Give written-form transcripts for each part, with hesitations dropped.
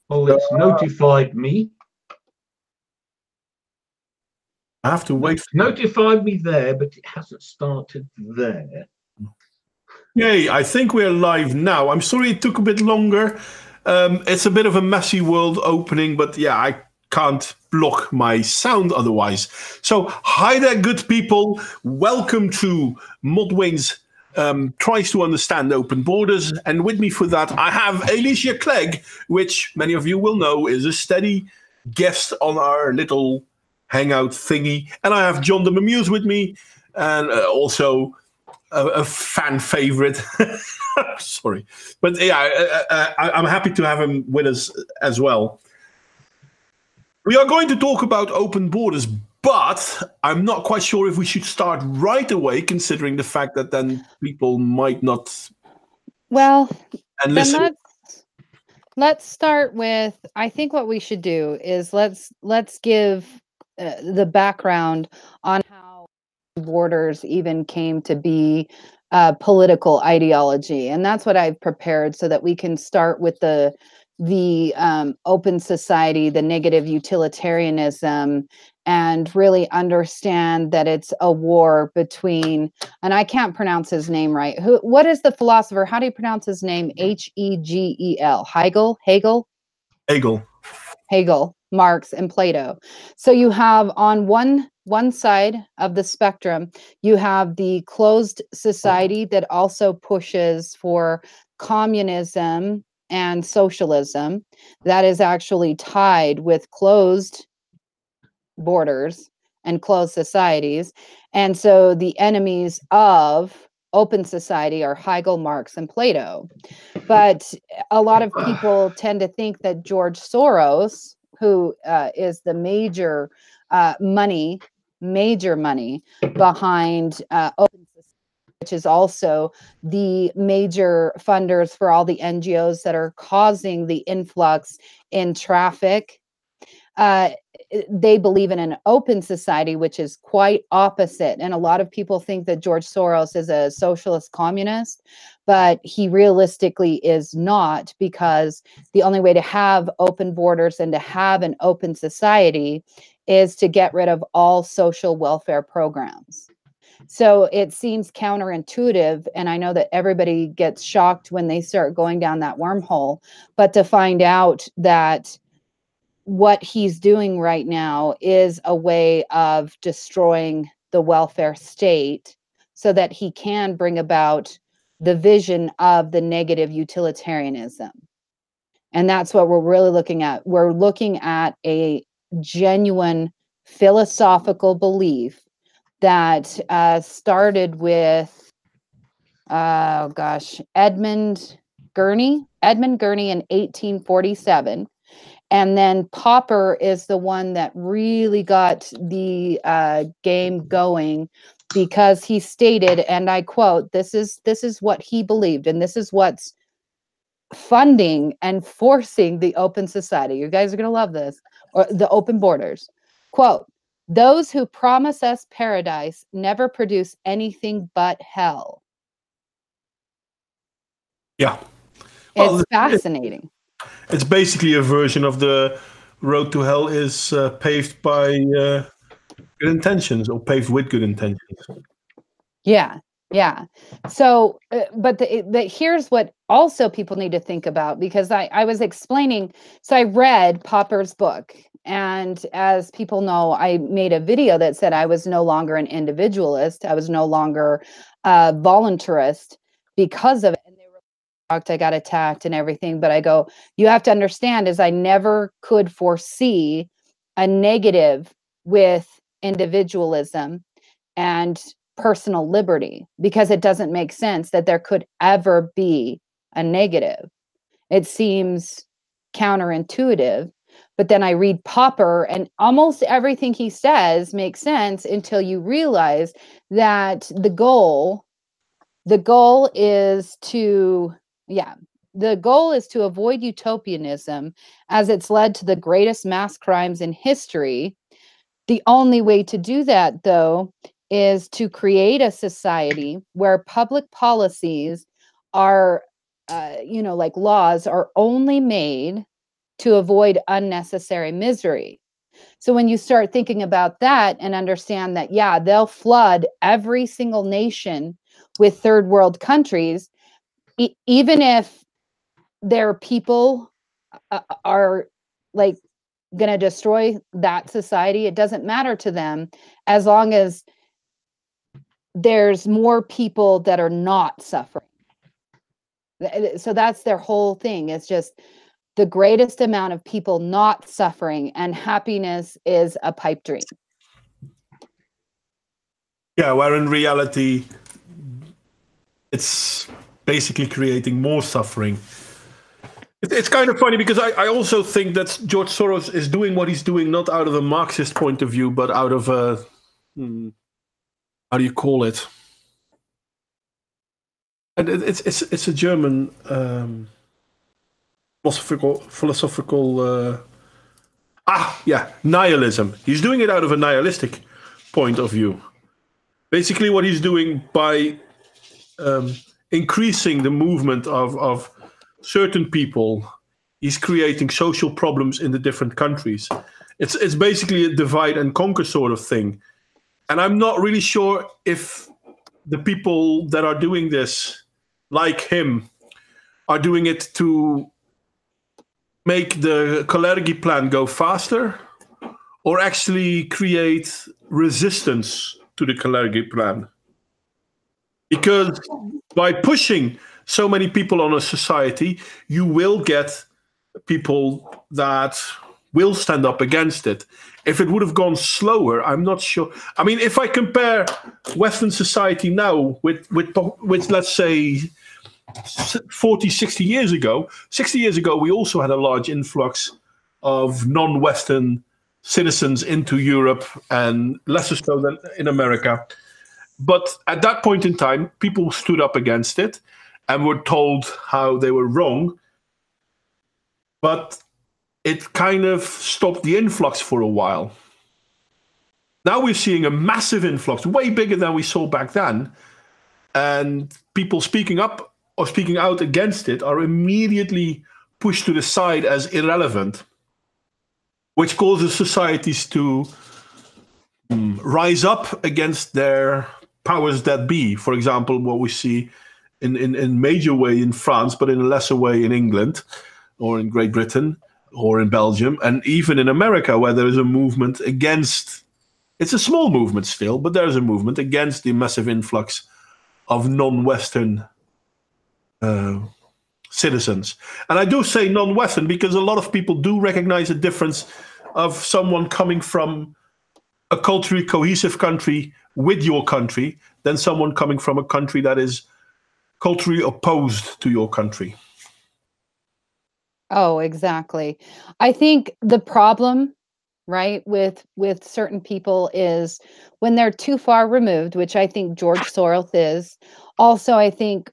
Oh, it's notified me. I have to wait. Notified me there, but it hasn't started there. Yay, I think we're live now. I'm sorry it took a bit longer. It's a bit of a messy world opening, but yeah, I can't block my sound otherwise. So, hi there, good people. Welcome to Modwain's Tries to Understand Open Borders. And with me for that, I have Elicia Clegg, which many of you will know is a steady guest on our little hangout thingy. And I have John the Mamuse with me, and also a fan favorite. Sorry. But yeah, I'm happy to have him with us as well. We are going to talk about open borders, but I'm not quite sure if we should start right away, considering the fact that then people might not. Well, and then listen. let's start with. I think what we should do is let's give the background on how borders even came to be political ideology, and that's what I've prepared so that we can start with the open society, the negative utilitarianism, and really understand that it's a war between, and I can't pronounce his name right. What is the philosopher? How do you pronounce his name? Hegel. Hegel, Marx, and Plato. So you have on one side of the spectrum, you have the closed society that also pushes for communism and socialism. That is actually tied with closed borders and closed societies. And so the enemies of open society are Hegel, Marx, and Plato. But a lot of people tend to think that George Soros, who is the major money behind open society, which is also the major funders for all the NGOs that are causing the influx in traffic. They believe in an open society, which is quite opposite. And a lot of people think that George Soros is a socialist communist, but he realistically is not, because the only way to have open borders and to have an open society is to get rid of all social welfare programs. So it seems counterintuitive, and I know that everybody gets shocked when they start going down that wormhole, but to find out that what he's doing right now is a way of destroying the welfare state so that he can bring about the vision of the negative utilitarianism. And that's what we're really looking at. We're looking at a genuine philosophical belief that started with, Edmund Gurney in 1847. And then Popper is the one that really got the game going, because he stated, and I quote, this is what he believed, and this is what's funding and forcing the open society. You guys are going to love this, or the open borders. Quote, "Those who promise us paradise never produce anything but hell." Yeah. Well, it's fascinating. It's basically a version of the road to hell is paved by good intentions, or paved with good intentions. Yeah. So, but here's what also people need to think about, because I was explaining. So I read Popper's book, and as people know, I made a video that said I was no longer an individualist. I was no longer a voluntarist because of it. And they were shocked, I got attacked and everything. But I go, you have to understand, is I never could foresee a negative with individualism and personal liberty, because it doesn't make sense that there could ever be a negative. It seems counterintuitive. But then I read Popper, and almost everything he says makes sense until you realize that the goal is to avoid utopianism, as it's led to the greatest mass crimes in history. The only way to do that, though, is to create a society where public policies are like laws are only made to avoid unnecessary misery. So when you start thinking about that and understand that, yeah, they'll flood every single nation with third world countries, even if their people are like going to destroy that society, it doesn't matter to them as long as there's more people that are not suffering. So that's their whole thing. It's just the greatest amount of people not suffering, and happiness is a pipe dream. Yeah, where in reality, it's basically creating more suffering. It's kind of funny because I also think that George Soros is doing what he's doing not out of a Marxist point of view, but out of a, how do you call it? And it's a German philosophical nihilism. He's doing it out of a nihilistic point of view. Basically, what he's doing by increasing the movement of certain people, he's creating social problems in the different countries. It's basically a divide and conquer sort of thing. And I'm not really sure if the people that are doing this, like him, are doing it to make the Kalergi plan go faster, or actually create resistance to the Kalergi plan. Because by pushing so many people on a society, you will get people that will stand up against it. If it would have gone slower, I'm not sure. I mean, if I compare Western society now with let's say 40, 60 years ago, 60 years ago, we also had a large influx of non-Western citizens into Europe, and lesser so than in America. But at that point in time, people stood up against it and were told how they were wrong. But it kind of stopped the influx for a while. Now we're seeing a massive influx, way bigger than we saw back then. And people speaking up or speaking out against it are immediately pushed to the side as irrelevant, which causes societies to rise up against their powers that be. For example, what we see in major way in France, but in a lesser way in England or in Great Britain or in Belgium, and even in America, where there is a movement against, it's a small movement still, but there is a movement against the massive influx of non-Western citizens. And I do say non-Western because a lot of people do recognize a difference of someone coming from a culturally cohesive country with your country than someone coming from a country that is culturally opposed to your country. Oh, exactly. I think the problem, right, with certain people is when they're too far removed, which I think George Soros is. Also, I think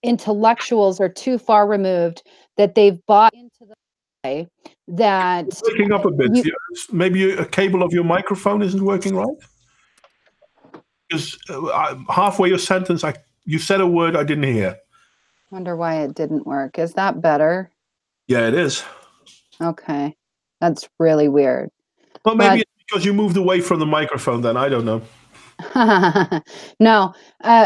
intellectuals are too far removed that they've bought into the lie that It's breaking up a bit. Maybe a cable of your microphone isn't working right. Because halfway your sentence, you said a word I didn't hear. Wonder why it didn't work. Is that better? Yeah, it is. Okay. That's really weird. Well, maybe it's because you moved away from the microphone then. I don't know. No,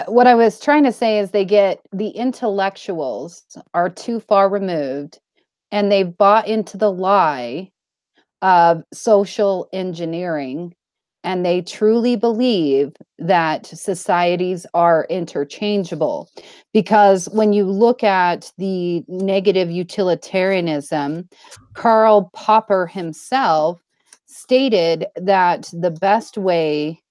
what I was trying to say is the intellectuals are too far removed and they've bought into the lie of social engineering, and they truly believe that societies are interchangeable. Because when you look at the negative utilitarianism, Karl Popper himself stated that the best way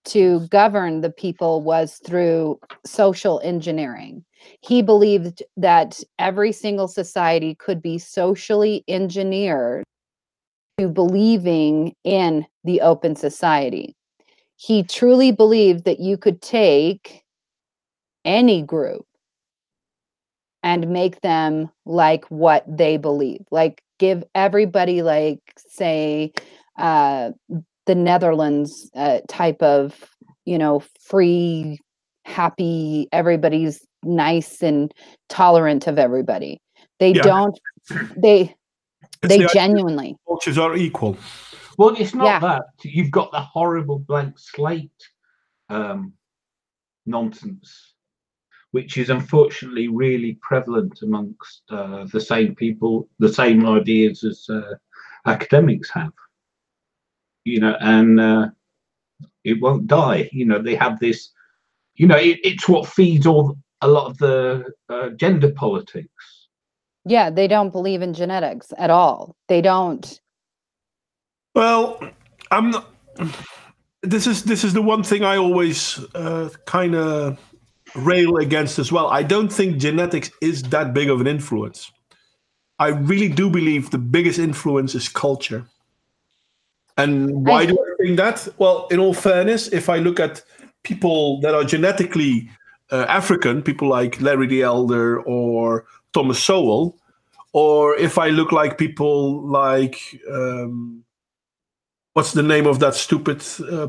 to govern the people was through social engineering. He believed that every single society could be socially engineered to believing in the open society. He truly believed that you could take any group and make them like what they believe, like give everybody, like, say, the Netherlands type of, free, happy, everybody's nice and tolerant of everybody. They Yeah. don't, they It's the idea genuinely. cultures are equal. Well, it's not Yeah. that. You've got the horrible blank slate nonsense, which is unfortunately really prevalent amongst the same people, the same ideas as academics have. You know, and it won't die. You know, they have this. You know, it's what feeds a lot of the gender politics. Yeah, they don't believe in genetics at all. They don't. Well, I'm not. This is the one thing I always kind of rail against as well. I don't think genetics is that big of an influence. I really do believe the biggest influence is culture. And why do I think that? Well, in all fairness, if I look at people that are genetically African, people like Larry the Elder or Thomas Sowell, or if I look like people like what's the name of that stupid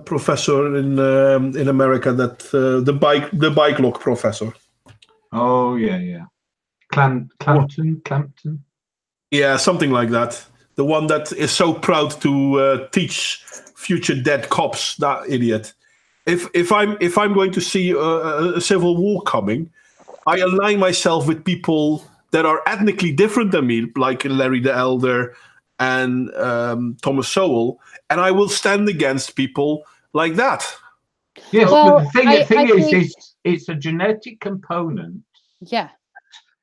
professor in America, that the bike lock professor? Oh yeah. Clampton. Yeah, something like that. The one that is so proud to teach future dead cops. That idiot. If I'm going to see a civil war coming, I align myself with people that are ethnically different than me, like Larry the Elder and Thomas Sowell, and I will stand against people like that. Yes, Well, but the thing is, it's a genetic component. Yeah.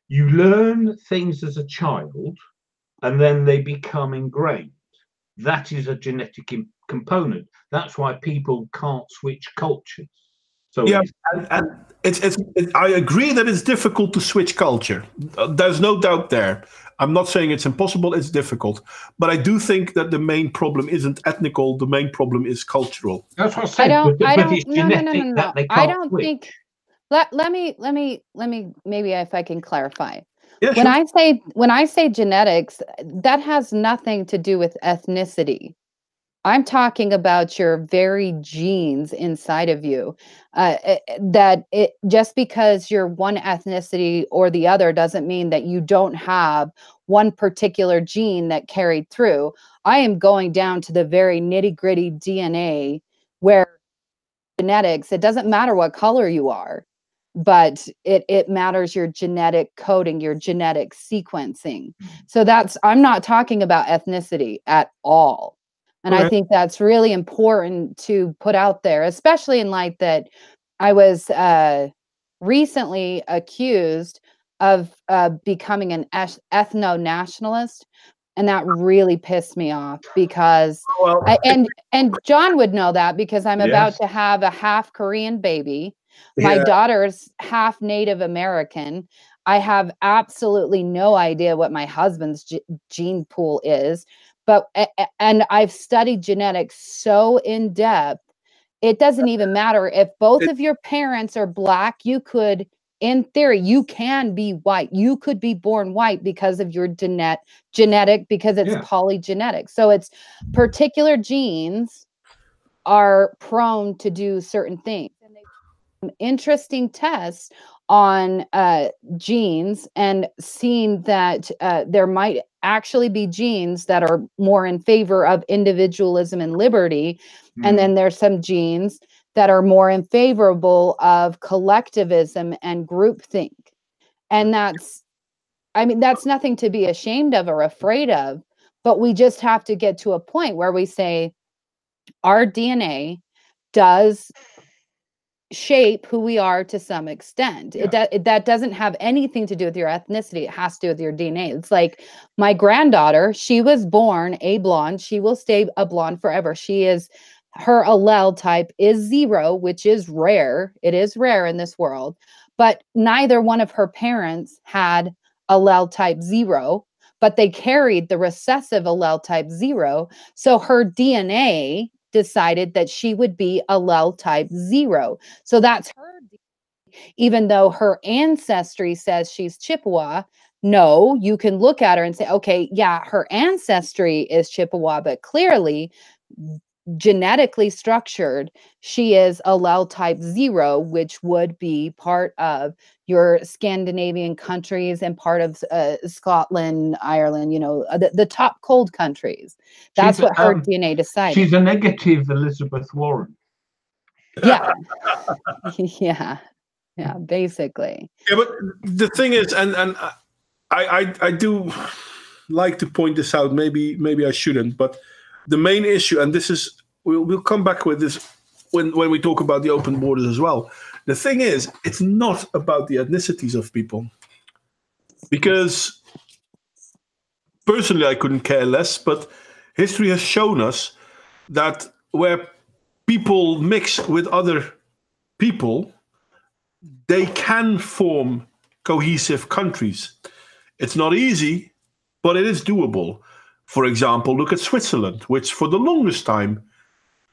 You learn things as a child, and then they become ingrained. That is a genetic component. That's why people can't switch cultures. So yeah, and I agree that it's difficult to switch culture. There's no doubt there. I'm not saying it's impossible, it's difficult. But I do think that the main problem isn't ethnical, the main problem is cultural. That's what I said. But it's genetic that they can't I don't switch. think. Let me maybe if I can clarify. Yeah, When I say genetics, that has nothing to do with ethnicity. I'm talking about your very genes inside of you. That it just because you're one ethnicity or the other doesn't mean that you don't have one particular gene that carried through. I am going down to the very nitty-gritty DNA where genetics, it doesn't matter what color you are, but it matters your genetic coding, your genetic sequencing. So I'm not talking about ethnicity at all. And I think that's really important to put out there, especially in light that I was recently accused of becoming an ethno-nationalist. And that really pissed me off because, and John would know that because I'm about to have a half Korean baby. My daughter's half Native American. I have absolutely no idea what my husband's gene pool is, and I've studied genetics so in depth. It doesn't even matter if both of your parents are Black. You could, in theory, you can be white. You could be born white because of your genetic, because it's polygenetic. So it's particular genes are prone to do certain things. And they do interesting tests on genes and seen that there might actually be genes that are more in favor of individualism and liberty. And then there's some genes that are more in favorable of collectivism and groupthink. And that's nothing to be ashamed of or afraid of, but we just have to get to a point where we say our DNA does shape who we are to some extent. That doesn't have anything to do with your ethnicity. It has to do with your DNA. It's like my granddaughter, she was born a blonde. She will stay a blonde forever. Her allele type is 0, which is rare. It is rare in this world, but neither one of her parents had allele type 0, but they carried the recessive allele type 0. So her DNA decided that she would be allele type 0. So that's her. Even though her ancestry says she's Chippewa, no, you can look at her and say, okay, yeah, her ancestry is Chippewa, but clearly genetically structured, she is allele type 0, which would be part of your Scandinavian countries and part of Scotland, Ireland, the top cold countries. That's what her DNA decided. She's a negative Elizabeth Warren. Yeah. Yeah, basically. Yeah, but the thing is, and I do like to point this out. Maybe I shouldn't, but the main issue, and this is, we'll come back with this when we talk about the open borders as well. The thing is, it's not about the ethnicities of people, because personally I couldn't care less, but history has shown us that where people mix with other people, they can form cohesive countries. It's not easy, but it is doable. For example, look at Switzerland, which for the longest time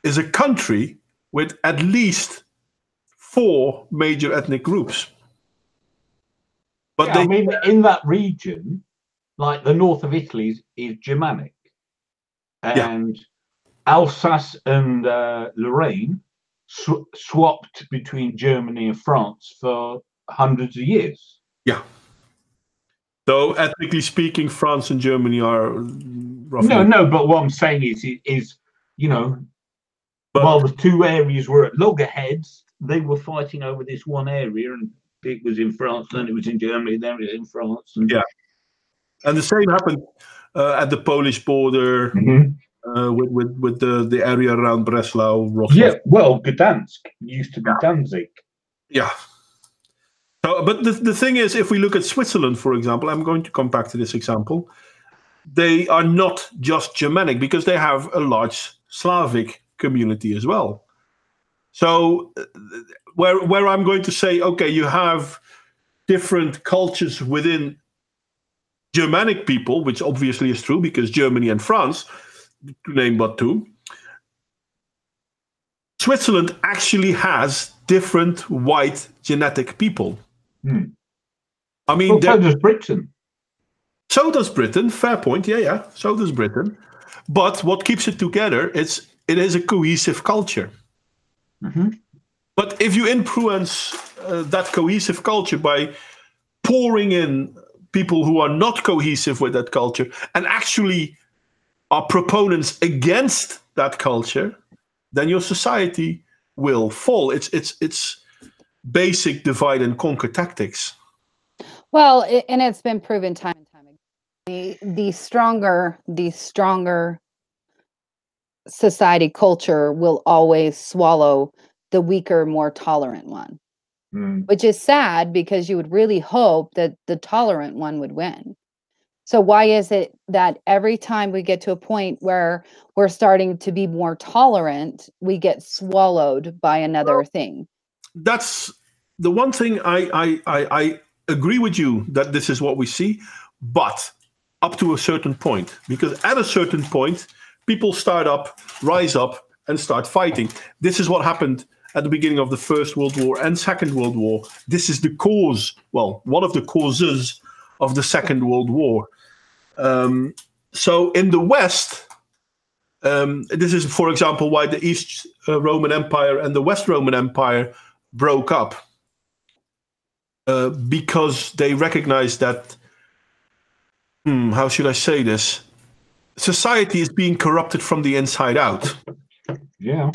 is a country with at least 4 major ethnic groups. But I mean, in that region, like the north of Italy is Germanic. And Alsace and Lorraine swapped between Germany and France for hundreds of years. Yeah. So ethnically speaking, France and Germany are roughly... No, but what I'm saying is while the two areas were at loggerheads, they were fighting over this one area, and it was in France, then it was in Germany, then it was in France. And the same happened at the Polish border, with the area around Breslau, Wrocław. Yeah, well, Gdansk used to be Danzig. Yeah. So, but the thing is, if we look at Switzerland, for example, I'm going to come back to this example, they are not just Germanic, because they have a large Slavic community as well. So where I'm going to say, okay, you have different cultures within Germanic people, which obviously is true, because Germany and France, to name but two, Switzerland actually has different white genetic people. I mean, well, so does Britain. So does Britain. Fair point. Yeah. So does Britain. But what keeps it together, it is a cohesive culture. But if you influence that cohesive culture by pouring in people who are not cohesive with that culture and actually are proponents against that culture, then your society will fall. It's basic divide and conquer tactics. Well, and it's been proven time and time again. The stronger society culture will always swallow the weaker, more tolerant one, which is sad, because you would really hope that the tolerant one would win. So why is it that every time we get to a point where we're starting to be more tolerant, we get swallowed by another thing? That's the one thing I agree with you, that this is what we see, but up to a certain point, because at a certain point, people rise up and start fighting. This is what happened at the beginning of the First World War and Second World War. This is the cause, well, one of the causes of the Second World War. So in the West, this is, for example, why the East Roman Empire and the West Roman Empire broke up. Because they recognized that, how should I say this? Society is being corrupted from the inside out. Yeah.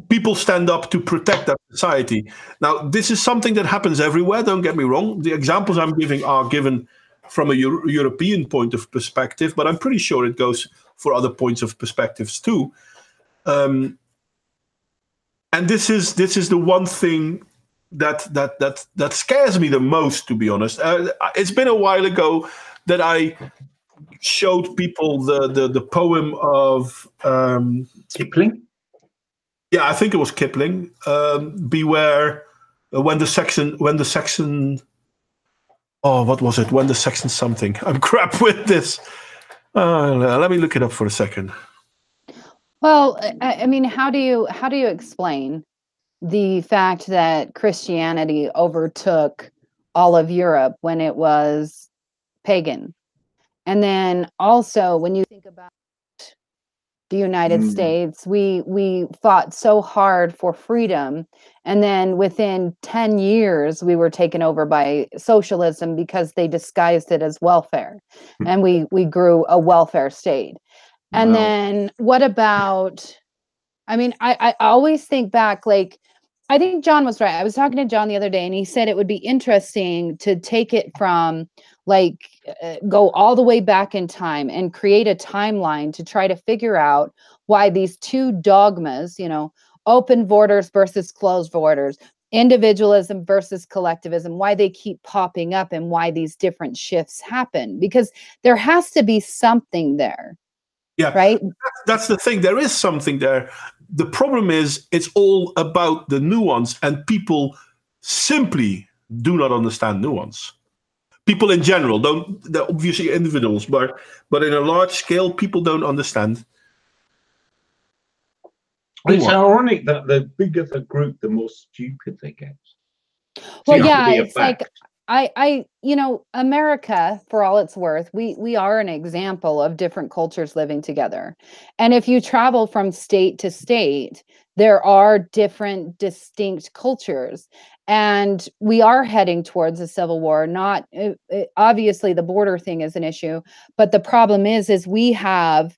People stand up to protect that society. Now, this is something that happens everywhere, don't get me wrong. The examples I'm giving are given from a European point of perspective, but I'm pretty sure it goes for other points of perspectives too. And this is the one thing that scares me the most, to be honest. It's been a while ago that I showed people the poem of Kipling. Yeah, I think it was Kipling. Beware when the Saxon. Oh, what was it? When the Saxon something. I'm crap with this. Let me look it up for a second. Well, I mean, how do you explain the fact that Christianity overtook all of Europe when it was pagan? And then also, when you think about the United States. We fought so hard for freedom, and then within 10 years we were taken over by socialism because they disguised it as welfare, and we grew a welfare state. And Well, then what about, I mean, I always think back, like, I think John was right. I was talking to John the other day, and he said it would be interesting to take it from, like, go all the way back in time and create a timeline to try to figure out why these two dogmas, you know, open borders versus closed borders, individualism versus collectivism, why they keep popping up and why these different shifts happen. Because there has to be something there, Yeah, right? that's the thing. There is something there. The problem is it's all about the nuance, and people simply do not understand nuance. People in general don't. They're obviously individuals, but in a large scale, people don't understand. it's nuance. ironic that the bigger the group, the more stupid they get. Well, Seems to yeah, be a it's like fact. you know, America, for all it's worth, we are an example of different cultures living together. And if you travel from state to state, there are different distinct cultures. And we are heading towards a civil war. Not obviously the border thing is an issue, but the problem is we have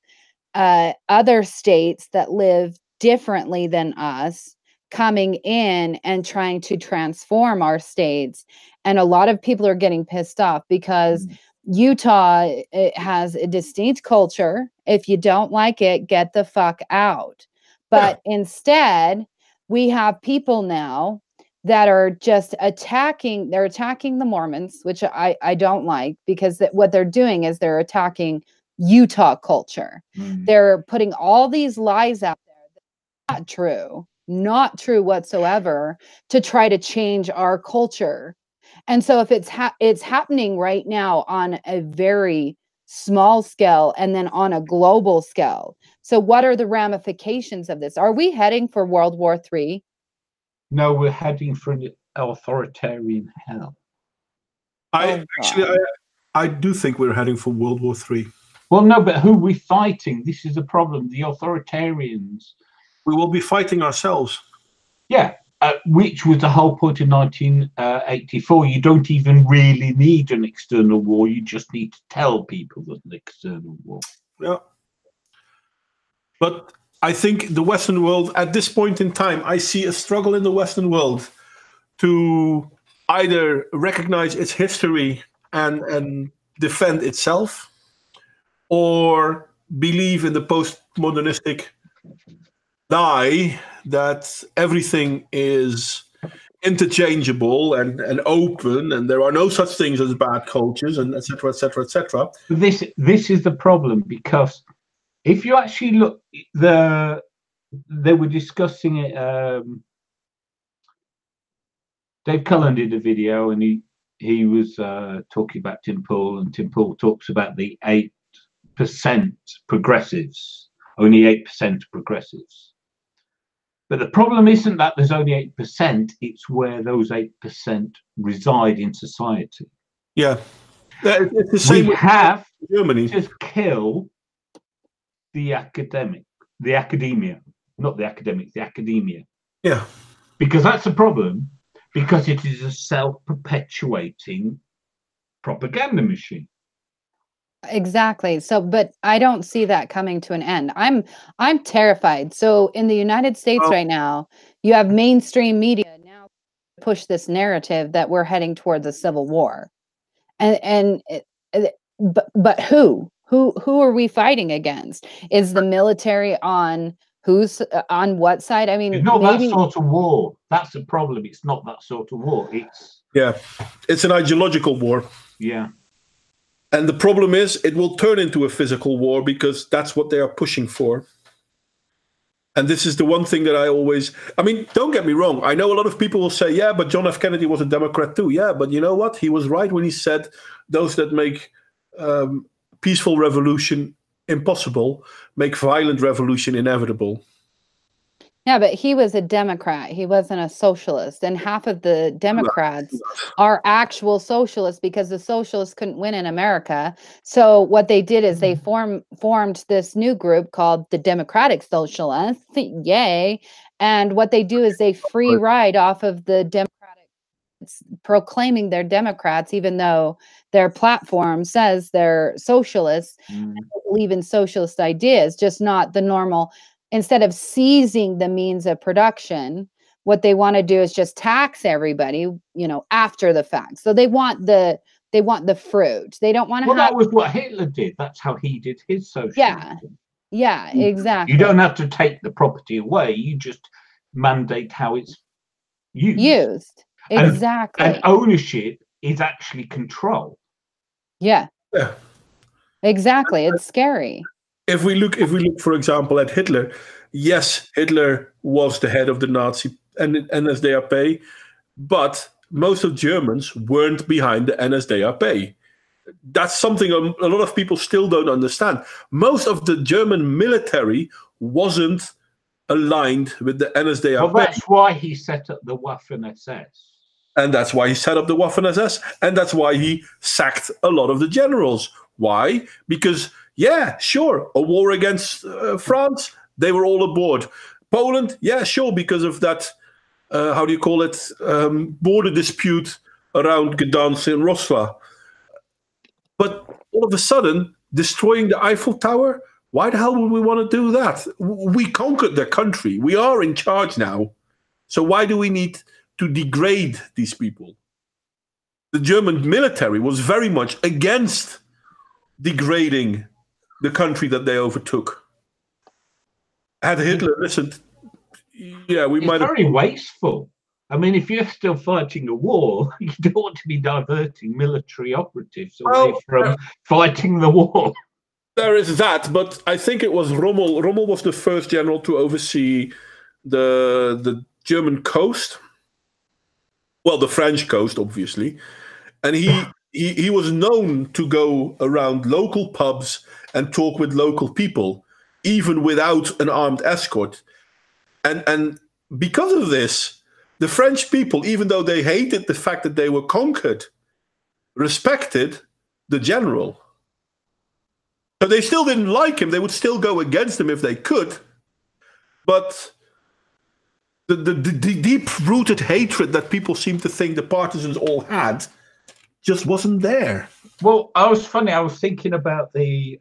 other states that live differently than us coming in and trying to transform our states. And a lot of people are getting pissed off because Utah, it has a distinct culture. If you don't like it, get the fuck out. But instead, we have people now that are just attacking, they're attacking the Mormons, which I don't like, because what they're doing is they're attacking Utah culture. They're putting all these lies out there that are not true whatsoever, to try to change our culture. And so if it's happening right now on a very small scale and then on a global scale. So what are the ramifications of this? Are we heading for World War III? No, we're heading for an authoritarian hell. I do think we're heading for World War III. Well, no, but who are we fighting? This is the problem. The authoritarians. We will be fighting ourselves. Yeah, which was the whole point in 1984. You don't even really need an external war. You just need to tell people there's an external war. Yeah. But I think the Western world, at this point in time, I see a struggle in the Western world to either recognize its history and defend itself, or believe in the postmodernistic lie that everything is interchangeable and open, and there are no such things as bad cultures, and etc., etc., etc. This is the problem, because if you actually look, they were discussing it. Dave Cullen did a video, and he was talking about Tim Pool, and Tim Pool talks about the 8% progressives, only 8% progressives. But the problem isn't that there's only 8%, it's where those 8% reside in society. Yeah. It's the same. We have Germany. to kill the academia, not the academics, the academia. Yeah. Because that's a problem, because it is a self-perpetuating propaganda machine. Exactly. So, but I don't see that coming to an end. I'm terrified. So in the United States right now, you have mainstream media now push this narrative that we're heading towards a civil war. But who are we fighting against? Is the military on who's on what side? I mean, it's not that sort of war. That's the problem. It's not that sort of war. It's an ideological war. Yeah. And the problem is, it will turn into a physical war, because that's what they are pushing for. And this is the one thing that I mean, don't get me wrong. I know a lot of people will say, yeah, but John F. Kennedy was a Democrat too. Yeah, but you know what? He was right when he said those that make peaceful revolution impossible make violent revolution inevitable. Yeah, but he was a Democrat. He wasn't a socialist. And half of the Democrats are actual socialists because the socialists couldn't win in America. So what they did is they formed this new group called the Democratic Socialists. Yay. And what they do is they free ride off of the Democratic, proclaiming they're Democrats, even though their platform says they're socialists and believe in socialist ideas, just not the normal. Instead of seizing the means of production, what they want to do is just tax everybody, after the fact. So they want the fruit. They don't want to Well, have. that was what Hitler did. That's how he did his socialism. Yeah, exactly. You don't have to take the property away. You just mandate how it's used. Exactly. And ownership is actually control. Yeah. Exactly. It's scary. If we look, for example, at Hitler, yes, Hitler was the head of the Nazi and NSDAP, but most of Germans weren't behind the NSDAP. That's something a lot of people still don't understand. Most of the German military wasn't aligned with the NSDAP. Well, that's why he set up the Waffen-SS. And that's why he set up the Waffen-SS. And that's why he sacked a lot of the generals. Why? Because, yeah, sure, a war against France, they were all aboard. Poland, yeah, sure, because of that, border dispute around Gdansk and Wrocław. But all of a sudden, destroying the Eiffel Tower, why the hell would we want to do that? We conquered their country. We are in charge now. So why do we need to degrade these people? The German military was very much against degrading the country that they overtook. Had Hitler listened, yeah, we might have. It's very wasteful. I mean, if you're still fighting a war, you don't want to be diverting military operatives away from fighting the war. There is that, but I think it was Rommel. Rommel was the first general to oversee the German coast. Well, the French coast, obviously. And he was known to go around local pubs and talk with local people, even without an armed escort. And because of this, the French people, even though they hated the fact that they were conquered, respected the general. So they still didn't like him. They would still go against him if they could. But the deep-rooted hatred that people seem to think the partisans all had just wasn't there. Well, I was thinking about the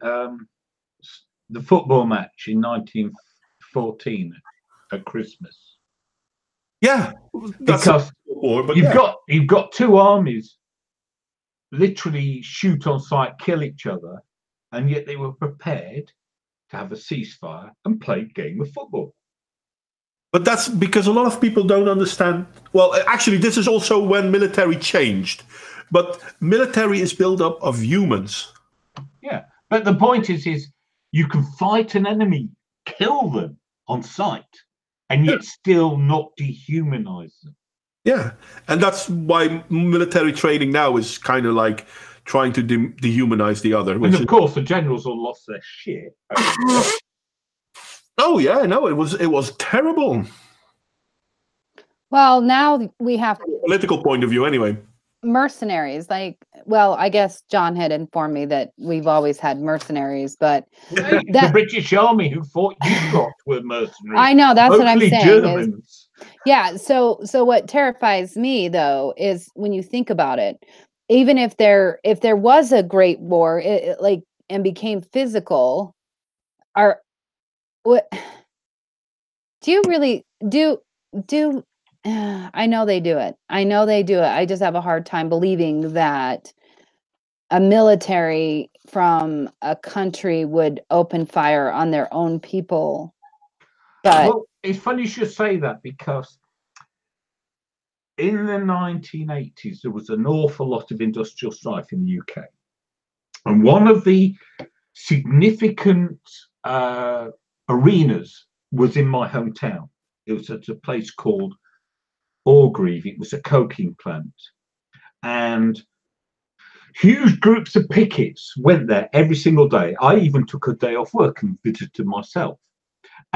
football match in 1914 at Christmas. Yeah, because you've got two armies literally shoot on sight, kill each other, and yet they were prepared to have a ceasefire and play a game of football. But that's because a lot of people don't understand. Well, actually, this is also when military changed. But military is built up of humans. Yeah, but the point is you can fight an enemy, kill them on sight, and yet still not dehumanize them. Yeah, and that's why military training now is kind of like trying to dehumanize the other. And of course, the generals all lost their shit. Oh yeah, no, it was terrible. Well, now we have from a political point of view, anyway. Mercenaries, I guess John had informed me that we've always had mercenaries, but the British Army who fought you were mercenaries. I know, that's what I'm saying. Germans. So what terrifies me though is when you think about it, even if there was a great war, and became physical, what do you really do? I know they do it. I just have a hard time believing that a military from a country would open fire on their own people. But well, it's funny you should say that, because in the 1980s, there was an awful lot of industrial strife in the UK. And one of the significant arenas was in my hometown. It was at a place called Orgreave. It was a coking plant. And huge groups of pickets went there every single day. I even took a day off work and visited myself.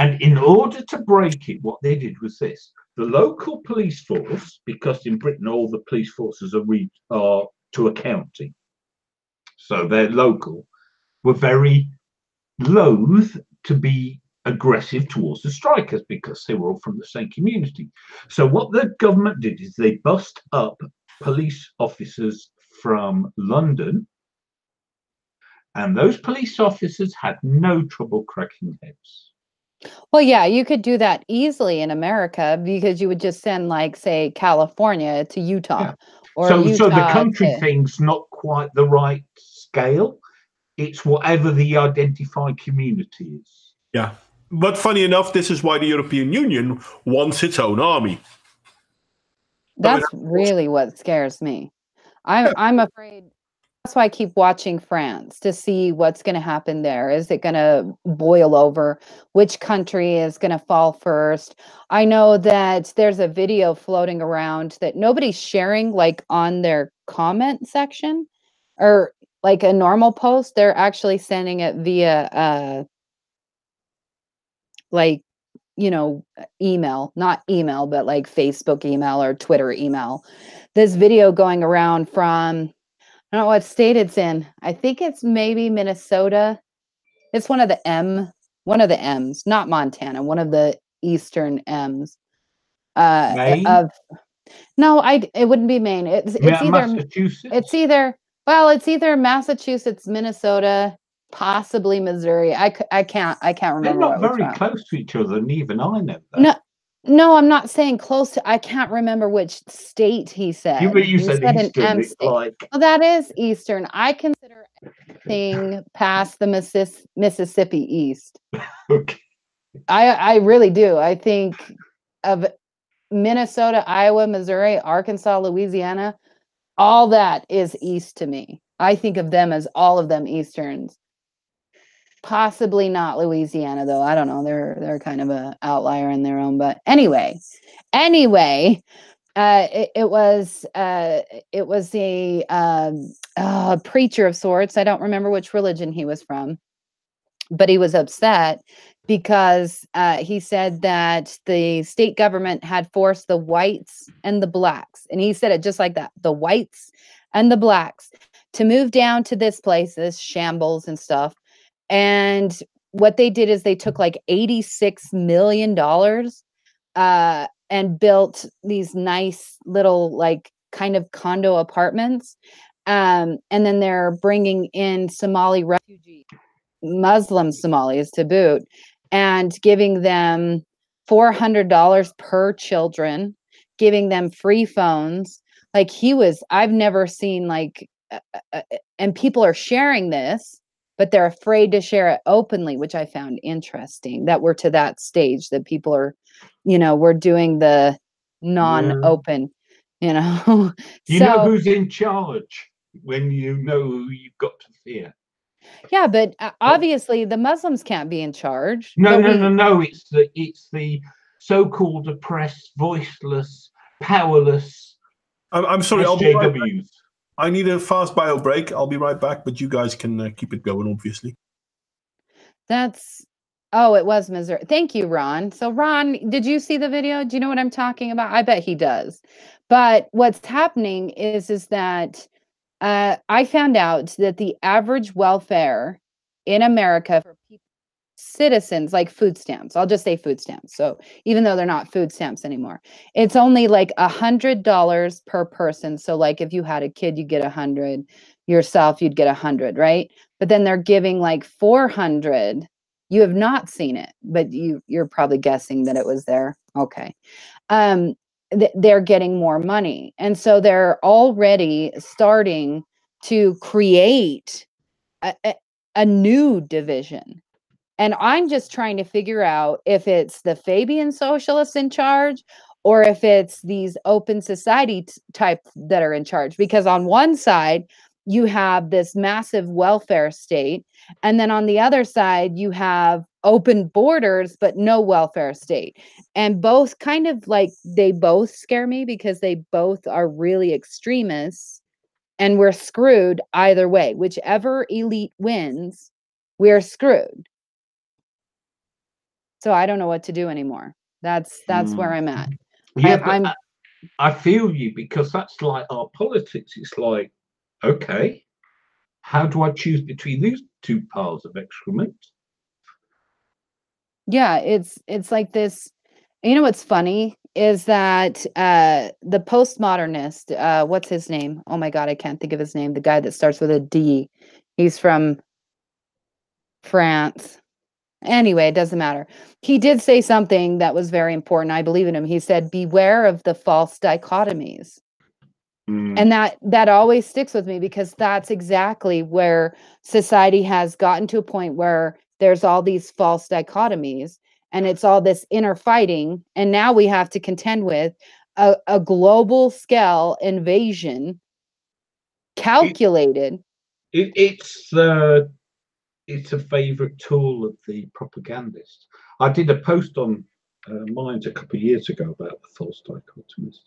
And in order to break it, what they did was this. The local police force, because in Britain all the police forces are to a county, so they're local, were very loath to be aggressive towards the strikers because they were all from the same community. So what the government did is they bussed up police officers from London, and those police officers had no trouble cracking heads. Well, yeah, you could do that easily in America because you would just send, like, say, California to Utah, Yeah. or So Utah the country to... thing's not quite the right scale. It's whatever the identified community is. Yeah. But funny enough, this is why the European Union wants its own army. That's really what scares me. I'm afraid. That's why I keep watching France to see what's going to happen there. Is it going to boil over? Which country is going to fall first? I know that there's a video floating around that nobody's sharing, like on their comment section or like a normal post. They're actually sending it via like, you know, email, not email, but like Facebook email or Twitter email. This video going around from, I don't know what state it's in. I think it's maybe Minnesota. It's one of the M's, not Montana, one of the eastern M's. Maine? No, it wouldn't be Maine. It's either Massachusetts. It's either Massachusetts, Minnesota, possibly Missouri. I can't remember. They're not what very which one. close to each other, and even I know that. No, I'm not saying close to. I can't remember which state he said. You said Eastern, an M state. like... Well, that is Eastern. I consider anything past the Mississippi East. Okay. I really do. I think of Minnesota, Iowa, Missouri, Arkansas, Louisiana. All that is east to me. I think of them as all of them Easterns. Possibly not Louisiana, though. I don't know. They're kind of an outlier in their own. But anyway, it was a preacher of sorts. I don't remember which religion he was from, but he was upset because he said that the state government had forced the whites and the blacks, and he said it just like that, the whites and the blacks, to move down to this place, this shambles and stuff. And what they did is they took like $86 million and built these nice little like kind of condo apartments. And then they're bringing in Somali refugees, Muslim Somalis to boot, and giving them $400 per children, giving them free phones. Like I've never seen like, and people are sharing this, but they're afraid to share it openly, which I found interesting that we're to that stage that people are, we're doing the non-open, You know who's in charge when you know who you've got to fear. Yeah, but obviously the Muslims can't be in charge. No. It's the so-called oppressed, voiceless, powerless. I'm sorry. SJWs. I need a fast bio break. I'll be right back, but you guys can keep it going, obviously. It was Missouri. Thank you, Ron. So, Ron, did you see the video? Do you know what I'm talking about? I bet he does. But what's happening is that I found out that the average welfare in America for citizens, like food stamps, I'll just say food stamps. So even though they're not food stamps anymore, it's only like $100 per person. So like if you had a kid, you get 100, yourself, you'd get 100, right? But then they're giving like 400. You have not seen it, but you're probably guessing that it was there. Okay. They're getting more money. And so they're already starting to create a new division. And I'm just trying to figure out if it's the Fabian socialists in charge or if it's these open society type that are in charge. Because on one side, you have this massive welfare state. And then on the other side, you have open borders, but no welfare state. And both kind of like, they both scare me because they both are really extremists. And we're screwed either way. Whichever elite wins, we're screwed. So I don't know what to do anymore. That's where I'm at. Yeah, I'm but I feel you, because that's like our politics. It's like, okay, how do I choose between these two piles of excrement? yeah, it's like this. You know what's funny is that the postmodernist, what's his name? Oh my God, I can't think of his name. The guy that starts with a D. He's from France. Anyway, it doesn't matter. He did say something that was very important. I believe in him. He said, "Beware of the false dichotomies." And that always sticks with me, because that's exactly where society has gotten to a point where there's all these false dichotomies, and it's all this inner fighting, and now we have to contend with a global scale invasion, calculated. It's a favorite tool of the propagandists. I did a post on Minds a couple of years ago about the false dichotomies.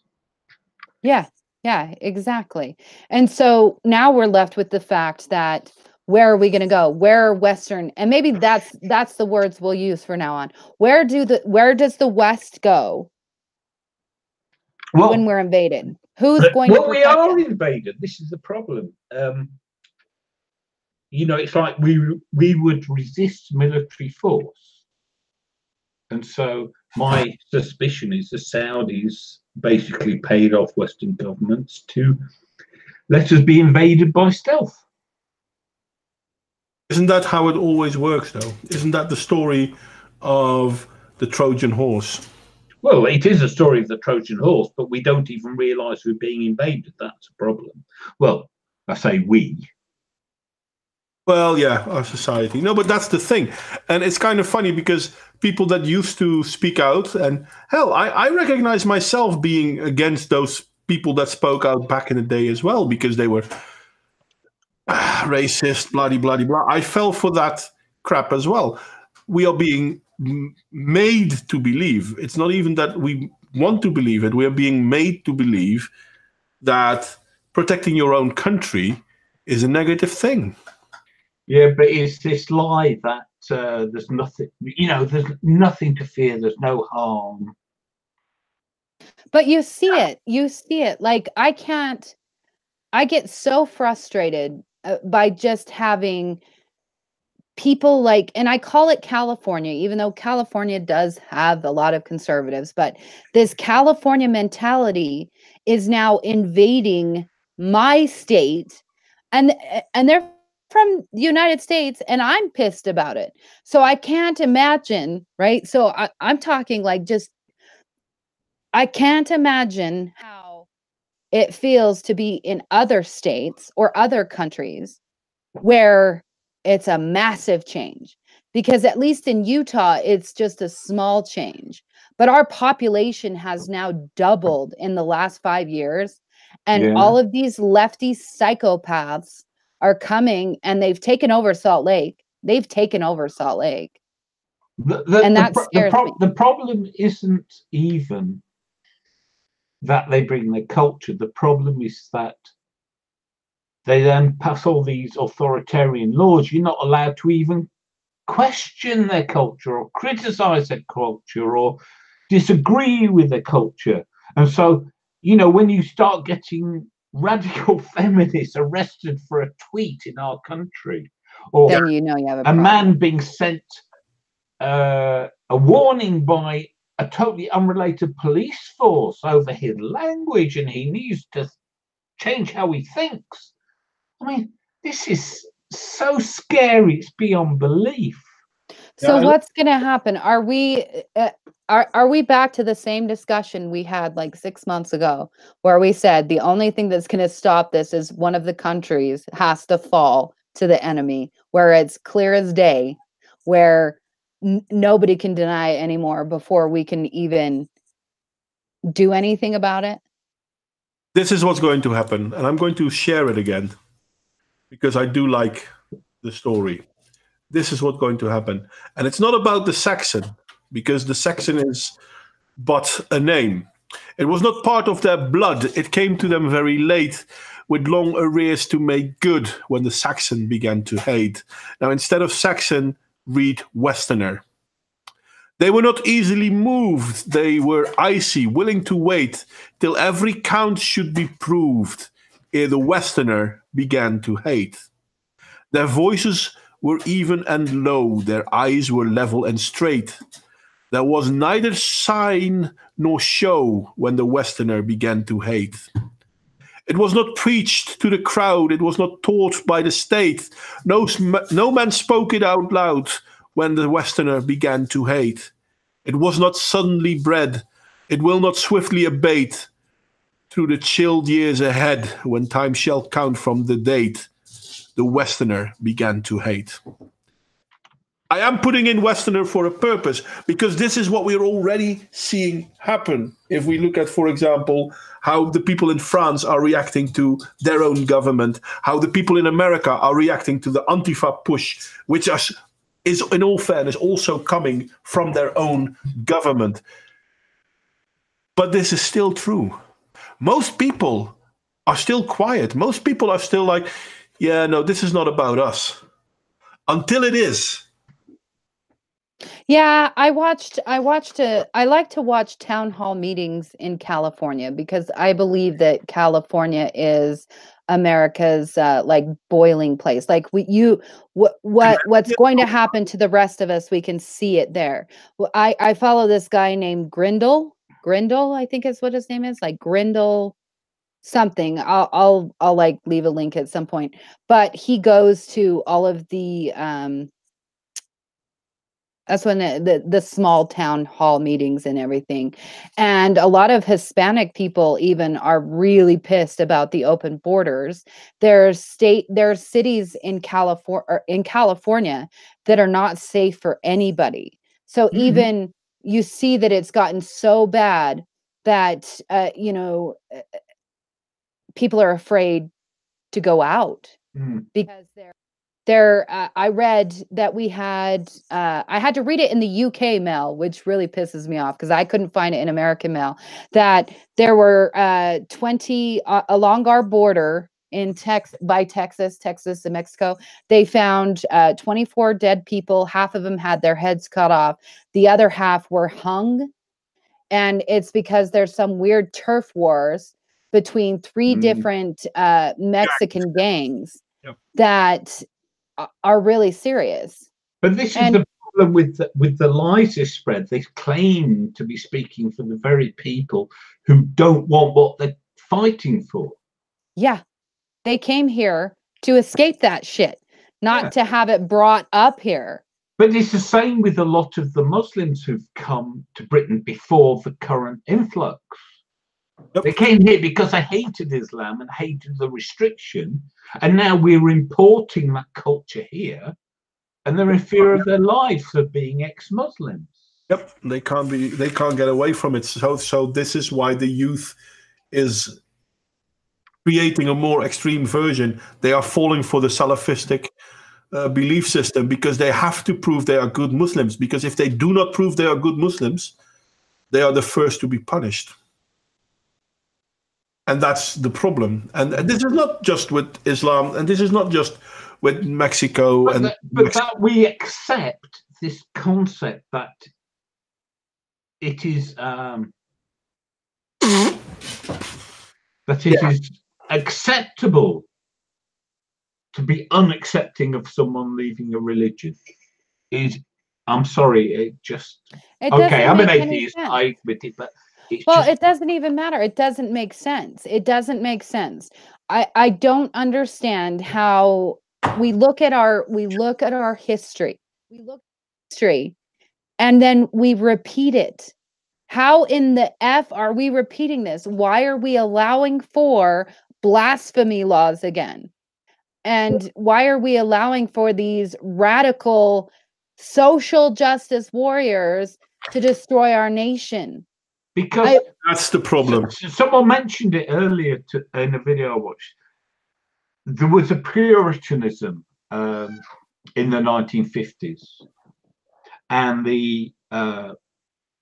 Yeah, yeah, exactly. And so now we're left with the fact that, where are we going to go? Where are Western, and maybe that's the words we'll use for now on. Where does the West go when we're invaded? Who's going to we protect are us? invaded. This is the problem. It's like we would resist military force, and so my suspicion is the Saudis basically paid off Western governments to let us be invaded by stealth. Isn't that how it always works, though? Isn't that the story of the Trojan horse? Well, it is a story of the Trojan horse, but we don't even realize we're being invaded. That's a problem. Well, I say we. Well, yeah, our society. No, but that's the thing. And it's kind of funny, because people that used to speak out, and hell, I recognize myself being against those people that spoke out back in the day as well, because they were racist, bloody, bloody, blah. I fell for that crap as well. We are being made to believe. It's not even that we want to believe it. We are being made to believe that protecting your own country is a negative thing. Yeah, but it's this lie that there's nothing, there's nothing to fear. There's no harm. But you see it. Like, I get so frustrated by just having people like, and I call it California, even though California does have a lot of conservatives, but this California mentality is now invading my state, and they're from the United States, and I'm pissed about it. So I can't imagine, right? So I'm talking like, just, I can't imagine how it feels to be in other states or other countries where it's a massive change, because at least in Utah, it's just a small change. But our population has now doubled in the last 5 years. And all of these lefty psychopaths are coming, and they've taken over Salt Lake. And that scares me. The problem isn't even that they bring their culture. The problem is that they then pass all these authoritarian laws. You're not allowed to even question their culture or criticize their culture or disagree with their culture. And so, when you start getting radical feminists arrested for a tweet in our country, or then you have a man being sent a warning by a totally unrelated police force over his language, and he needs to change how he thinks. I mean, this is so scary. It's beyond belief. So what's going to happen? Are we back to the same discussion we had like 6 months ago, where we said the only thing that's going to stop this is one of the countries has to fall to the enemy, where it's clear as day, where nobody can deny it anymore before we can even do anything about it? This is what's going to happen, and I'm going to share it again, because I do like the story. This is what's going to happen. And it's not about the Saxon, because the Saxon is but a name. It was not part of their blood. It came to them very late, with long arrears to make good, when the Saxon began to hate. Now, instead of Saxon, read Westerner. They were not easily moved. They were icy, willing to wait till every count should be proved, ere the Westerner began to hate. Their voices were even and low, their eyes were level and straight. There was neither sign nor show when the Westerner began to hate. It was not preached to the crowd, it was not taught by the state. No man spoke it out loud when the Westerner began to hate. It was not suddenly bred, it will not swiftly abate. Through the chilled years ahead, when time shall count from the date, the Westerner began to hate. I am putting in Westerner for a purpose, because this is what we're already seeing happen. If we look at, for example, how the people in France are reacting to their own government, how the people in America are reacting to the Antifa push, which is in all fairness also coming from their own government. But this is still true. Most people are still quiet. Most people are still like, yeah, no, this is not about us. Until it is. Yeah, I like to watch town hall meetings in California, because I believe that California is America's like boiling place. Like what's going to happen to the rest of us, we can see it there. Well, I follow this guy named Grindle, I think is what his name is, like Grindle something. I'll like leave a link at some point. But he goes to all of the that's when the small town hall meetings and everything. And a lot of Hispanic people even are really pissed about the open borders. There's cities in California that are not safe for anybody. So even you see that it's gotten so bad that people are afraid to go out because I read that we had, I had to read it in the UK mail, which really pisses me off because I couldn't find it in American mail, that there were 20 along our border in Texas and Mexico. They found 24 dead people. Half of them had their heads cut off. The other half were hung. And it's because there's some weird turf wars between three different Mexican gangs that are really serious. But this is the problem with the lies they spread. They claim to be speaking for the very people who don't want what they're fighting for. Yeah, they came here to escape that shit, not to have it brought up here. But it's the same with a lot of the Muslims who've come to Britain before the current influx. They came here because they hated Islam and hated the restriction, and now we're importing that culture here, and they're in fear of their lives of being ex-Muslims. Yep, they can't get away from it. So this is why the youth is creating a more extreme version. They are falling for the Salafistic belief system because they have to prove they are good Muslims. Because if they do not prove they are good Muslims, they are the first to be punished. And that's the problem. And this is not just with Islam, and this is not just with Mexico. But that we accept this concept that it is is acceptable to be unaccepting of someone leaving a religion. I'm sorry, I'm an atheist, I admit it, but it doesn't even matter. It doesn't make sense. It doesn't make sense. I don't understand how we look at our history. We look at history and then we repeat it. How in the F are we repeating this? Why are we allowing for blasphemy laws again? And why are we allowing for these radical social justice warriors to destroy our nation? Because that's the problem. Someone mentioned it earlier in a video I watched. There was a Puritanism in the 1950s, and the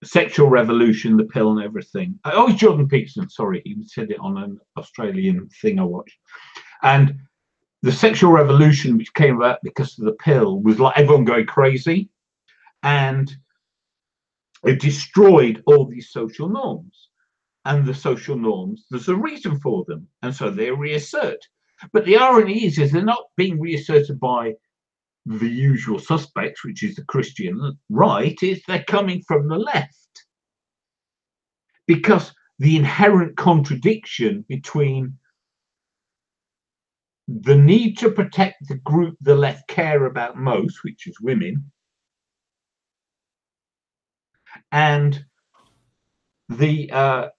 sexual revolution, the pill and everything. Oh, it's Jordan Peterson, sorry, he said it on an Australian thing I watched. And the sexual revolution, which came about because of the pill, was like everyone going crazy. And It destroyed all these social norms. And the social norms, there's a reason for them. And so they reassert. But the irony is they're not being reasserted by the usual suspects, which is the Christian right, is they're coming from the left. Because the inherent contradiction between the need to protect the group the left care about most, which is women, and the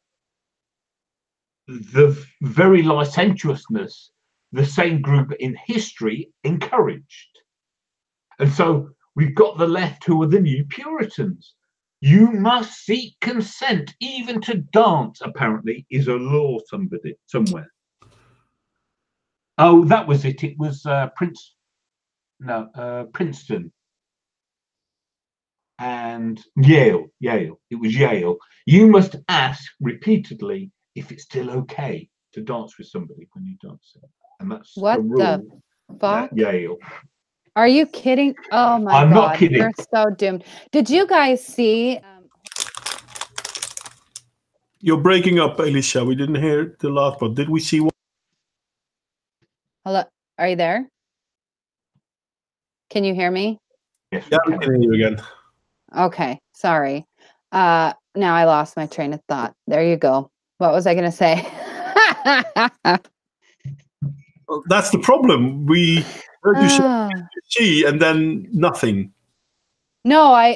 very licentiousness the same group in history encouraged. And so we've got the left who are the new Puritans. You must seek consent, even to dance, apparently, is a law somewhere. Oh, that was it. It was Princeton and Yale. It was Yale. You must ask repeatedly if it's still okay to dance with somebody when you dance. And that's What the rule the fuck? at Yale. Are you kidding? Oh my I'm God. not kidding. You're so doomed. Did you guys see? You're breaking up, Elicia. We didn't hear the last part. Did we see what? Hello, are you there? Can you hear me? Yes, Yeah, we can hear you again. Okay, sorry. Now I lost my train of thought. There you go. What was I going to say? Well, that's the problem. We heard you say and then nothing. No,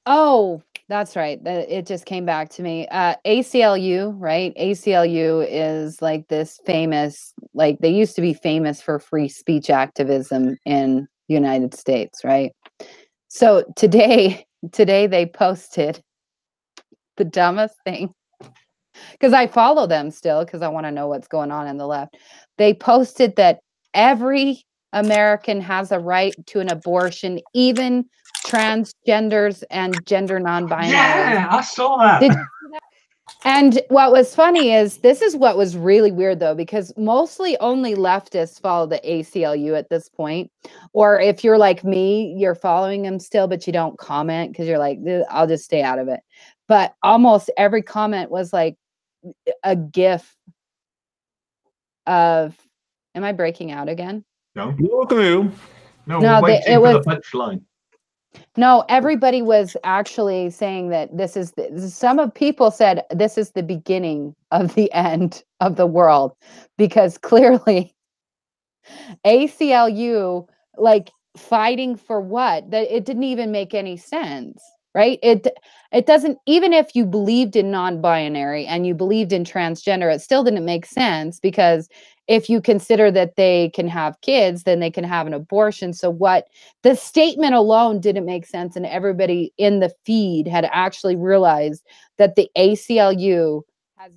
oh, that's right. It just came back to me. ACLU, right? ACLU is like this famous, like they used to be famous for free speech activism in the United States, right? So today they posted the dumbest thing, because I follow them still because I want to know what's going on in the left. They posted that every American has a right to an abortion, even transgenders and gender non-binary. Yeah, I saw that. Did you see that? And what was funny is, this is what was really weird though, because mostly only leftists follow the ACLU at this point. Or if you're like me, you're following them still, but you don't comment because you're like, I'll just stay out of it. But almost every comment was like a GIF of, am I breaking out again? No, No, waiting for the punchline. No, everybody was actually saying that this is some of people said this is the beginning of the end of the world, because clearly ACLU, like, fighting for what? That it didn't even make any sense, right? It doesn't, even if you believed in non-binary and you believed in transgender, it still didn't make sense, because if you consider that they can have kids, then they can have an abortion. So what, the statement alone didn't make sense, and everybody in the feed had actually realized that the ACLU has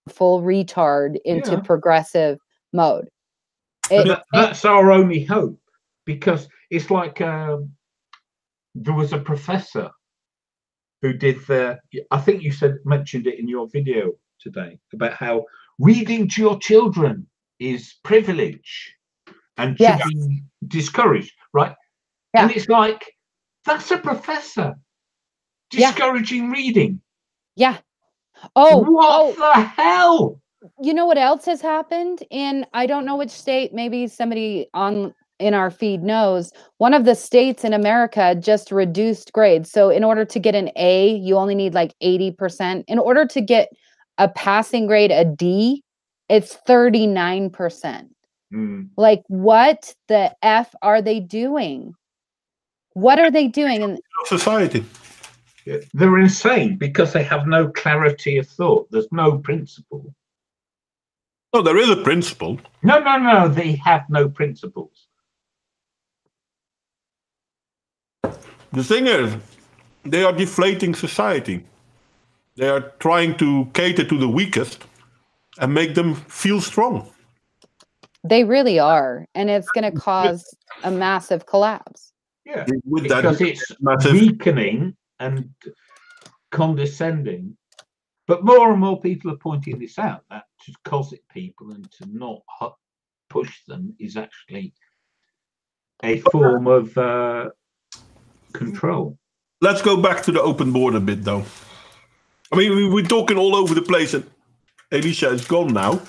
full retard into progressive mode. That's our only hope, because it's like there was a professor who did I think you mentioned it in your video today, about how reading to your children is privilege and should be discouraged, right? Yeah. And it's like, that's a professor discouraging reading. Yeah. Oh, what the hell? You know what else has happened in, I don't know which state, maybe somebody in our feed knows, one of the states in America just reduced grades. So in order to get an A, you only need like 80%. In order to get a passing grade, a D, it's 39%. Like, what the F are they doing? What are they doing in society? They're insane because they have no clarity of thought. There's no principle. No, there is a principle. No, they have no principles. The thing is, they are deflating society. They are trying to cater to the weakest and make them feel strong. They really are. And it's going to cause a massive collapse. Yeah, because it's weakening and condescending. But more and more people are pointing this out, that to cosset people and to not push them is actually a form of control. let's go back to the open border bit, though. I mean, we're talking all over the place, and Elicia is gone now.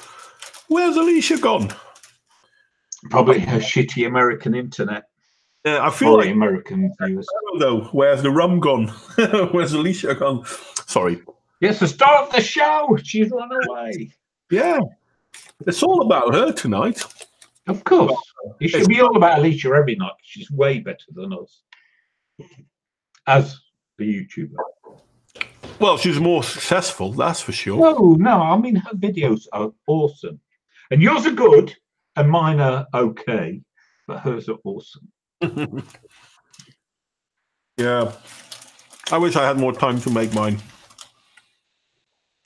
Where's Elicia gone? Probably her shitty American internet. I feel Sorry, like American viewers. though. Where's the rum gone? Where's Elicia gone? Sorry. Yes, the star of the show. She's run away. Yeah, it's all about her tonight. Of course. It should be all about Elicia every night. She's way better than us. As a YouTuber. Well, she's more successful, that's for sure. No, I mean, her videos are awesome. And yours are good, and mine are okay, but hers are awesome. Yeah. I wish I had more time to make mine.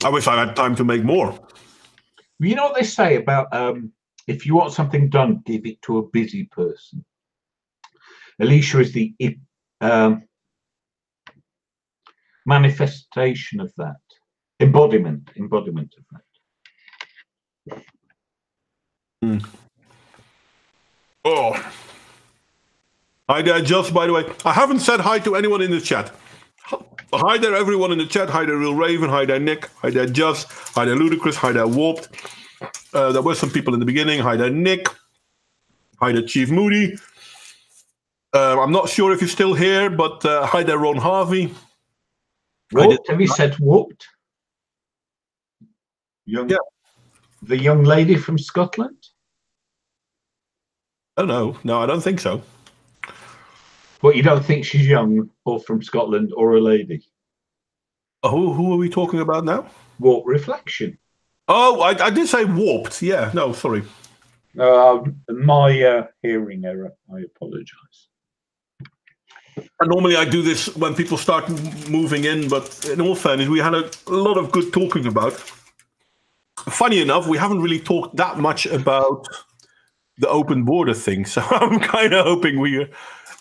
I wish I had time to make more. You know what they say about if you want something done, give it to a busy person. Elicia is the manifestation of that, embodiment of that. Mm. Oh, hi there, Just, by the way. I haven't said hi to anyone in the chat. Hi there, everyone in the chat. Hi there, Real Raven. Hi there, Nick. Hi there, Just. Hi there, Ludicrous. Hi there, Warped. There were some people in the beginning. Hi there, Nick. Hi there, Chief Moody. I'm not sure if you're still here, but hi there, Ron Harvey. Have you said Warped? Yeah. The young lady from Scotland? Oh, no, I don't think so. But you don't think she's young or from Scotland or a lady? Oh, who are we talking about now? Warp Reflection. Oh, I did say Warped. Yeah, no, sorry. My hearing error. I apologise. And normally I do this when people start moving in, but in all fairness, we had a lot of good talking about. Funny enough, we haven't really talked that much about the open border thing, so I'm kind of hoping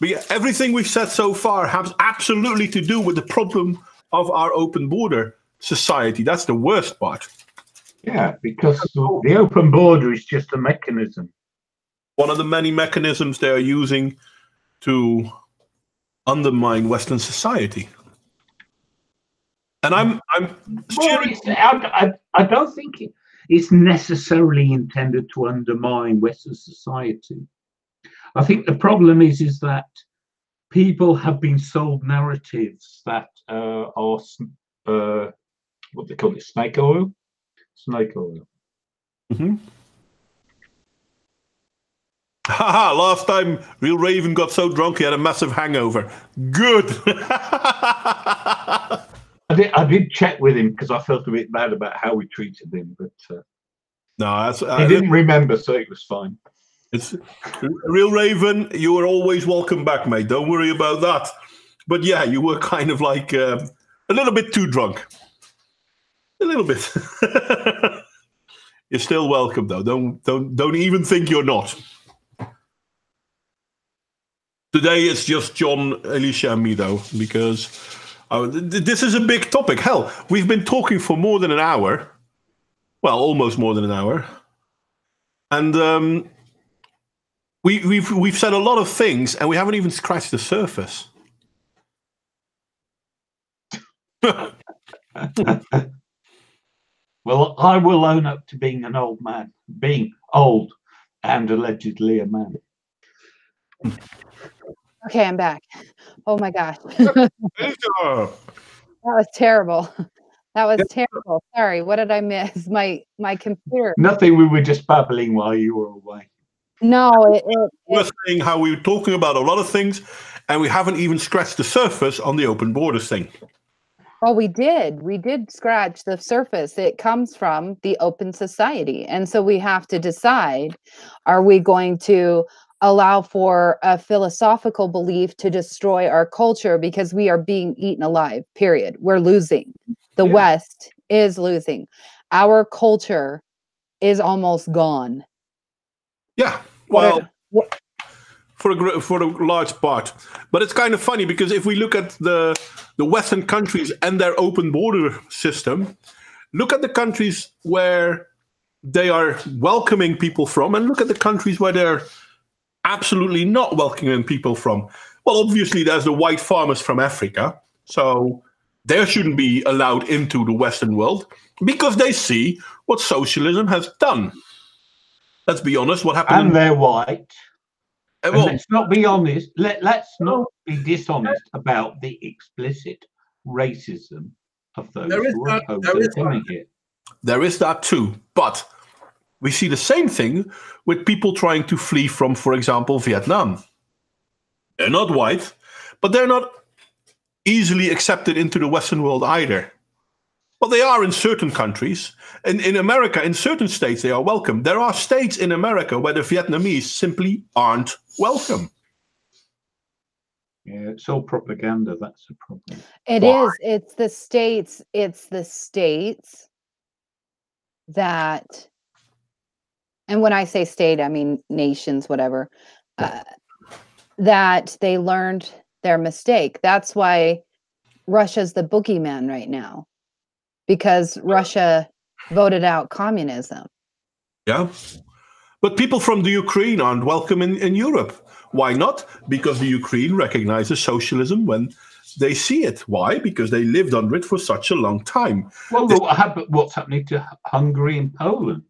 but yeah, everything we've said so far has absolutely to do with the problem of our open border society. That's the worst part. Yeah, because the open border is just a mechanism. One of the many mechanisms they are using to undermine Western society. And I don't think it's necessarily intended to undermine Western society. I think the problem is that people have been sold narratives that are what they call it, snake oil. Snake oil. Mm-hmm. Haha, last time Real Raven got so drunk he had a massive hangover. Good. I did check with him because I felt a bit bad about how we treated him, but no, he didn't remember, so it was fine. It's Real Raven, you are always welcome back, mate. Don't worry about that. But yeah, you were kind of like a little bit too drunk. A little bit. You're still welcome, though. Don't even think you're not. Today it's just John, Elicia, and me, though, because this is a big topic. Hell, we've been talking for more than an hour. Well, almost more than an hour. And we've said a lot of things, and we haven't even scratched the surface. Well, I will own up to being an old man, being old and allegedly a man. Okay, I'm back. Oh my gosh. That was terrible. That was terrible. Sorry, what did I miss? My computer. Nothing, we were just babbling while you were away. No, we're saying how we were talking about a lot of things, and we haven't even scratched the surface on the open borders thing. Well, we did scratch the surface. It comes from the open society. And so we have to decide, are we going to allow for a philosophical belief to destroy our culture because we are being eaten alive, period. We're losing. The West is losing. Our culture is almost gone. Yeah, well, for a large part. But it's kind of funny because if we look at the Western countries and their open border system, look at the countries where they are welcoming people from and look at the countries where they're absolutely not welcoming people from. Well, obviously, there's the white farmers from Africa, so they shouldn't be allowed into the Western world because they see what socialism has done. Let's be honest, what happened? And they're white. And well, let's not be honest. Let's not be dishonest about the explicit racism of those who are coming here. There is that too, but we see the same thing with people trying to flee from, for example, Vietnam. They're not white, but they're not easily accepted into the Western world either. Well, they are in certain countries. In America, in certain states, they are welcome. There are states in America where the Vietnamese simply aren't welcome. Yeah, it's all propaganda. That's the problem. It is. It's the states. It's the states that, and when I say state, I mean nations, whatever, that they learned their mistake. That's why Russia's the boogeyman right now, because Russia voted out communism. Yeah. But people from the Ukraine aren't welcome in Europe. Why not? Because the Ukraine recognizes socialism when they see it. Why? Because they lived under it for such a long time. Well, what's happening to Hungary and Poland?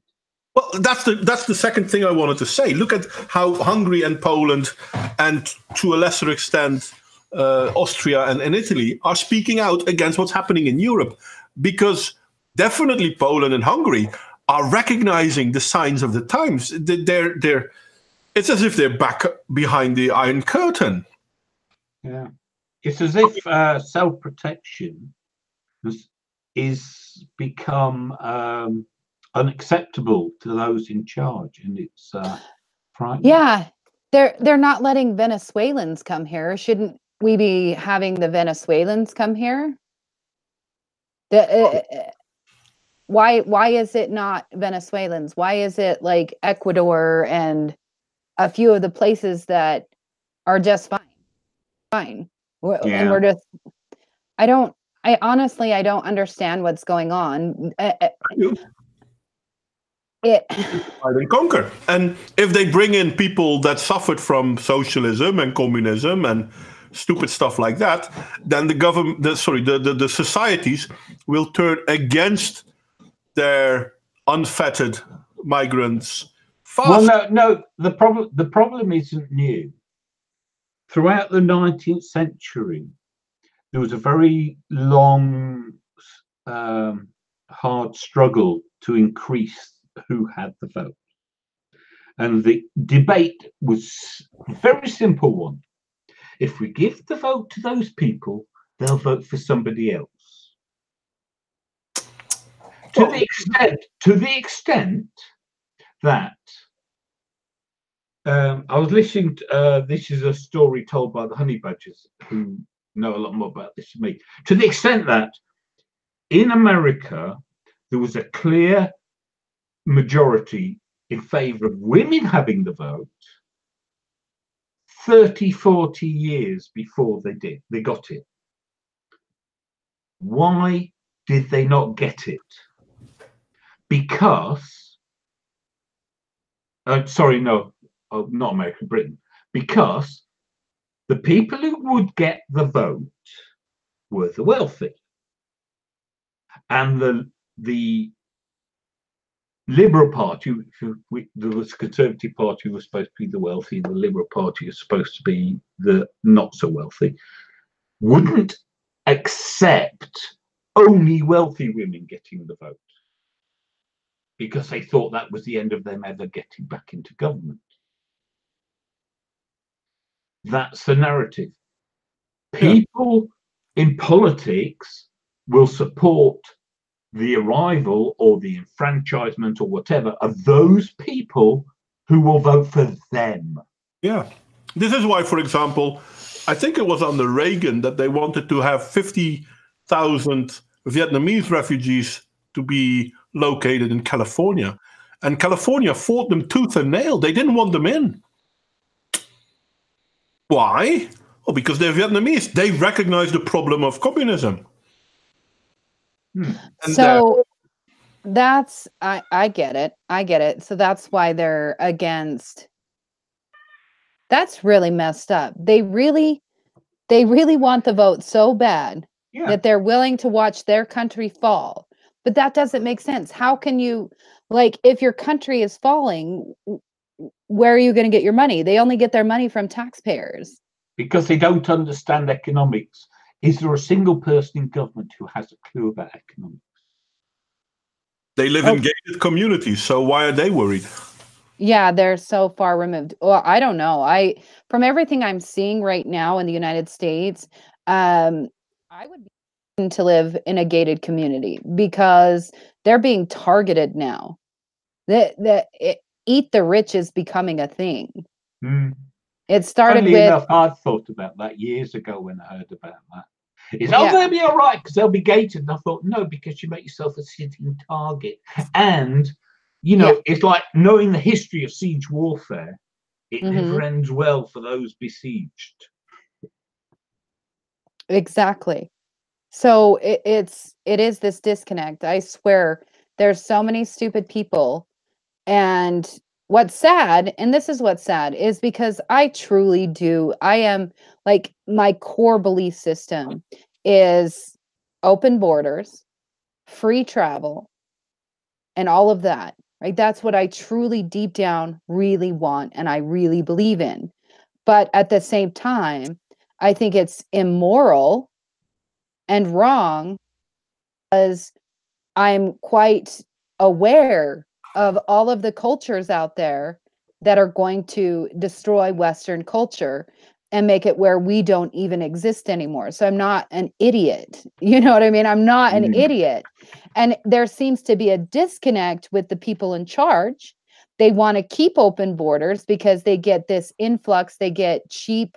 Well, that's the second thing I wanted to say. Look at how Hungary and Poland, and to a lesser extent, Austria and Italy, are speaking out against what's happening in Europe. Because definitely Poland and Hungary are recognizing the signs of the times. It's as if they're back behind the Iron Curtain. Yeah. It's as if self-protection is become unacceptable to those in charge, and it's frightening. Yeah, they're not letting Venezuelans come here. Shouldn't we be having the Venezuelans come here? Why is it not Venezuelans? Why is it like Ecuador and a few of the places that are just fine? And we're just, I honestly don't understand what's going on. Divide and conquer. And if they bring in people that suffered from socialism and communism and stupid stuff like that, then the societies will turn against their unfettered migrants fast. Well, no. The problem isn't new. Throughout the 19th century, there was a very long, hard struggle to increase who had the vote. And the debate was a very simple one. If we give the vote to those people, they'll vote for somebody else. To the extent that I was listening to, this is a story told by the honey badgers, who know a lot more about this than me. To the extent that in America, there was a clear majority in favor of women having the vote 30, 40 years before they got it. Why did they not get it? Because, not America, Britain, because the people who would get the vote were the wealthy. And the Liberal Party, the Conservative Party was supposed to be the wealthy, the Liberal Party is supposed to be the not so wealthy, wouldn't accept only wealthy women getting the vote, because they thought that was the end of them ever getting back into government. That's the narrative. People in politics will support the arrival or the enfranchisement or whatever of those people who will vote for them. Yeah. This is why, for example, I think it was under Reagan that they wanted to have 50,000 Vietnamese refugees to be located in California. And California fought them tooth and nail. They didn't want them in. Why? Well, because they're Vietnamese. They recognize the problem of communism. So that's, I get it. I get it. So that's why they're against. That's really messed up. They really, They really want the vote so bad Yeah. that they're willing to watch their country fall. But that doesn't make sense. How can you, like, if your country is falling, where are you going to get your money? They only get their money from taxpayers. Because they don't understand economics. Is there a single person in government who has a clue about economics? They live in gated communities, so why are they worried? Yeah, they're so far removed. Well, I don't know. From everything I'm seeing right now in the United States, I would be willing to live in a gated community because they're being targeted now. Eat the rich is becoming a thing. It started Funnily with enough, I thought about that years ago when I heard about that. They'll be all right because they'll be gated. And I thought, no, because you make yourself a sitting target. And, it's like knowing the history of siege warfare. It never ends well for those besieged. Exactly. So it is this disconnect. I swear there's so many stupid people. And what's sad, and this is what's sad, is because I am like, my core belief system is open borders, free travel, and all of that, right? That's what I truly deep down really want and I really believe in. But at the same time, I think it's immoral and wrong because I'm quite aware of all of the cultures out there that are going to destroy Western culture and make it where we don't even exist anymore. So I'm not an idiot. You know what I mean? I'm not an idiot. And there seems to be a disconnect with the people in charge. They want to keep open borders because they get this influx, they get cheap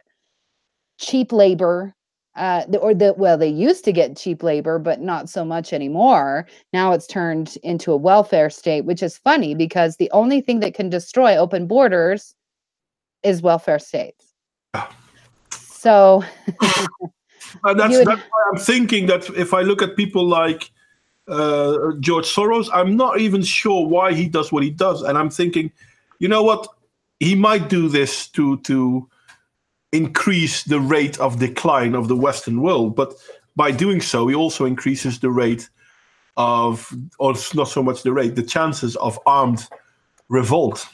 labor. They used to get cheap labor, but not so much anymore. Now it's turned into a welfare state, which is funny because the only thing that can destroy open borders is welfare states. So that's why I'm thinking that if I look at people like George Soros, I'm not even sure why he does what he does. And I'm thinking, you know what? He might do this to increase the rate of decline of the Western world. But by doing so, he also increases the rate of, or not so much the rate, the chances of armed revolt.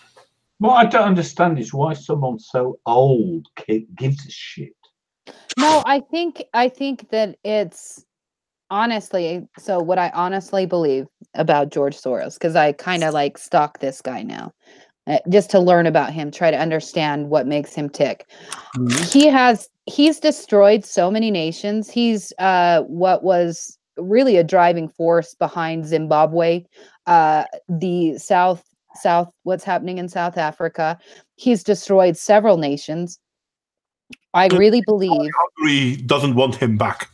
What I don't understand is why someone so old gives a shit. No, I think that it's honestly, so what I honestly believe about George Soros, because I kind of like stalk this guy now, just to learn about him, try to understand what makes him tick. He's destroyed so many nations. He's what was really a driving force behind Zimbabwe, the South, what's happening in South Africa. He's destroyed several nations. I really believe Hungary doesn't want him back.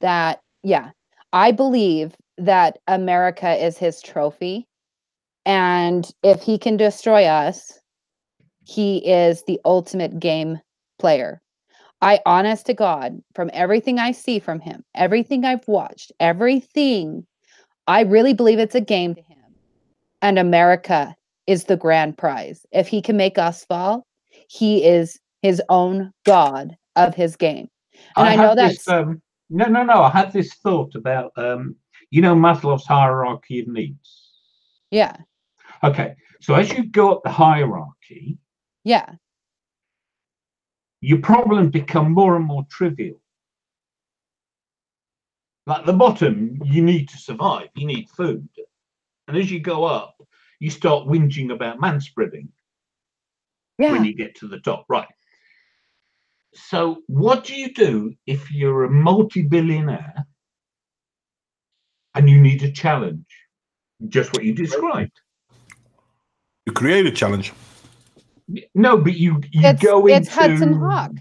That, yeah, I believe that America is his trophy. And if he can destroy us, he is the ultimate game player. I, honest to God, from everything I see from him, everything I've watched, everything, I really believe it's a game to him. And America is the grand prize. If he can make us fall, he is his own god of his game. And I know that's... No. I had this thought about, Maslow's hierarchy of needs. Yeah. Okay. So as you go up the hierarchy, yeah, your problems become more and more trivial. Like the bottom, you need to survive. You need food. And as you go up, you start whinging about manspreading. Yeah. When you get to the top. Right. So what do you do if you're a multi-billionaire and you need a challenge? Just what you described. You create a challenge. No, but you go into... It's Hudson Hawk.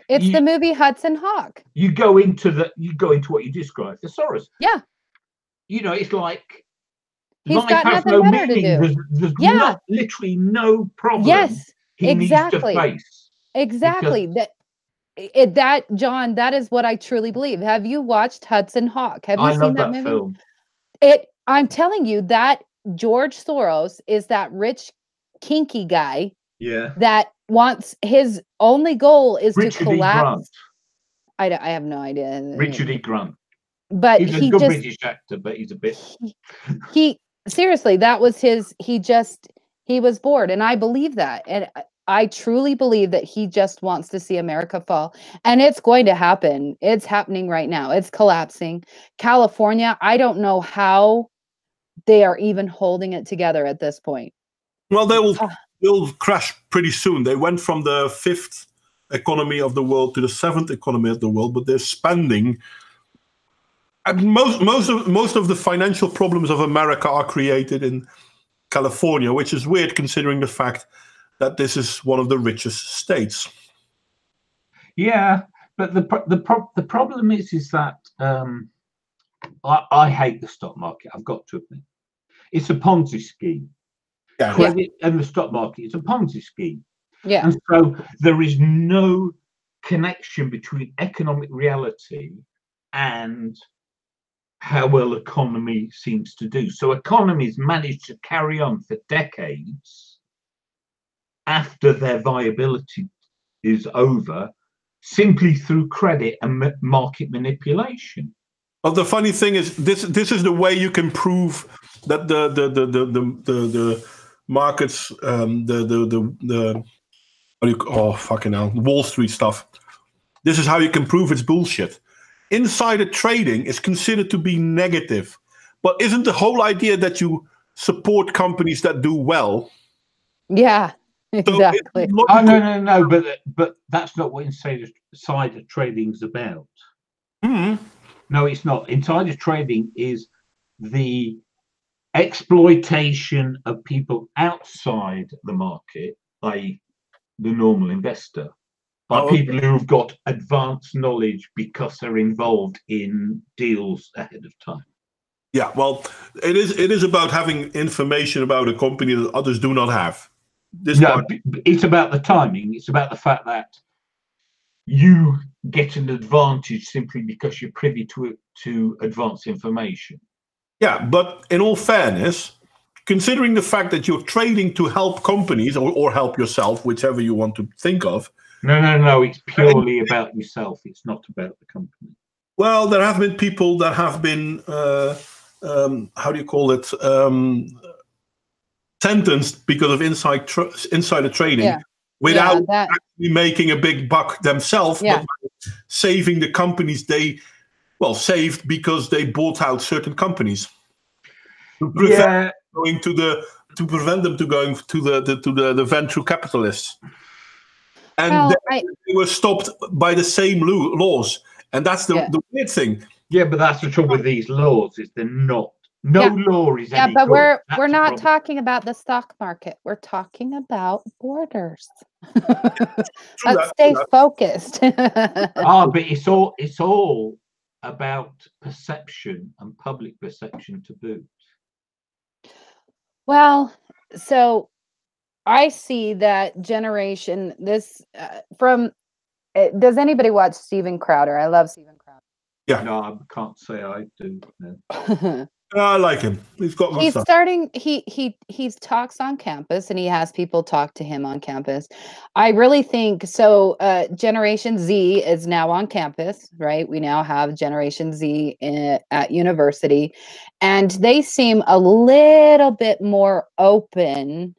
It's the movie Hudson Hawk. You go into what you described, thesaurus. Yeah. It's like he's got nothing better to do. There's literally no problem. Yes, he exactly. Needs to face. Exactly. John, that is what I truly believe. Have you watched Hudson Hawk? Have you seen that movie? Film. I'm telling you that George Soros is that rich, kinky guy. Yeah. That wants, his only goal is Richard to collapse. I have no idea. Richard E. Grant. But He's a he good just British actor, but he's a bit. he seriously, that was his. He was bored, and I believe that, and I truly believe that he just wants to see America fall, and it's going to happen. It's happening right now. It's collapsing. California, I don't know how they are even holding it together at this point. Well, they'll crash pretty soon. They went from the 5th economy of the world to the 7th economy of the world, but they're spending. And most of the financial problems of America are created in California, which is weird considering the fact that this is one of the richest states. Yeah, but the problem is that I hate the stock market. I've got to admit, it's a Ponzi scheme. Yeah. Credit and the stock market is a Ponzi scheme. Yeah. And so there is no connection between economic reality and how well economy seems to do. So economies manage to carry on for decades after their viability is over, simply through credit and market manipulation. Well, the funny thing is, this is the way you can prove that the markets, fucking hell, Wall Street stuff. This is how you can prove it's bullshit. Insider trading is considered to be negative, but isn't the whole idea that you support companies that do well? Yeah, exactly. Oh, no, but that's not what insider trading is about. Mm-hmm. No, it's not. Insider trading is the exploitation of people outside the market, i.e. the normal investor, by people who've got advanced knowledge because they're involved in deals ahead of time. Yeah, well, it is about having information about a company that others do not have. It's about the timing. It's about the fact that you get an advantage simply because you're privy to advanced information. Yeah, but in all fairness, considering the fact that you're trading to help companies or help yourself, whichever you want to think of. No, it's purely about yourself. It's not about the company. Well, there have been people that have been, how do you call it, sentenced because of insider trading without actually making a big buck themselves, but saving the companies saved because they bought out certain companies to prevent them to going to the venture capitalists, and they were stopped by the same laws, and that's the weird thing. Yeah, but that's the trouble with these laws is they're not. Law is any but good. we're not talking about the stock market. We're talking about borders. Let's stay focused. But it's all about perception and public perception to boot. Well, so I see that generation. Does anybody watch Steven Crowder? I love Steven Crowder. Yeah. No, I can't say I do. No. I like him. He's got good stuff. He talks on campus and he has people talk to him on campus. I really think so. Generation Z is now on campus, right? We now have Generation Z at university, and they seem a little bit more open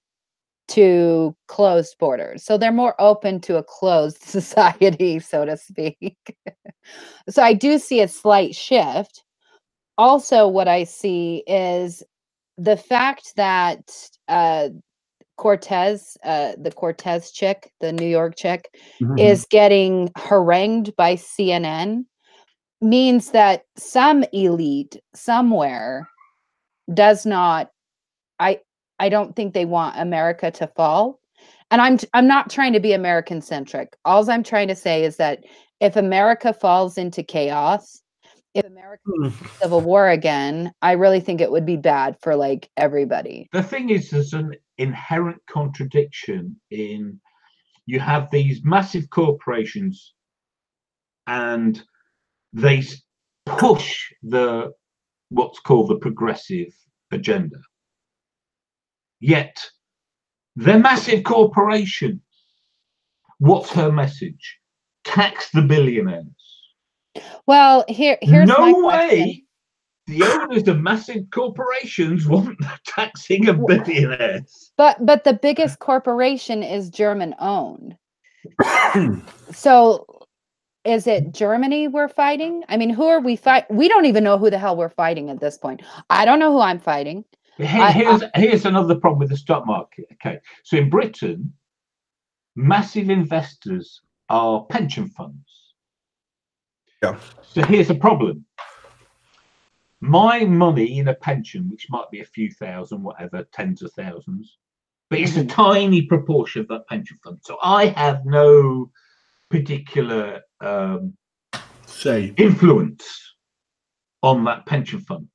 to closed borders. So they're more open to a closed society, so to speak. So I do see a slight shift. Also, what I see is the fact that Cortez, the Cortez chick, the New York chick, is getting harangued by CNN, means that some elite somewhere does not. I don't think they want America to fall. And I'm not trying to be American centric. All I'm trying to say is that if America falls into chaos, if America civil war again, I really think it would be bad for like everybody. The thing is, there's an inherent contradiction in you have these massive corporations and they push what's called the progressive agenda. Yet they're massive corporations. What's her message? Tax the billionaires. Well, here's my No question. way the owners of massive corporations want taxing of billionaires. But the biggest corporation is German owned. So is it Germany we're fighting? I mean, who are we fight? We don't even know who the hell we're fighting at this point. I don't know who I'm fighting. Here's another problem with the stock market. Okay, so in Britain, massive investors are pension funds. Yeah. So here's the problem. My money in a pension, which might be a few thousand, whatever, tens of thousands, but it's a tiny proportion of that pension fund. So I have no particular influence on that pension fund.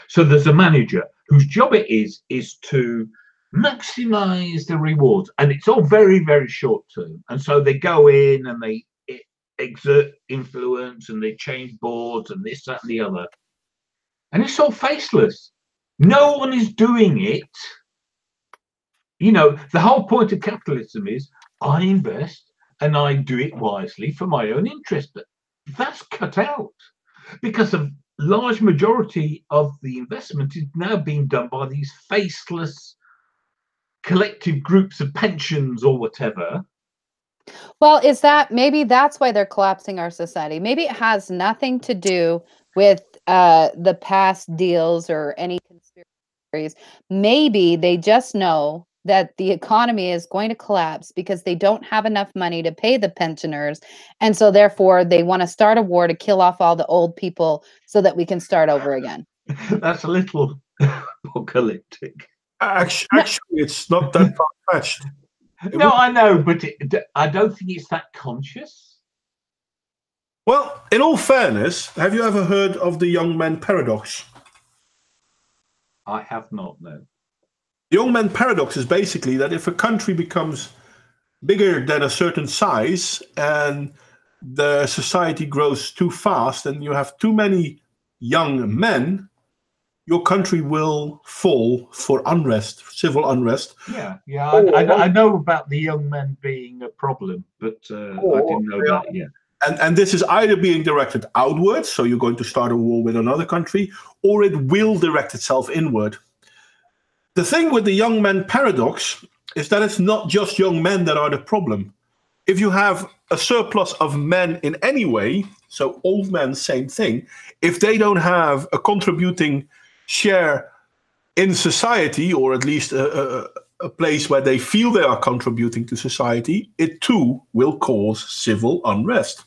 So there's a manager whose job it is to maximize the rewards, and it's all very, very short term. And so they go in and they exert influence and they change boards and this, that, and the other. And it's all faceless. No one is doing it. You know, the whole point of capitalism is I invest and I do it wisely for my own interest. But that's cut out because a large majority of the investment is now being done by these faceless collective groups of pensions or whatever. Well, maybe that's why they're collapsing our society. Maybe it has nothing to do with the past deals or any conspiracies. Maybe they just know that the economy is going to collapse because they don't have enough money to pay the pensioners. And so therefore they want to start a war to kill off all the old people so that we can start over again. That's a little apocalyptic. Actually, it's not that far-fetched. No, I know, but I don't think it's that conscious. Well, in all fairness, have you ever heard of the young man paradox? I have not, no. The young man paradox is basically that if a country becomes bigger than a certain size and the society grows too fast and you have too many young men, your country will fall for unrest, civil unrest. Yeah. I know about the young men being a problem, but I didn't know that yet. And this is either being directed outwards, so you're going to start a war with another country, or it will direct itself inward. The thing with the young men paradox is that it's not just young men that are the problem. If you have a surplus of men in any way, so old men, same thing, if they don't have a contributing share in society, or at least a place where they feel they are contributing to society, it too will cause civil unrest.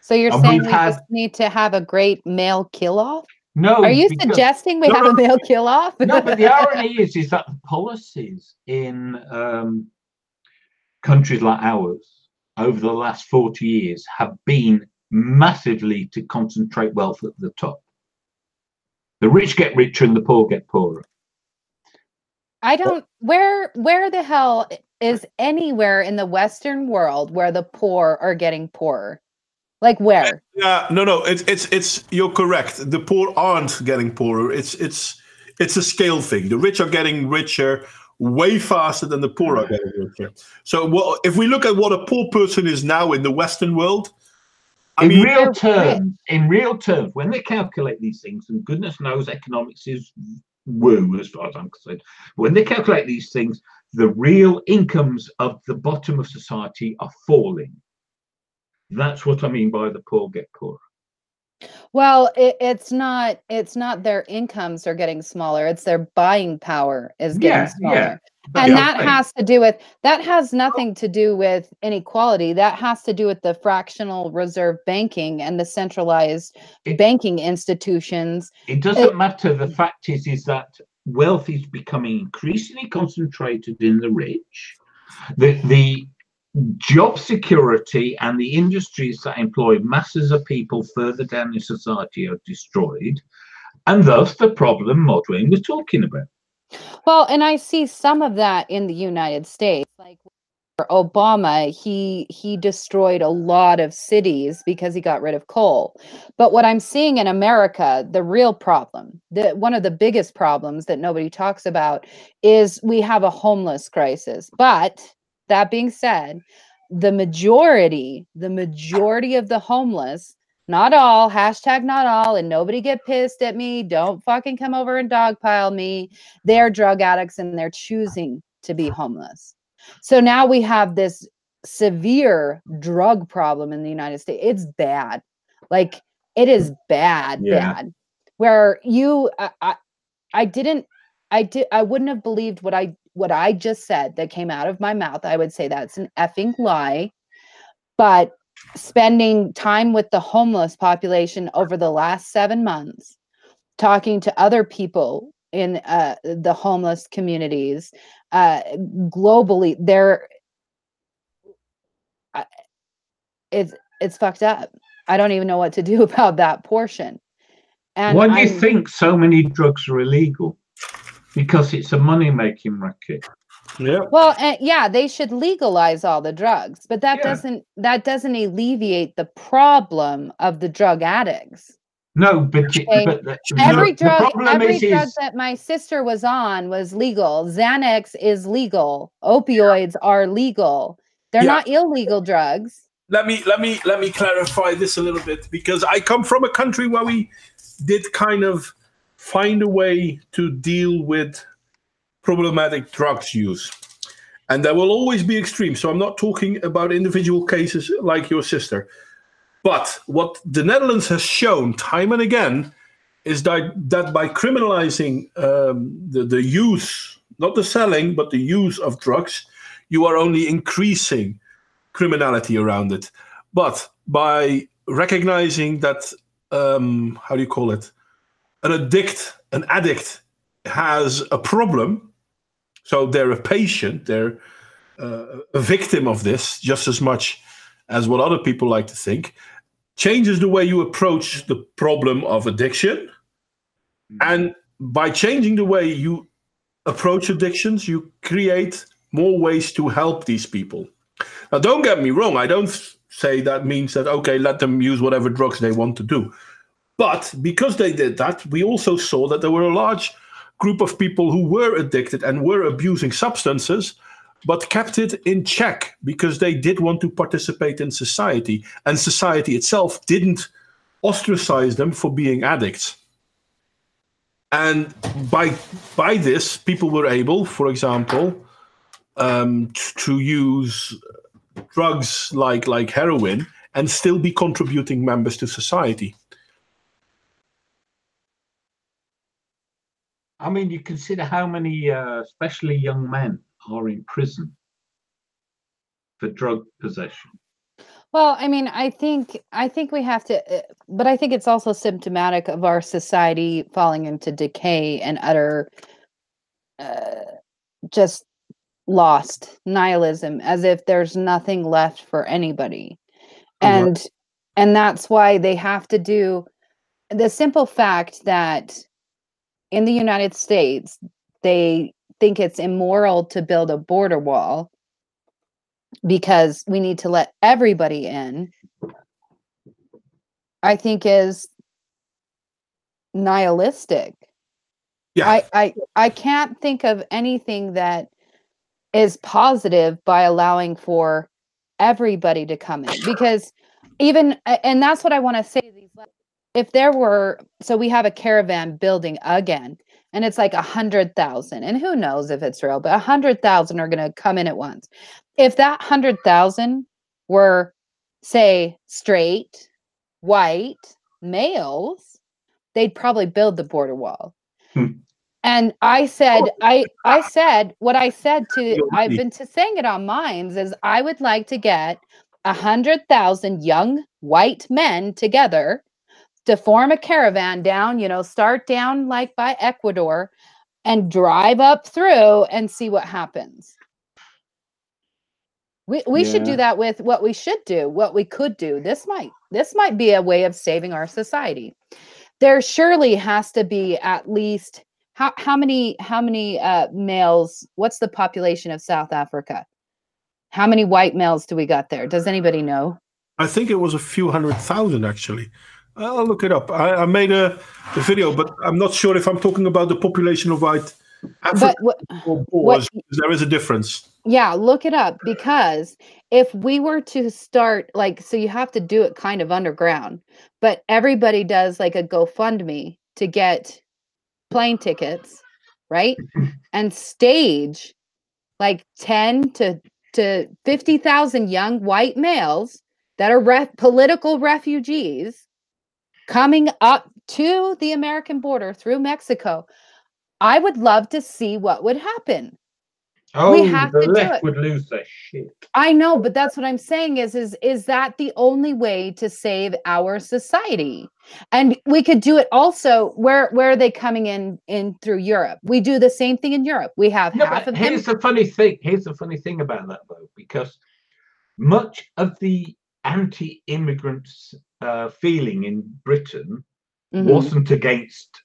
So you're saying we just need to have a great male kill-off? No. Are you suggesting we have a male kill-off? No, but the irony is that the policies in countries like ours over the last 40 years have been massively to concentrate wealth at the top. The rich get richer and the poor get poorer. Where the hell is anywhere in the Western world where the poor are getting poorer? Like where? Yeah, no, it's you're correct. The poor aren't getting poorer. It's a scale thing. The rich are getting richer way faster than the poor are getting richer. So if we look at what a poor person is now in the Western world, in real terms, when they calculate these things, and goodness knows economics is woo as far as I'm concerned, when they calculate these things, the real incomes of the bottom of society are falling. That's what I mean by the poor get poorer. Well, it's not their incomes are getting smaller. It's their buying power is getting smaller. Yeah. And that has nothing to do with inequality. That has to do with the fractional reserve banking and the centralized banking institutions. It doesn't matter. The fact is that wealth is becoming increasingly concentrated in the rich. The job security and the industries that employ masses of people further down in society are destroyed. And thus the problem Modwain was talking about. Well, and I see some of that in the United States. Like for Obama, he destroyed a lot of cities because he got rid of coal. But what I'm seeing in America, the real problem, one of the biggest problems that nobody talks about is we have a homeless crisis. But that being said, the majority of the homeless, not all, hashtag not all, and nobody get pissed at me. Don't fucking come over and dogpile me. They're drug addicts and they're choosing to be homeless. So now we have this severe drug problem in the United States. It's bad. Like, it is bad, bad. Where I wouldn't have believed what I just said that came out of my mouth. I would say that's an effing lie. But spending time with the homeless population over the last 7 months, talking to other people in the homeless communities globally, it's fucked up. I don't even know what to do about that portion. And why do you think so many drugs are illegal? Because it's a money-making racket. Yeah. Well, yeah, they should legalize all the drugs, but that doesn't alleviate the problem of the drug addicts. No, but every drug that my sister was on was legal. Xanax is legal. Opioids are legal. They're not illegal drugs. Let me clarify this a little bit, because I come from a country where we did kind of find a way to deal with problematic drugs use. And there will always be extremes. So I'm not talking about individual cases like your sister. But what the Netherlands has shown time and again is that by criminalizing the use, not the selling, but the use of drugs, you are only increasing criminality around it. But by recognizing that, how do you call it? An addict has a problem. So they're a patient, they're a victim of this just as much as what other people like to think. Changes the way you approach the problem of addiction. And by changing the way you approach addictions, you create more ways to help these people. Now, don't get me wrong. I don't say that means that, okay, let them use whatever drugs they want to do. But because they did that, we also saw that there were a large group of people who were addicted and were abusing substances, but kept it in check because they did want to participate in society. And society itself didn't ostracize them for being addicts. And by this, people were able, for example, to use drugs like heroin and still be contributing members to society. I mean, you consider how many, especially young men, are in prison for drug possession. Well, I mean, I think we have to, but I think it's also symptomatic of our society falling into decay and utter, just lost nihilism, as if there's nothing left for anybody. And that's why they have to do the simple fact that in the United States, they think it's immoral to build a border wall because we need to let everybody in, I think is nihilistic. Yeah. I can't think of anything that is positive by allowing for everybody to come in, because even, and that's what I want to say, if there were, so we have a caravan building again, and it's like 100,000, and who knows if it's real, but 100,000 are going to come in at once. If that 100,000 were, say, straight, white males, they'd probably build the border wall. And I said, I said what I said to, I've been saying it on Minds, is I would like to get 100,000 young white men together to form a caravan down, start down like by Ecuador and drive up through and see what happens. We should do that with what we should do, what we could do. This might be a way of saving our society. There surely has to be at least how many males, what's the population of South Africa? How many white males do we got there? Does anybody know? I think it was a few 100,000 actually. I'll look it up. I made a video, but I'm not sure if I'm talking about the population of white Africa or Boers. There is a difference. Yeah, look it up, because if we were to start, like, so you have to do it kind of underground, but everybody does like a GoFundMe to get plane tickets, right? And stage like 10 to 50,000 young white males that are political refugees coming up to the American border through Mexico. I would love to see what would happen. We Oh, have the to do left it. would lose their shit. I know, but that's what I'm saying is that the only way to save our society? And we could do it also where are they coming in through Europe? We do the same thing in Europe. We have No, half but of them. here's the funny thing. Here's the funny thing about that, though, because much of the anti-immigrant feeling in Britain wasn't against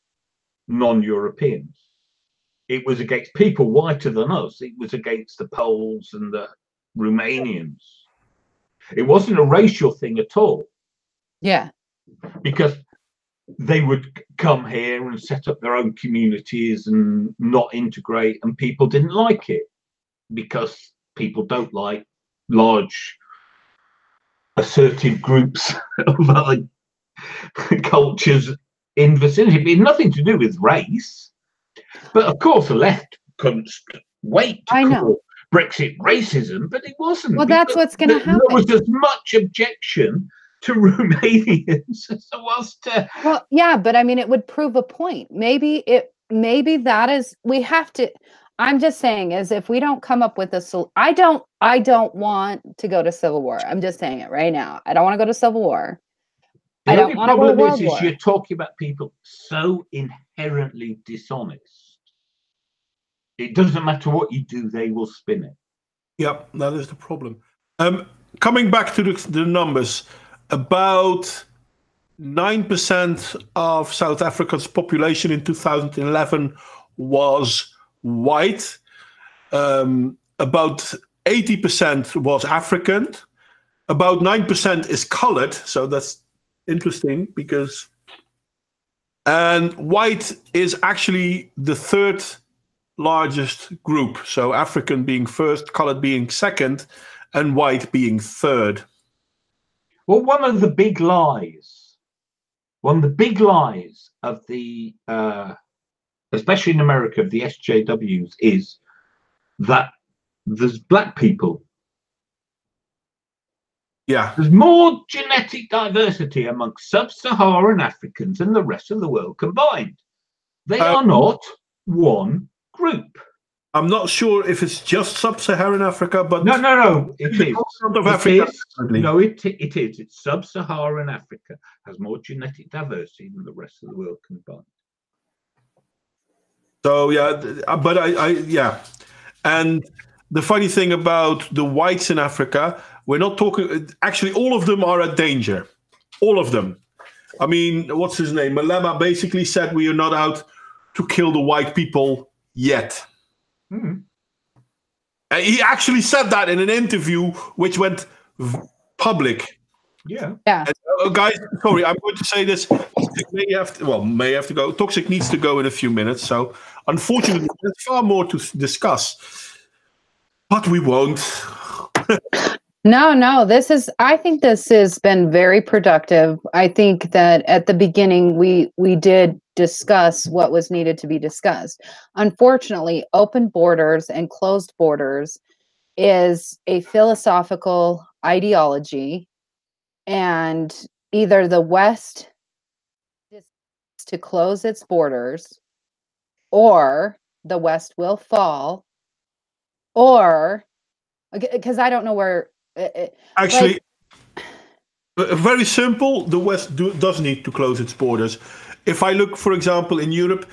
non-Europeans. It was against people whiter than us. It was against the Poles and the Romanians. It wasn't a racial thing at all. Yeah. Because they would come here and set up their own communities and not integrate, and people didn't like it because people don't like large assertive groups of other cultures in vicinity. It had nothing to do with race. But of course, the left couldn't wait to call Brexit racism, but it wasn't. Well, that's what's going to happen. There was as much objection to Romanians as there was to. Well, yeah, but I mean, it would prove a point. Maybe that is, we have to. I'm just saying, is if we don't come up with a I don't want to go to civil war. I'm just saying it right now. I don't want to go to civil war. The only problem is war. you're talking about people so inherently dishonest. It doesn't matter what you do, they will spin it. Yep, that is the problem. Coming back to the numbers, about 9% of South Africa's population in 2011 was white. About 80% was African. About 9% is colored, so that's interesting because. And white is actually the third largest group. So African being first, colored being second, and white being third. Well, one of the big lies of the, especially in America, of the SJWs is that there's black people. Yeah. There's more genetic diversity amongst sub-Saharan Africans and the rest of the world combined. They are not one group. I'm not sure if it's just sub-Saharan Africa, but no, it is. Of Africa, no, it is. It's sub-Saharan Africa has more genetic diversity than the rest of the world combined. So yeah, but I and the funny thing about the whites in Africa, we're not talking. Actually, all of them are at danger. All of them. I mean, what's his name? Malema basically said we are not out to kill the white people yet. Mm-hmm. He actually said that in an interview which went public. Yeah. And, guys, sorry, I'm going to say this. May have to go. Toxic needs to go in a few minutes. So, unfortunately, there's far more to discuss. But we won't. No, I think this has been very productive. I think that at the beginning we did discuss what was needed to be discussed. Unfortunately, open borders and closed borders is a philosophical ideology, and either the West decides to close its borders, or the West will fall, or because I don't know where. Actually, very simple. The West does need to close its borders. If I look, for example, in Europe,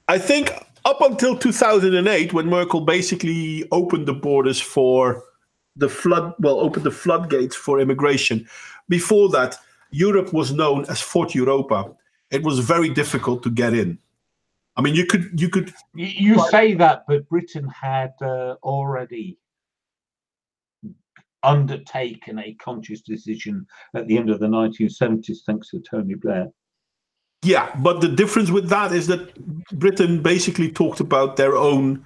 I think up until 2008, when Merkel basically opened the borders for opened the floodgates for immigration. Before that, Europe was known as Fort Europa. It was very difficult to get in. I mean, you could. You say that, but Britain had already undertaken a conscious decision at the end of the 1970s, thanks to Tony Blair. Yeah, but the difference with that is that Britain basically talked about their own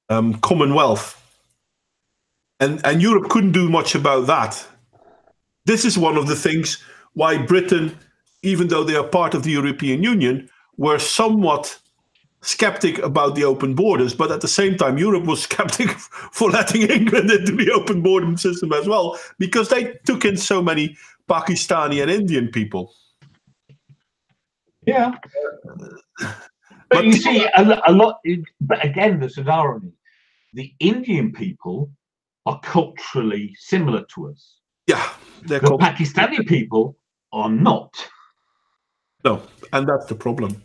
Commonwealth. And Europe couldn't do much about that. This is one of the things why Britain, even though they are part of the European Union, were somewhat skeptic about the open borders. But at the same time, Europe was skeptic for letting England into the open border system as well, because they took in so many Pakistani and Indian people. Yeah. But you see, a lot, but again, there's an irony. The Indian people are culturally similar to us. Yeah. The Pakistani people are not. No, and that's the problem.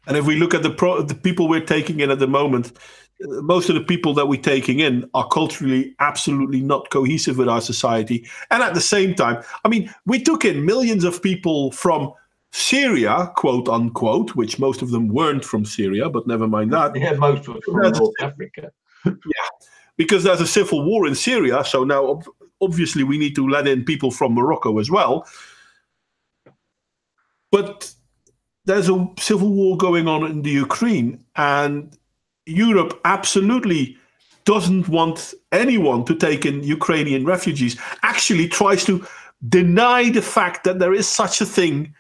And if we look at the people we're taking in at the moment, most of the people that we're taking in are culturally absolutely not cohesive with our society. And at the same time, I mean, we took in millions of people from Syria, quote unquote, which most of them weren't from Syria, but never mind that. Yeah, most of them from North Africa. Yeah, because there's a civil war in Syria. So now, obviously, we need to let in people from Morocco as well. But there's a civil war going on in the Ukraine, and Europe absolutely doesn't want anyone to take in Ukrainian refugees, actually tries to deny the fact that there is such a thing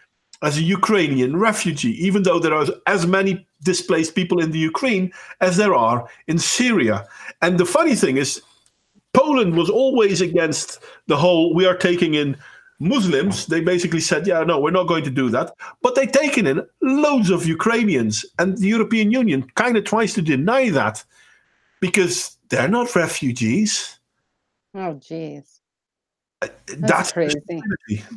as a Ukrainian refugee, even though there are as many displaced people in the Ukraine as there are in Syria. And the funny thing is, Poland was always against the whole, we are taking in Muslims. They basically said, yeah, no, we're not going to do that. But they've taken in loads of Ukrainians. And the European Union kind of tries to deny that because they're not refugees. Oh, geez. That's crazy.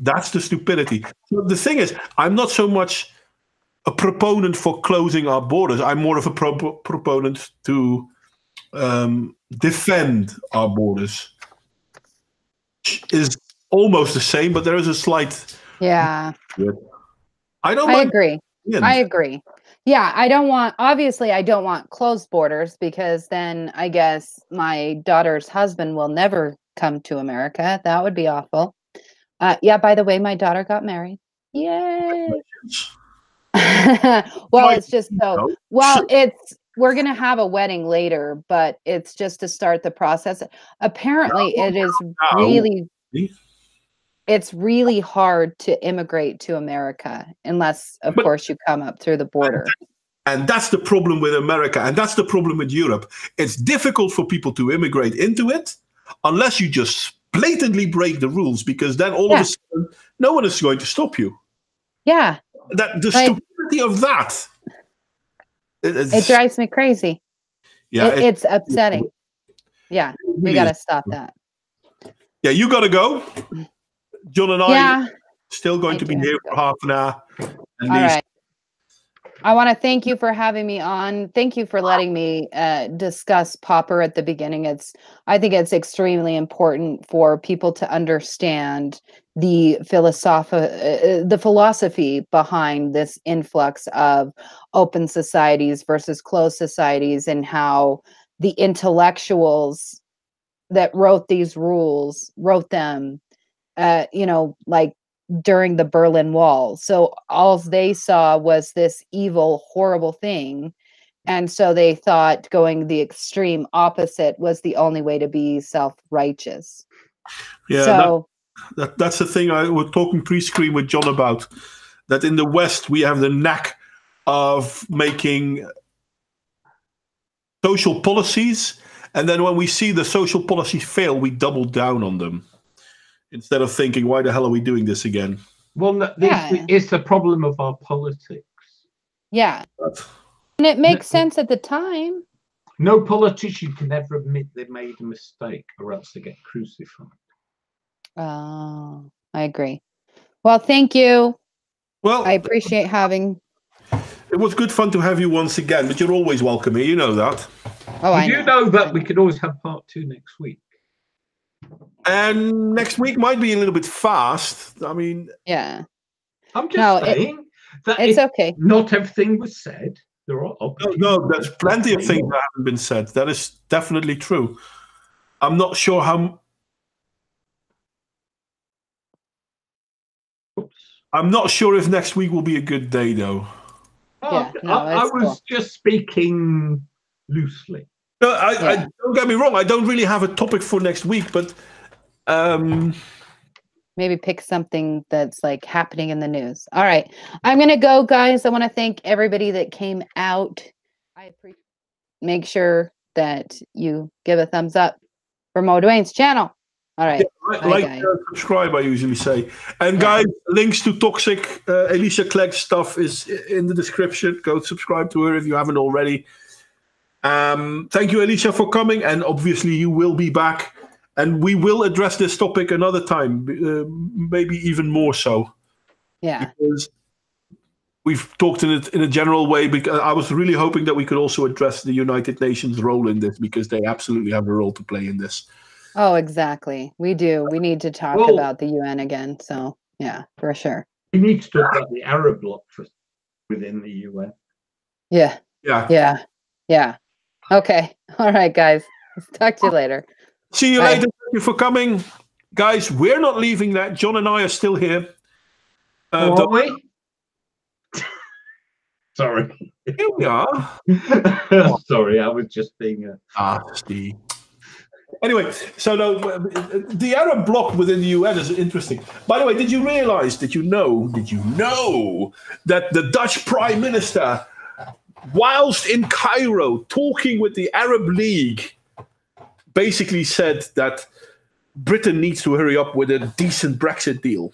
That's the stupidity. So the thing is, I'm not so much a proponent for closing our borders. I'm more of a proponent to defend our borders. Is almost the same, but there is a slight. Yeah. I agree. I agree. Yeah, I don't want closed borders, because then I guess my daughter's husband will never come to America. That would be awful. Yeah, by the way, my daughter got married. Yay. Well, it's just so, we're going to have a wedding later, but it's just to start the process. Apparently it's really hard to immigrate to America unless, of course, you come up through the border. And that's the problem with America. And that's the problem with Europe. It's difficult for people to immigrate into it unless you just blatantly break the rules, because then all of a sudden, no one is going to stop you. Yeah. The stupidity of that. It drives me crazy. Yeah. It's upsetting. Yeah. We got to stop that. Yeah, you got to go. John and I still going to be here for half an hour. All right. I want to thank you for having me on. Thank you for letting me discuss Popper at the beginning. I think it's extremely important for people to understand the philosophy behind this influx of open societies versus closed societies, and how the intellectuals that wrote these rules wrote them, like during the Berlin Wall. So all they saw was this evil, horrible thing. And so they thought going the extreme opposite was the only way to be self-righteous. Yeah, so that's the thing I was talking pre-screen with John about, that in the West we have the knack of making social policies, and then when we see the social policies fail, we double down on them, instead of thinking, why the hell are we doing this again? Well, it's the problem of our politics. Yeah. And it makes sense at the time. No politician can ever admit they made a mistake, or else they get crucified. Oh, I agree. Well, thank you. Well, I appreciate having. It was good fun to have you once again, but you're always welcome here. You know that. Oh, I know. You know that we could always have part 2 next week. And next week might be a little bit fast. I mean, yeah. I'm just saying that it's okay. Not everything was said. There are no, there's plenty of things that haven't been said. That is definitely true. I'm not sure how. I'm not sure if next week will be a good day, though. I was just speaking loosely. No, I don't get me wrong. I don't really have a topic for next week, but maybe pick something that's like happening in the news. All right, I'm gonna go, guys. I want to thank everybody that came out. I appreciate. Make sure that you give a thumbs up for Modwain's channel. All right. Yeah, bye, like, guys. subscribe, I usually say. And guys, links to Toxic, Elicia Clegg stuff is in the description. Go subscribe to her if you haven't already. Thank you, Elicia, for coming. And obviously you will be back. And we will address this topic another time, maybe even more so. Yeah. Because we've talked in a general way, because I was really hoping that we could also address the United Nations role in this, because they absolutely have a role to play in this. Oh, exactly. We do. We need to talk about the UN again. So, yeah, for sure. We need to talk about the Arab bloc within the UN. Yeah. Yeah. Yeah. Yeah. Okay. All right, guys. Talk to you later. See you later. Thank you for coming. Guys, we're not leaving that. John and I are still here. Are we? Sorry. Here we are. Sorry, I was just being Steve. Anyway, so the Arab bloc within the UN is interesting. By the way, did you know that the Dutch Prime Minister, whilst in Cairo talking with the Arab League, basically said that Britain needs to hurry up with a decent Brexit deal?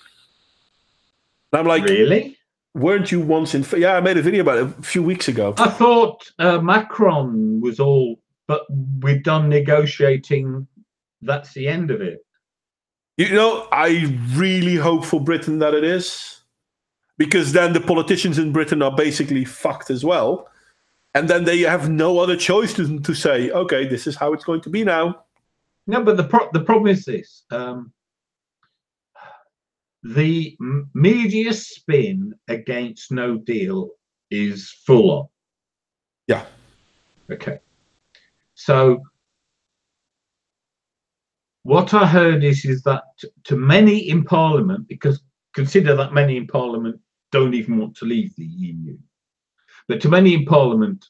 And I'm like, really? Weren't you once in... Yeah, I made a video about it a few weeks ago. I thought Macron was all... But we're done negotiating. That's the end of it. You know, I really hope for Britain that it is. Because then the politicians in Britain are basically fucked as well. And then they have no other choice to say, okay, this is how it's going to be now. No, but the problem is this. The media spin against no deal is full on. Yeah. Okay. So what I heard is that to many in Parliament, because consider that many in Parliament don't even want to leave the EU, but to many in Parliament,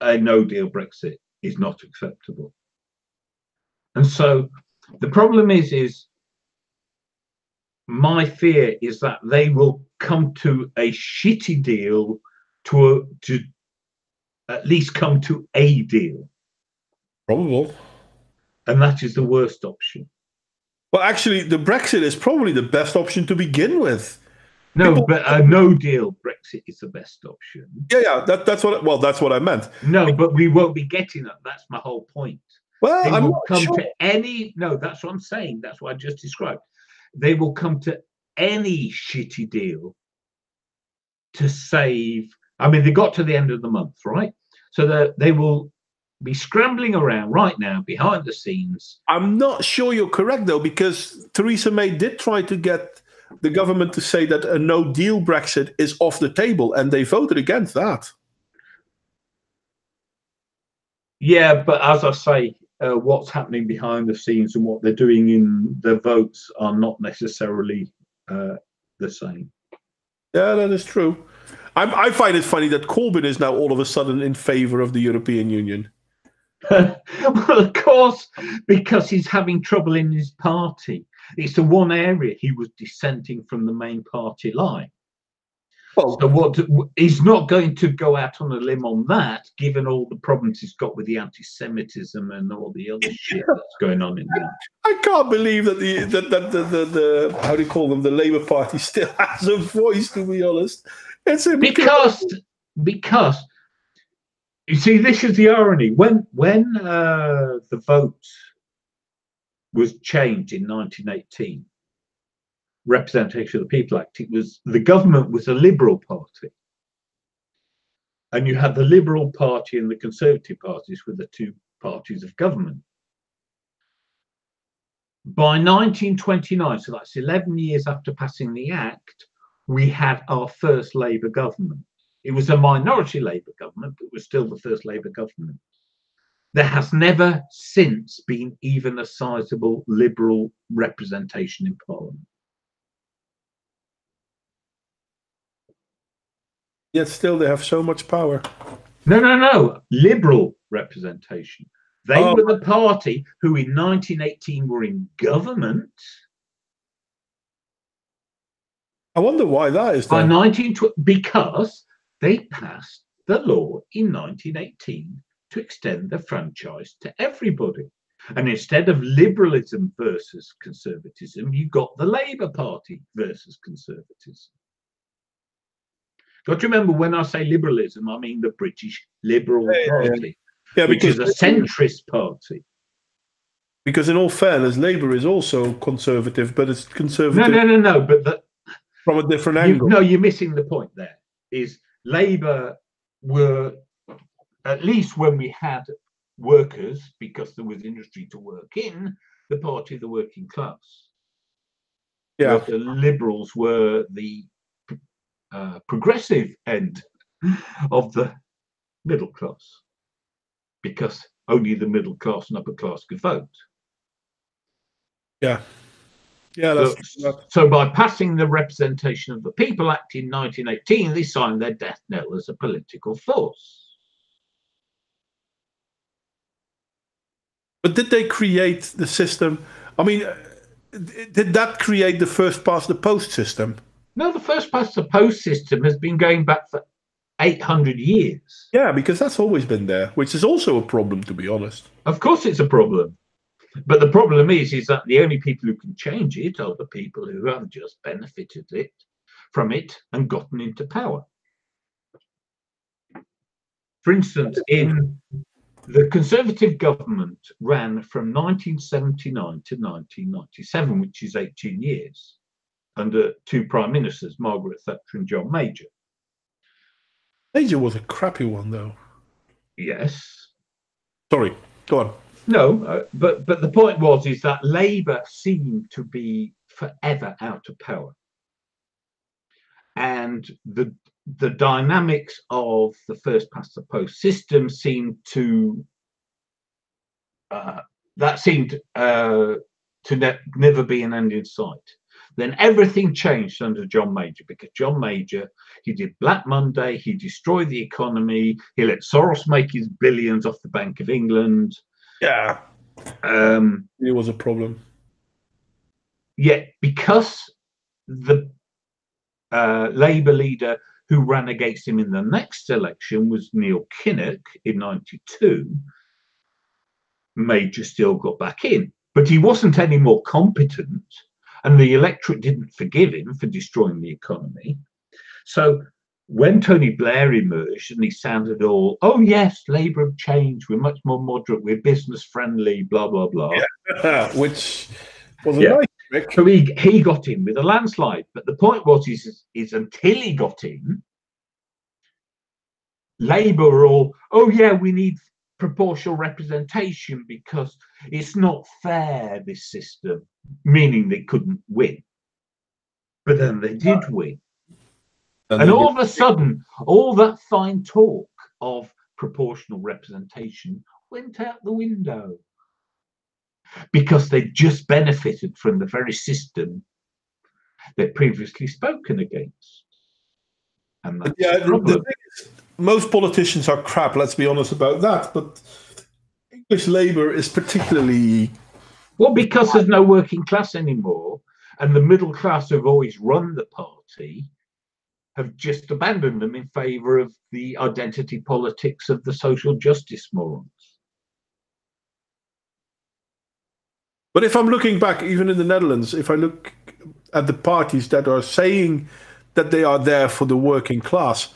a no-deal Brexit is not acceptable. And so the problem is my fear is that they will come to a shitty deal to at least come to a deal. Probable. And that is the worst option. Well, actually, the Brexit is probably the best option to begin with. No, but a no-deal Brexit is the best option. Yeah, that's what I meant. No, but we won't be getting that. That's my whole point. Well, they I'm will not come sure. to any. No, that's what I'm saying. That's what I just described. They will come to any shitty deal to save. I mean, they got to the end of the month, right? So they will be scrambling around right now behind the scenes. I'm not sure you're correct, though, because Theresa May did try to get the government to say that a no-deal Brexit is off the table, and they voted against that. Yeah, but as I say, what's happening behind the scenes and what they're doing in the votes are not necessarily the same. Yeah, that is true. I find it funny that Corbyn is now all of a sudden in favor of the European Union. Well, of course, because he's having trouble in his party. It's the one area he was dissenting from the main party line. Well, so he's not going to go out on a limb on that, given all the problems he's got with the anti-Semitism and all the other shit that's going on in there. I can't believe that the how do you call them, the Labour Party still has a voice. To be honest, because you see, this is the irony. When the vote was changed in 1918. Representation of the People Act, the government was a Liberal Party, and you had the Liberal Party and the Conservative parties were the two parties of government. By 1929, so that's 11 years after passing the Act, we had our first Labour government. It was a minority Labour government, but it was still the first Labour government. There has never since been even a sizable Liberal representation in Parliament. Yet still they have so much power. No. Liberal representation. They Oh. were the party who in 1918 were in government. I wonder why that is. By Then. 1920, because they passed the law in 1918 to extend the franchise to everybody. And instead of liberalism versus conservatism, you got the Labour Party versus conservatism. Got to remember, when I say liberalism, I mean the British Liberal Party, which is a centrist party. Because in all fairness, Labour is also conservative, but it's conservative. No. But from a different angle. No, you're missing the point there. Is Labour were, at least when we had workers, because there was industry to work in, the party of the working class. Yeah. But the Liberals were the progressive end of the middle class, because only the middle class and upper class could vote. Yeah. So by passing the Representation of the People Act in 1918, they signed their death knell as a political force. But did they create the system? I mean, did that create the first past the post system? No, the first past the post system has been going back for 800 years. Yeah, because that's always been there, which is also a problem, to be honest. Of course it's a problem. But the problem is that the only people who can change it are the people who have just benefited from it and gotten into power. For instance, in the Conservative government ran from 1979 to 1997, which is 18 years, under two prime ministers, Margaret Thatcher and John Major. Major was a crappy one, though. Yes. Sorry, go on. No, but the point is that Labour seemed to be forever out of power, and the dynamics of the first past the post system seemed to never be an end in sight. Then everything changed under John Major, because John Major, he did Black Monday, he destroyed the economy, he let Soros make his billions off the Bank of England. Yeah, it was a problem. Yet, because the Labour leader who ran against him in the next election was Neil Kinnock in '92, Major still got back in. But he wasn't any more competent, and the electorate didn't forgive him for destroying the economy. So when Tony Blair emerged and he sounded all, oh yes, Labour have changed, we're much more moderate, we're business friendly, blah, blah, blah. Yeah. Which was a nice trick. So he got in with a landslide. But the point is until he got in, Labour were all, oh yeah, we need proportional representation because it's not fair, this system, meaning they couldn't win. But then they did win. And all of a sudden, all that fine talk of proportional representation went out the window, because they just benefited from the very system they'd previously spoken against. And that's the problem. Most politicians are crap, let's be honest about that, but English Labour is particularly... Well, because there's no working class anymore, and the middle class who've always run the party have just abandoned them in favour of the identity politics of the social justice morons. But if I'm looking back, even in the Netherlands, if I look at the parties that are saying that they are there for the working class,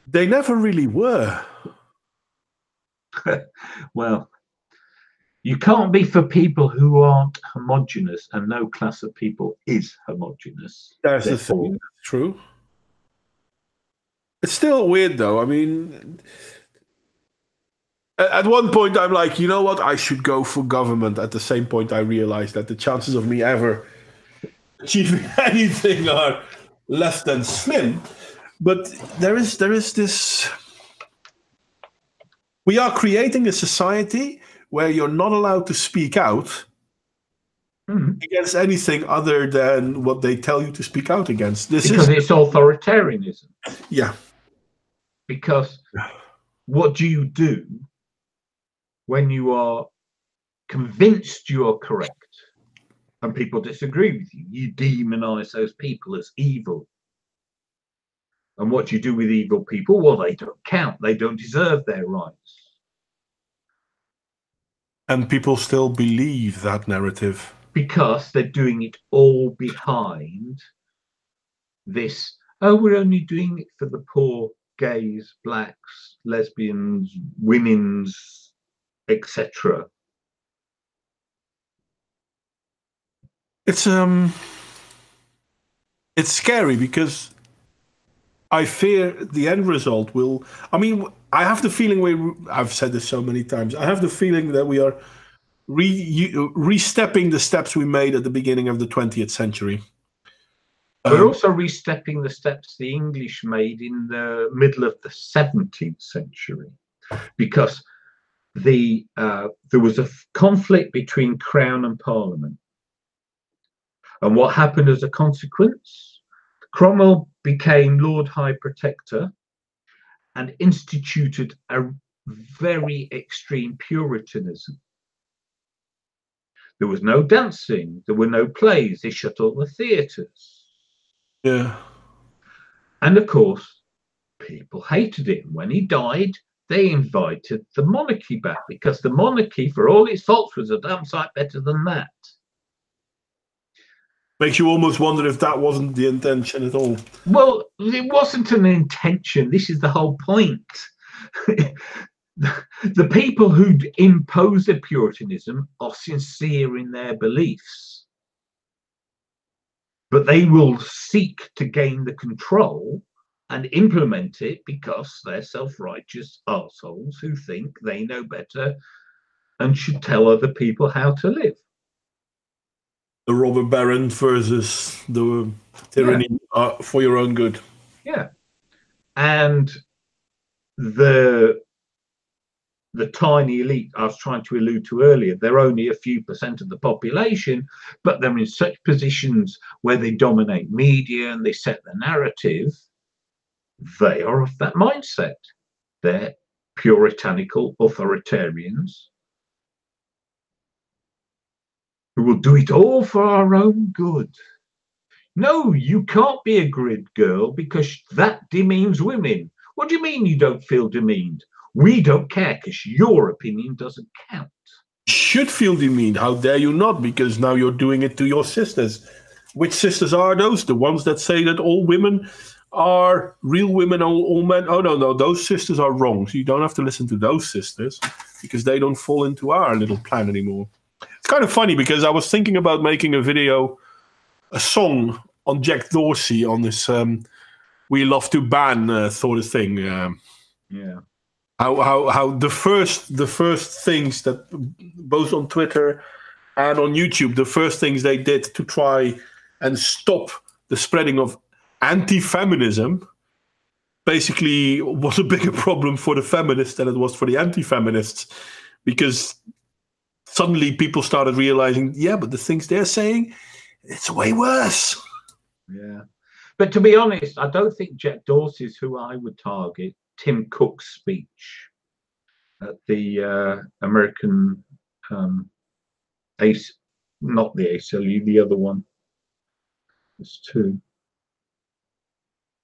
they never really were. Well, you can't be for people who aren't homogenous, and no class of people is homogenous. That's the thing. That's true. It's still weird, though. I mean, at one point, I'm like, you know what? I should go for government. At the same point, I realized that the chances of me ever achieving anything are less than slim. But there is this... We are creating a society where you're not allowed to speak out against anything other than what they tell you to speak out against. Because it's authoritarianism. Yeah. Because what do you do when you are convinced you are correct and people disagree with you? You demonize those people as evil. And what do you do with evil people? Well, they don't count. They don't deserve their rights. And people still believe that narrative. Because they're doing it all behind this, oh, we're only doing it for the poor, gays, blacks, lesbians, women's, etc. It's scary because I fear the end result will. I mean, I have the feeling I've said this so many times. I have the feeling that we are re-stepping the steps we made at the beginning of the 20th century. We're also re-stepping the steps the English made in the middle of the 17th century, because there was a conflict between Crown and Parliament. And what happened as a consequence? Cromwell became Lord High Protector and instituted a very extreme Puritanism. There was no dancing, there were no plays, they shut all the theatres. Yeah. And of course, people hated him. When he died, they invited the monarchy back, because the monarchy, for all its faults, was a damn sight better than that. Makes you almost wonder if that wasn't the intention at all. Well, it wasn't an intention. This is the whole point. The people who impose the Puritanism are sincere in their beliefs, but they will seek to gain the control and implement it because they're self-righteous arseholes who think they know better and should tell other people how to live. The robber baron versus the tyranny for your own good. Yeah. And the tiny elite I was trying to allude to earlier, they're only a few % of the population, but they're in such positions where they dominate media and they set the narrative. They are of that mindset. They're puritanical authoritarians who will do it all for our own good. No, you can't be a grid girl because that demeans women. What do you mean you don't feel demeaned? We don't care because your opinion doesn't count. You should feel demeaned. How dare you not? Because now you're doing it to your sisters. Which sisters are those? The ones that say that all women are real women, all men? Oh, no, those sisters are wrong. So you don't have to listen to those sisters because they don't fall into our little plan anymore. It's kind of funny because I was thinking about making a song on Jack Dorsey on this "We Love to Ban" sort of thing. Yeah. How the first things that both on Twitter and on YouTube, the first things they did to try and stop the spreading of anti-feminism basically was a bigger problem for the feminists than it was for the anti-feminists, because suddenly people started realizing, yeah, but the things they're saying, it's way worse. Yeah. But to be honest, I don't think Jack Dorsey's who I would target. Tim Cook's speech at the American not the ACLU, the other one. There's two.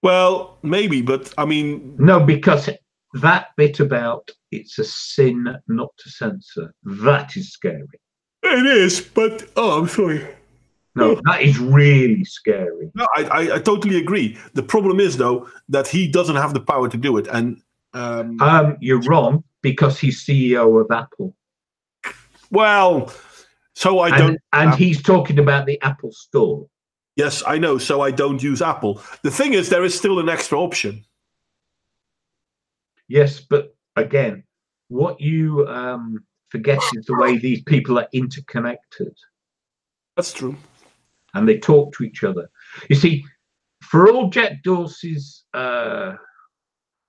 Well, maybe, but I mean... No, because that bit about it's a sin not to censor, that is scary. It is, but... Oh, I'm sorry. No, that is really scary. No, I totally agree. The problem is, though, that he doesn't have the power to do it. And you're wrong, because he's CEO of Apple. Well, so I don't... And he's talking about the Apple Store. Yes, I know, so I don't use Apple. The thing is, there is still an extra option. Yes, but again, what you forget is the way these people are interconnected. That's true. And they talk to each other. You see, for all Jack Dorsey's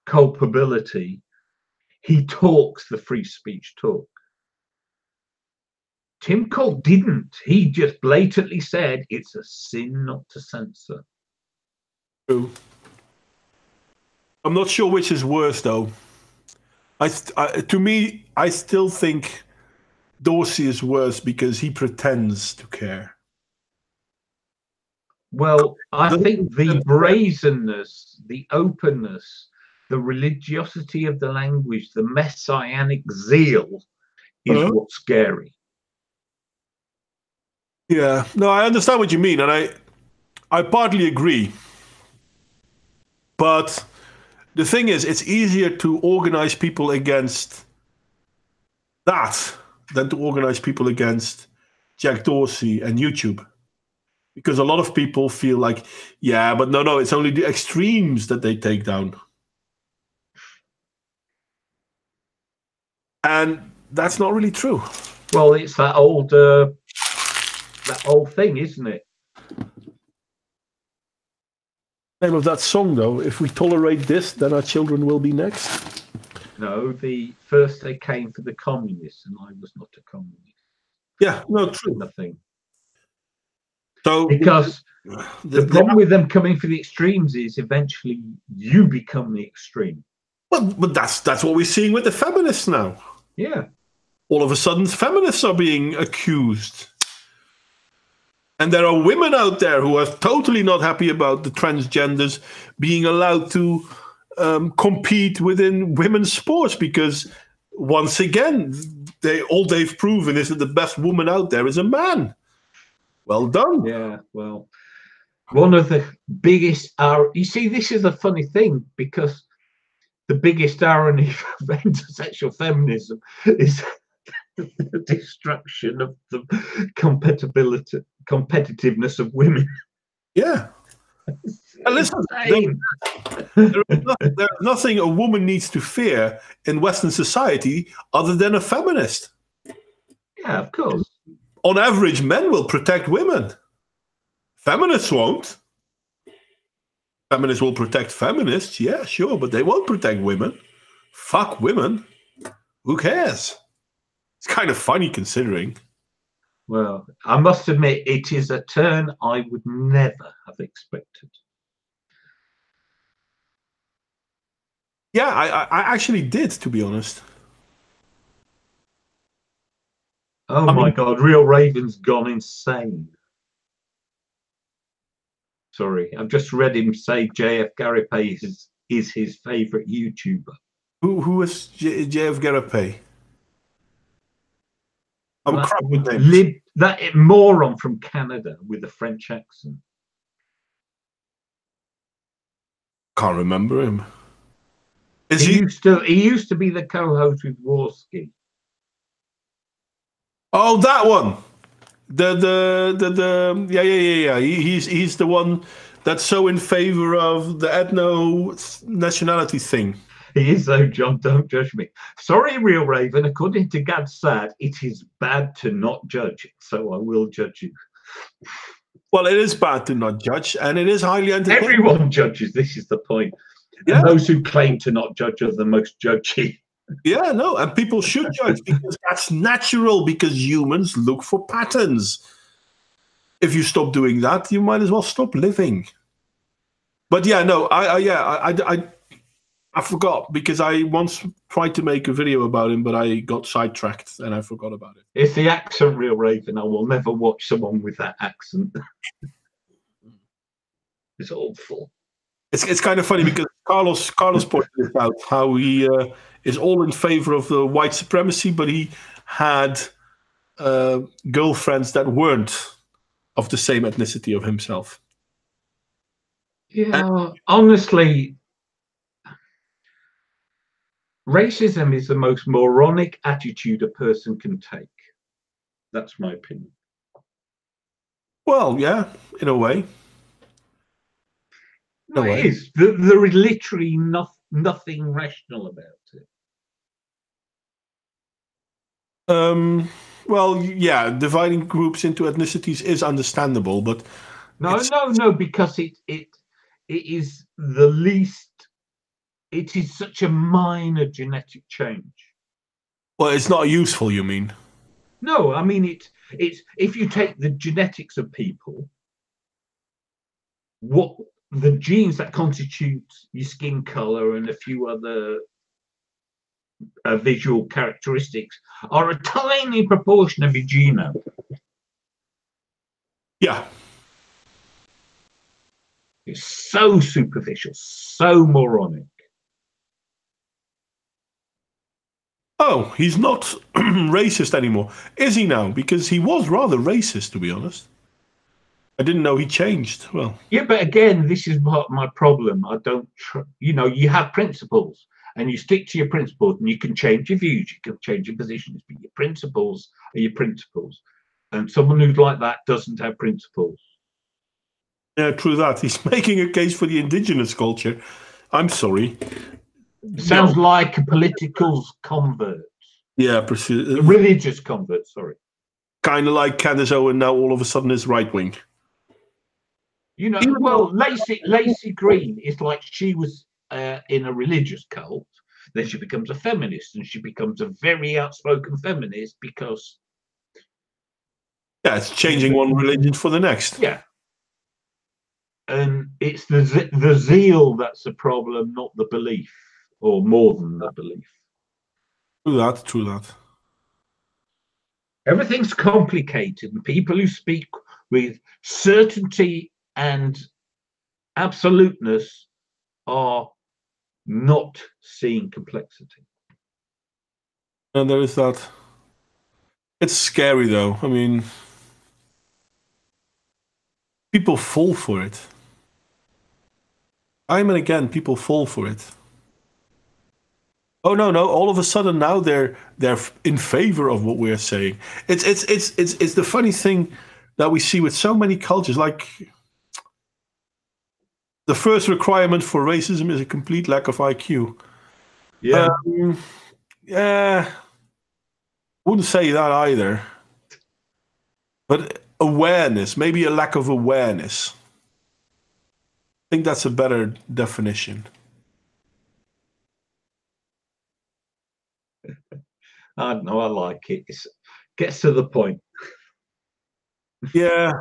culpability, he talks the free speech talk. Tim Cook didn't. He just blatantly said it's a sin not to censor. True. I'm not sure which is worse, though. To me, I still think Dorsey is worse because he pretends to care. Well, I think the brazenness, the openness, the religiosity of the language, the messianic zeal is what's scary. Yeah, no, I understand what you mean, and I partly agree. But the thing is, it's easier to organize people against that than to organize people against Jack Dorsey and YouTube. Because a lot of people feel like, yeah, but no, it's only the extremes that they take down. And that's not really true. Well, it's that old thing, isn't it? Name of that song, though, if we tolerate this, then our children will be next. No, the first they came for the communists, and I was not a communist. Yeah, no, true. Nothing. So because the problem with them coming for the extremes is eventually you become the extreme. Well, but that's what we're seeing with the feminists now. Yeah. All of a sudden, feminists are being accused. And there are women out there who are totally not happy about the transgenders being allowed to compete within women's sports because, once again, all they've proven is that the best woman out there is a man. Well done. Yeah, well, one of the biggest... you see, this is a funny thing because the biggest irony of intersexual feminism is the destruction of the competitiveness of women. Yeah. And listen, there's nothing a woman needs to fear in Western society other than a feminist. Yeah, of course. On average, men will protect women. Feminists won't. Feminists will protect feminists, yeah, sure, but they won't protect women. Fuck women. Who cares? It's kind of funny considering. Well, I must admit, it is a turn I would never have expected. Yeah, I actually did, to be honest. Oh my God, Real Raven's gone insane. Sorry, I've just read him say JF Garipay is his favourite YouTuber. Who is JF Garipay? I'm crap with names. That moron from Canada with a French accent. Can't remember him. He used to be the co-host with Warski. Oh, that one. Yeah. He's the one that's so in favor of the ethno nationality thing. He is though, John. Don't judge me. Sorry, Real Raven. According to Gad Sad, it is bad to not judge, so I will judge you. Well, it is bad to not judge, and it is highly entertaining. Everyone judges. This is the point. Yeah. And those who claim to not judge are the most judgy. Yeah, no, and people should judge because that's natural. Because humans look for patterns. If you stop doing that, you might as well stop living. But yeah, no, I forgot because I once tried to make a video about him, but I got sidetracked and I forgot about it. It's the accent, Real Raven. I will never watch someone with that accent. It's awful. It's kind of funny because Carlos pointed out how he is all in favor of the white supremacy, but he had girlfriends that weren't of the same ethnicity of himself. Yeah, honestly, racism is the most moronic attitude a person can take. That's my opinion. Well, yeah, in a way. No, it is. There is literally nothing rational about it. Well, yeah, dividing groups into ethnicities is understandable, but no, because it is the least. It is such a minor genetic change. Well, it's not useful, you mean? No, I mean it's if you take the genetics of people, what the genes that constitute your skin color and a few other visual characteristics are a tiny proportion of your genome. Yeah. It's so superficial, so moronic. Oh, he's not racist anymore. Is he now? Because he was rather racist, to be honest. I didn't know he changed. Well, yeah, but again, this is my problem. I don't, you have principles and you stick to your principles, and you can change your views, you can change your positions, but your principles are your principles. And someone who's like that doesn't have principles. Yeah, true that. He's making a case for the indigenous culture. I'm sorry. Sounds like a political convert. Yeah, precisely. A religious convert, sorry. Kind of like Candace Owen now all of a sudden is right wing. Well, Lacey Green is like she was in a religious cult. Then she becomes a feminist, and she becomes a very outspoken feminist because... Yeah, it's changing one religion for the next. Yeah. And it's the zeal that's the problem, not the belief, or more than the belief. True that. Everything's complicated, and people who speak with certainty and absoluteness are not seeing complexity. And there is that. It's scary, though. I mean, people fall for it. Time and again, people fall for it. Oh no! All of a sudden now they're in favor of what we're saying. It's the funny thing that we see with so many cultures. Like the first requirement for racism is a complete lack of IQ. Yeah. Yeah. Wouldn't say that either. But awareness, maybe a lack of awareness. I think that's a better definition. I don't know, I like it. It gets to the point. Yeah.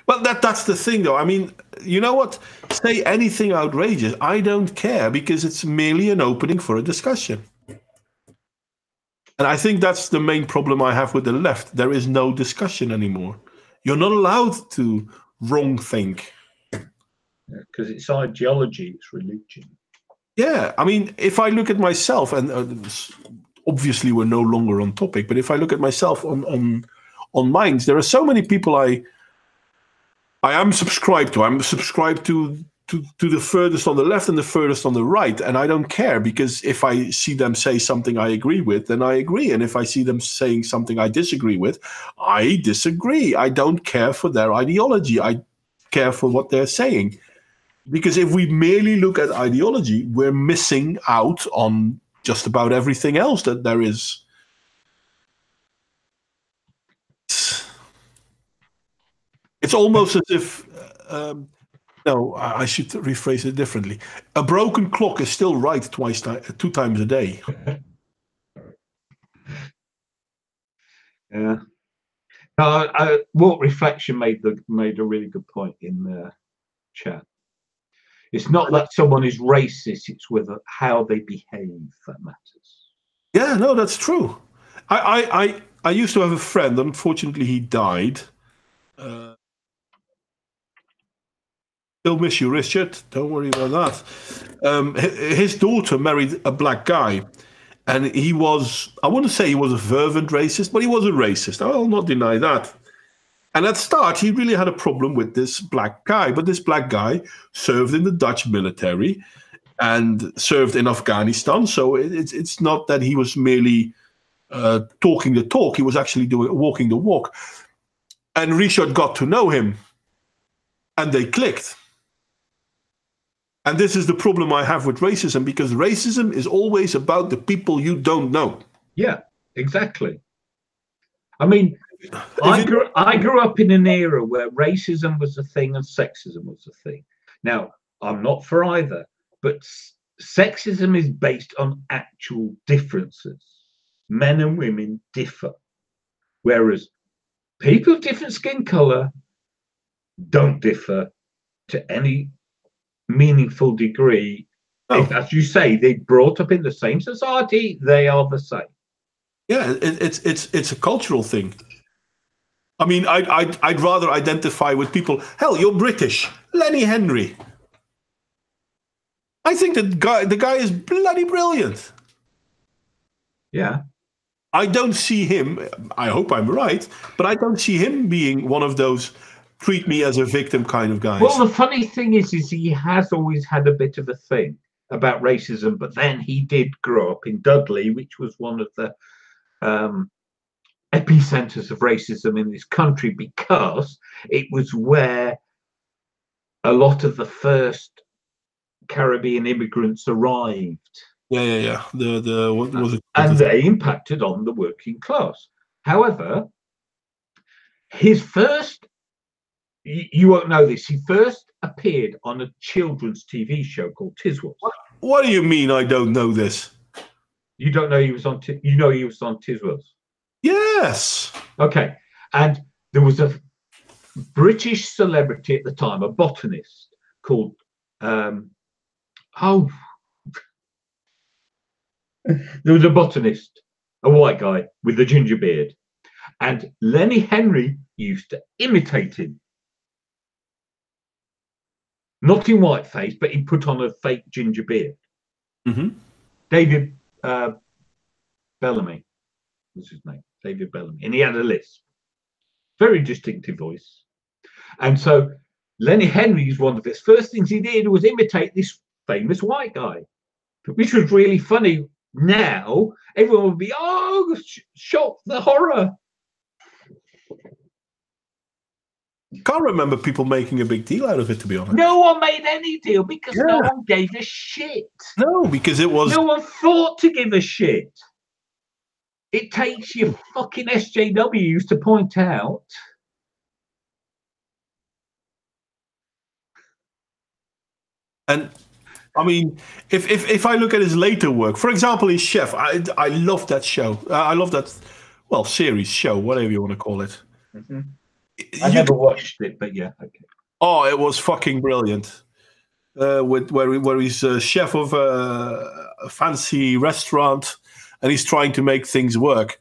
Well, that's the thing, though. I mean, you know what? Say anything outrageous. I don't care, because it's merely an opening for a discussion. And I think that's the main problem I have with the left. There is no discussion anymore. You're not allowed to wrong think. Because it's ideology, it's religion. Yeah. I mean, if I look at myself, and obviously we're no longer on topic, but if I look at myself on Minds, there are so many people I am subscribed to. I'm subscribed to the furthest on the left and the furthest on the right, and I don't care, because if I see them say something I agree with, then I agree, and if I see them saying something I disagree with, I disagree. I don't care for their ideology. I care for what they're saying, because if we merely look at ideology, we're missing out on just about everything else that there is. It's almost as if, no, I should rephrase it differently. A broken clock is still right 2 times a day. Yeah. Walt Reflection made a really good point in the chat. It's not that someone is racist; it's whether how they behave that matters. Yeah, no, that's true. I used to have a friend. Unfortunately, he died. Still miss you, Richard. Don't worry about that. His daughter married a black guy, and he was, I wouldn't say he was a fervent racist, but he was a racist. I'll not deny that. And at start, he really had a problem with this black guy, but this black guy served in the Dutch military and served in Afghanistan. So it's not that he was merely talking the talk, he was actually walking the walk. And Richard got to know him, and they clicked. And this is the problem I have with racism, because racism is always about the people you don't know. Yeah, exactly. I mean, I grew up in an era where racism was a thing and sexism was a thing. Now, I'm not for either, but sexism is based on actual differences. Men and women differ, whereas people of different skin color don't differ to any meaningful degree Oh. As you say, they brought up in the same society. They are the same. Yeah, it's a cultural thing. I mean, I'd rather identify with people. Hell, you're British, Lenny Henry. I think the guy is bloody brilliant. Yeah. I don't see him. I hope I'm right, but I don't see him being one of those treat me as a victim kind of guys. Well, the funny thing is he has always had a bit of a thing about racism, but then he did grow up in Dudley, which was one of the epicenters of racism in this country, because it was where a lot of the first Caribbean immigrants arrived. Yeah. What was it? And they impacted on the working class. However, his first, you won't know this, he first appeared on a children's TV show called Tiswas. What do you mean I don't know this? You don't know he was on, you know he was on Tiswas? Yes. Okay. And there was a British celebrity at the time, a botanist called, there was a botanist, a white guy with a ginger beard, and Lenny Henry used to imitate him. Not in whiteface, but he put on a fake ginger beard. Mm-hmm. David Bellamy was his name, David Bellamy, and he had a lisp, very distinctive voice. And so Lenny Henry's one of his first things he did was imitate this famous white guy, which was really funny. Now everyone would be, oh, shock, the horror. Can't remember people making a big deal out of it, to be honest. No one made any deal because no one gave a shit. No, because it was... No one thought to give a shit. It takes your fucking SJWs to point out. And I mean, if I look at his later work, for example, his Chef, I love that show. I love that, well, series, show, whatever you want to call it. Mm-hmm. I never watched it, but yeah, okay. Oh, it was fucking brilliant. Where he's a chef of a fancy restaurant, and he's trying to make things work.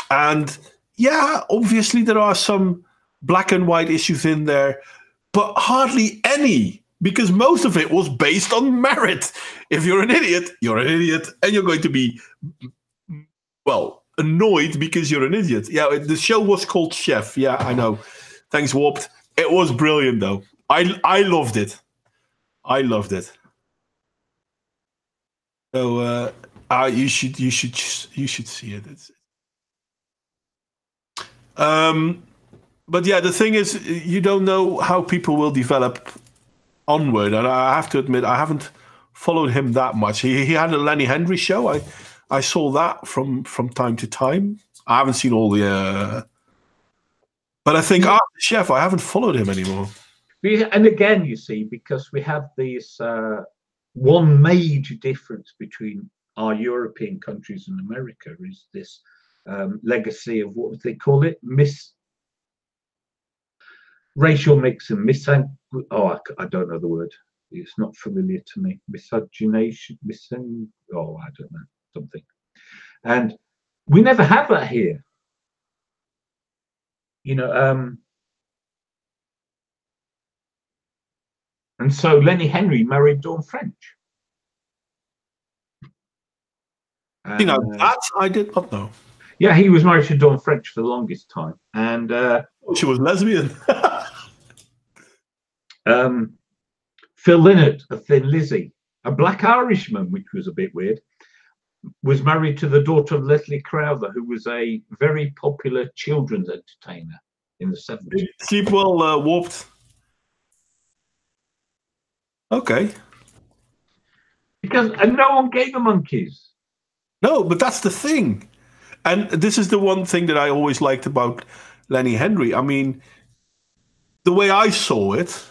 And yeah, obviously there are some black and white issues in there, but hardly any, because most of it was based on merit. If you're an idiot, you're an idiot, and you're going to be, well, annoyed because you're an idiot. Yeah, the show was called Chef. Yeah, I know. Thanks, Warped. It was brilliant, though. I loved it. I loved it. So you should see it. But yeah, the thing is, you don't know how people will develop onward, and I have to admit, I haven't followed him that much. He had a Lenny Henry show. I saw that from time to time. I haven't seen all the... but I think after Chef, I haven't followed him anymore. And again, you see, because we have these one major difference between our European countries and America is this legacy of what they call it, racial mix and I don't know the word. It's not familiar to me. Miscegenation, I don't know, something. And we never have that here. You know, and so Lenny Henry married Dawn French. You know, that I did not know. Yeah, he was married to Dawn French for the longest time. And she was lesbian. Phil Lynott of Thin Lizzy, a black Irishman, which was a bit weird, was married to the daughter of Leslie Crowther, who was a very popular children's entertainer in the 70s. Sleep well, Warped. Okay. And no one gave the monkeys. No, but that's the thing. And this is the one thing that I always liked about Lenny Henry. I mean, the way I saw it,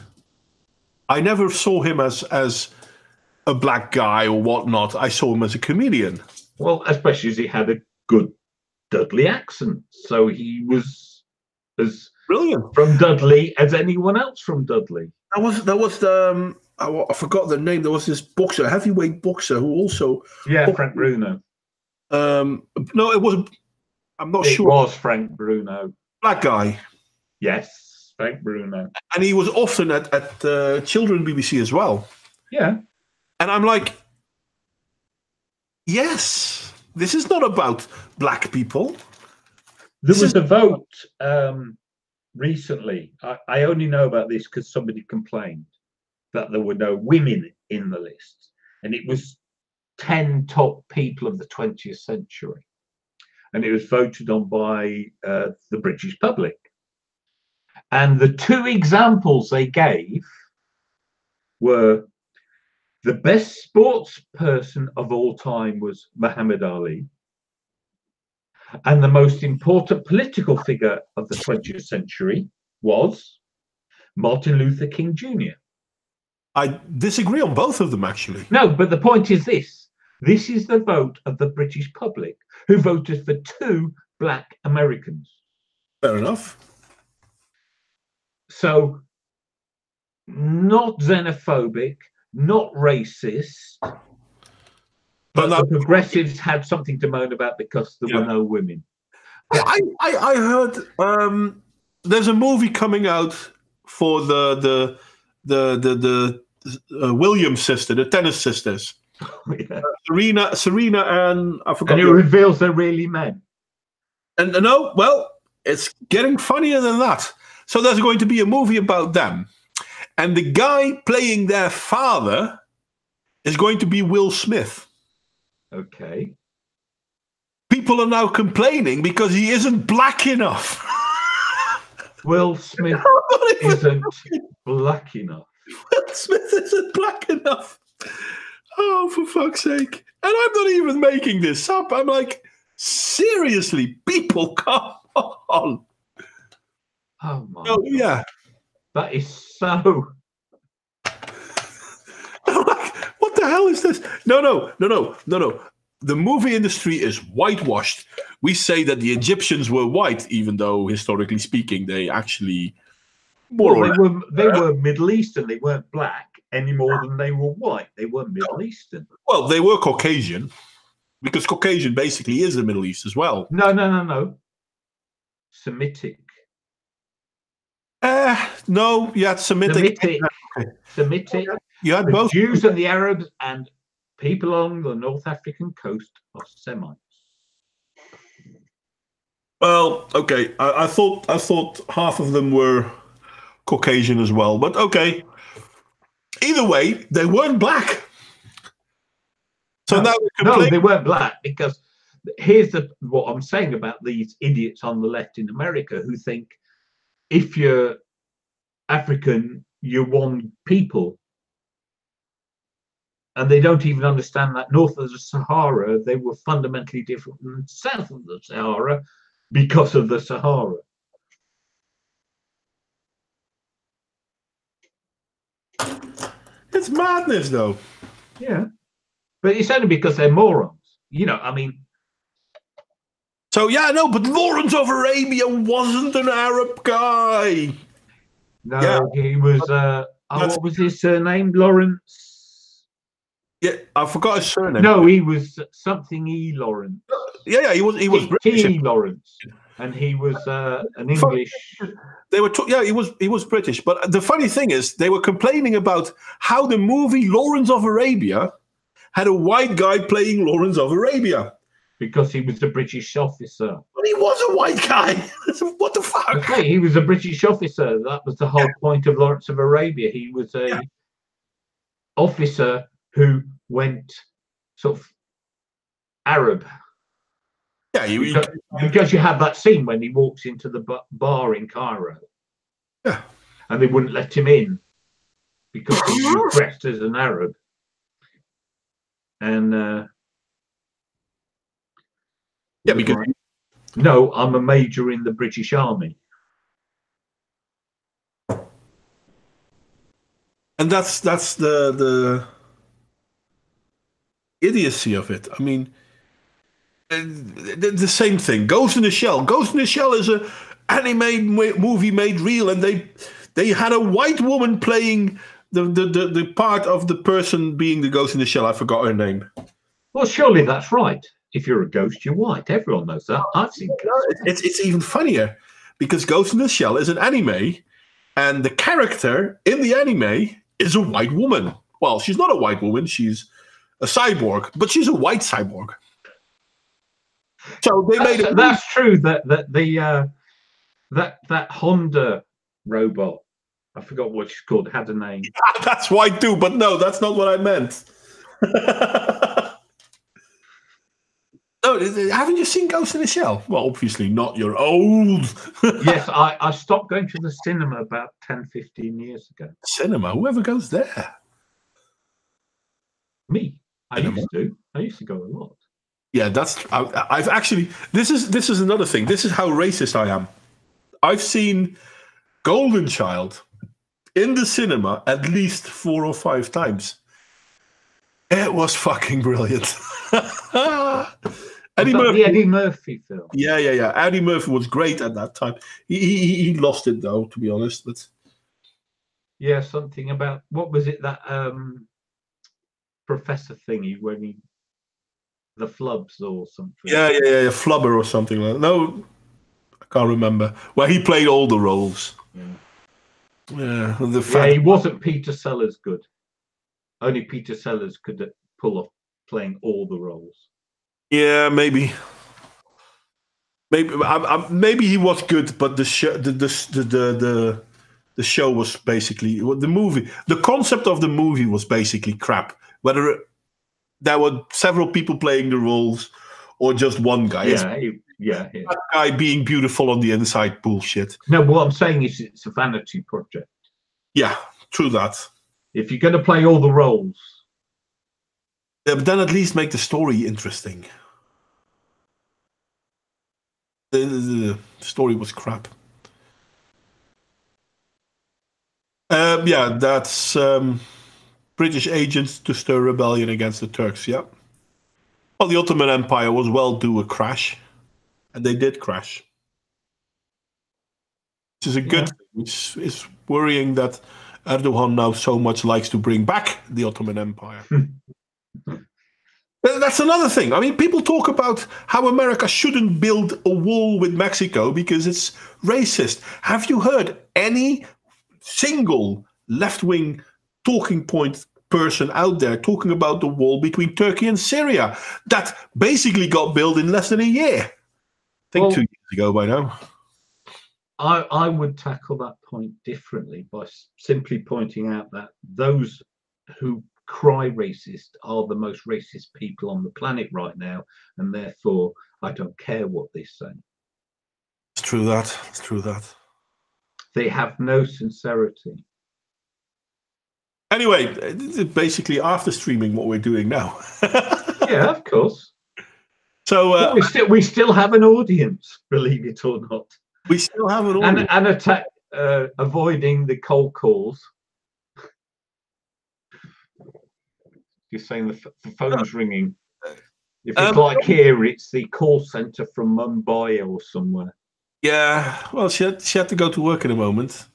I never saw him as a black guy or whatnot. I saw him as a comedian. Well, especially as he had a good Dudley accent. So he was as brilliant from Dudley as anyone else from Dudley. That was the I forgot the name. There was this boxer, heavyweight boxer, who also. Yeah, Frank Bruno. No, it was. I'm not sure. It was Frank Bruno. Black guy. Yes, Frank Bruno. And he was often at Children BBC as well. Yeah. And I'm like, yes, this is not about black people. There was a vote recently. I only know about this because somebody complained that there were no women in the list. And it was 10 top people of the 20th century. And it was voted on by the British public. And the two examples they gave were the best sports person of all time was Muhammad Ali. And the most important political figure of the 20th century was Martin Luther King Jr. I disagree on both of them, actually. No, but the point is this. This is the vote of the British public who voted for two black Americans. Fair enough. So, not xenophobic, not racist, but the progressives had something to moan about because there were no women. I heard there's a movie coming out for the Williams sister, the tennis sisters. Serena and I forgot. And it reveals they're really men. And no, well, it's getting funnier than that. So there's going to be a movie about them. And the guy playing their father is going to be Will Smith. Okay. People are now complaining because he isn't black enough. Will Smith isn't black enough. Will Smith isn't black enough. Oh, for fuck's sake. And I'm not even making this up. I'm like, seriously, people, come on. Oh, my God. Yeah. That is so... I'm like, what the hell is this? No. The movie industry is whitewashed. We say that the Egyptians were white, even though, historically speaking, they actually... they were Middle Eastern. They weren't black any more than they were white. They were Middle Eastern. Well, they were Caucasian, because Caucasian basically is the Middle East as well. No. Semitic. No, you had Semitic. Semitic. You had the both. Jews and the Arabs and people along the North African coast are Semites. Well, okay. I thought half of them were Caucasian as well, but okay. Either way, they weren't black. So no, they weren't black, because here's what I'm saying about these idiots on the left in America who think if you're African, you're one people. And they don't even understand that north of the Sahara, they were fundamentally different than south of the Sahara because of the Sahara. It's madness, though. Yeah. But it's only because they're morons. You know, I mean... So, yeah, no, but Lawrence of Arabia wasn't an Arab guy. No, yeah. He was... what was his surname? Lawrence? Yeah, I forgot his surname. No, he was something E. Lawrence. Yeah, he was British. T. Lawrence. And he was an English... They were he was British. But the funny thing is, they were complaining about how the movie Lawrence of Arabia had a white guy playing Lawrence of Arabia. Because he was a British officer. But he was a white guy. What the fuck? Okay, he was a British officer. That was the whole point of Lawrence of Arabia. He was a officer who went sort of Arab. Yeah, because you have that scene when he walks into the bar in Cairo. Yeah. And they wouldn't let him in because he was dressed as an Arab. And because no, I'm a major in the British Army. And that's the idiocy of it. I mean, the same thing. Ghost in the Shell. Ghost in the Shell is an anime movie made real, and they had a white woman playing the part of the person being the ghost in the shell. I forgot her name. Well, surely that's right. If you're a ghost, you're white. Everyone knows that. I've seen ghosts. It's even funnier because Ghost in the Shell is an anime, and the character in the anime is a white woman. Well, she's not a white woman; she's a cyborg, but she's a white cyborg. So they made it. That's true. That Honda robot, I forgot what she's called, had a name. That's white too, but no, that's not what I meant. No, haven't you seen Ghost in the Shell? Well, obviously not. You're old. Yes, I stopped going to the cinema about 10, 15 years ago. Cinema? Whoever goes there? Me. I used to go a lot. Yeah, I've actually. This is another thing. This is how racist I am. I've seen Golden Child in the cinema at least 4 or 5 times. It was fucking brilliant. The Eddie Murphy film. Yeah. Eddie Murphy was great at that time. He lost it though, to be honest. But yeah, something about what was it that professor thingy when the flubs or something. Yeah, Flubber or something like that. No, I can't remember. Well, he played all the roles. Yeah, he wasn't Peter Sellers good. Only Peter Sellers could pull off playing all the roles. Yeah, maybe he was good, but the show was basically the movie. The concept of the movie was basically crap. Whether there were several people playing the roles or just one guy. Yeah. That guy being beautiful on the inside, bullshit. No, what I'm saying is it's a vanity project. Yeah, true that. If you're going to play all the roles. Yeah, but then at least make the story interesting. The story was crap. Yeah, that's British agents to stir rebellion against the Turks, yeah. Well, the Ottoman Empire was well due a crash, and they did crash. Which is a good thing, which is worrying that Erdogan now so much likes to bring back the Ottoman Empire. That's another thing. I mean, people talk about how America shouldn't build a wall with Mexico because it's racist. Have you heard any single left-wing talking point person out there talking about the wall between Turkey and Syria that basically got built in less than a year? I think 2 years ago by now. I would tackle that point differently by simply pointing out that those who cry racist are the most racist people on the planet right now, and therefore I don't care what they say. It's true that. They have no sincerity. Anyway, basically after streaming what we're doing now. Yeah, of course. So we still have an audience, believe it or not. We still have an audience. And avoiding the cold calls. You're saying the phone's ringing. If it's like here, it's the call center from Mumbai or somewhere. Yeah, well, she had to go to work in a moment.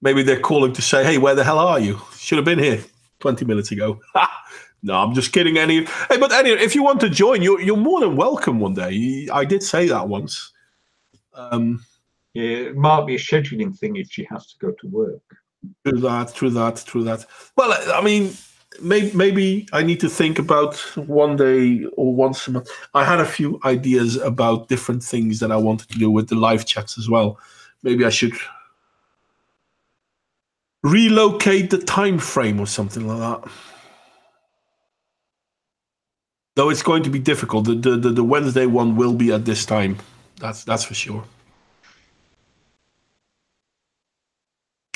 Maybe they're calling to say, hey, where the hell are you? Should have been here 20 minutes ago. No, I'm just kidding. Hey, but anyway, if you want to join, you're more than welcome one day. I did say that once. Yeah, it might be a scheduling thing if she has to go to work. True that. Well, I mean, maybe I need to think about one day or once a month. I had a few ideas about different things that I wanted to do with the live chats as well. Maybe I should relocate the time frame or something like that. Though it's going to be difficult. The Wednesday one will be at this time. That's for sure.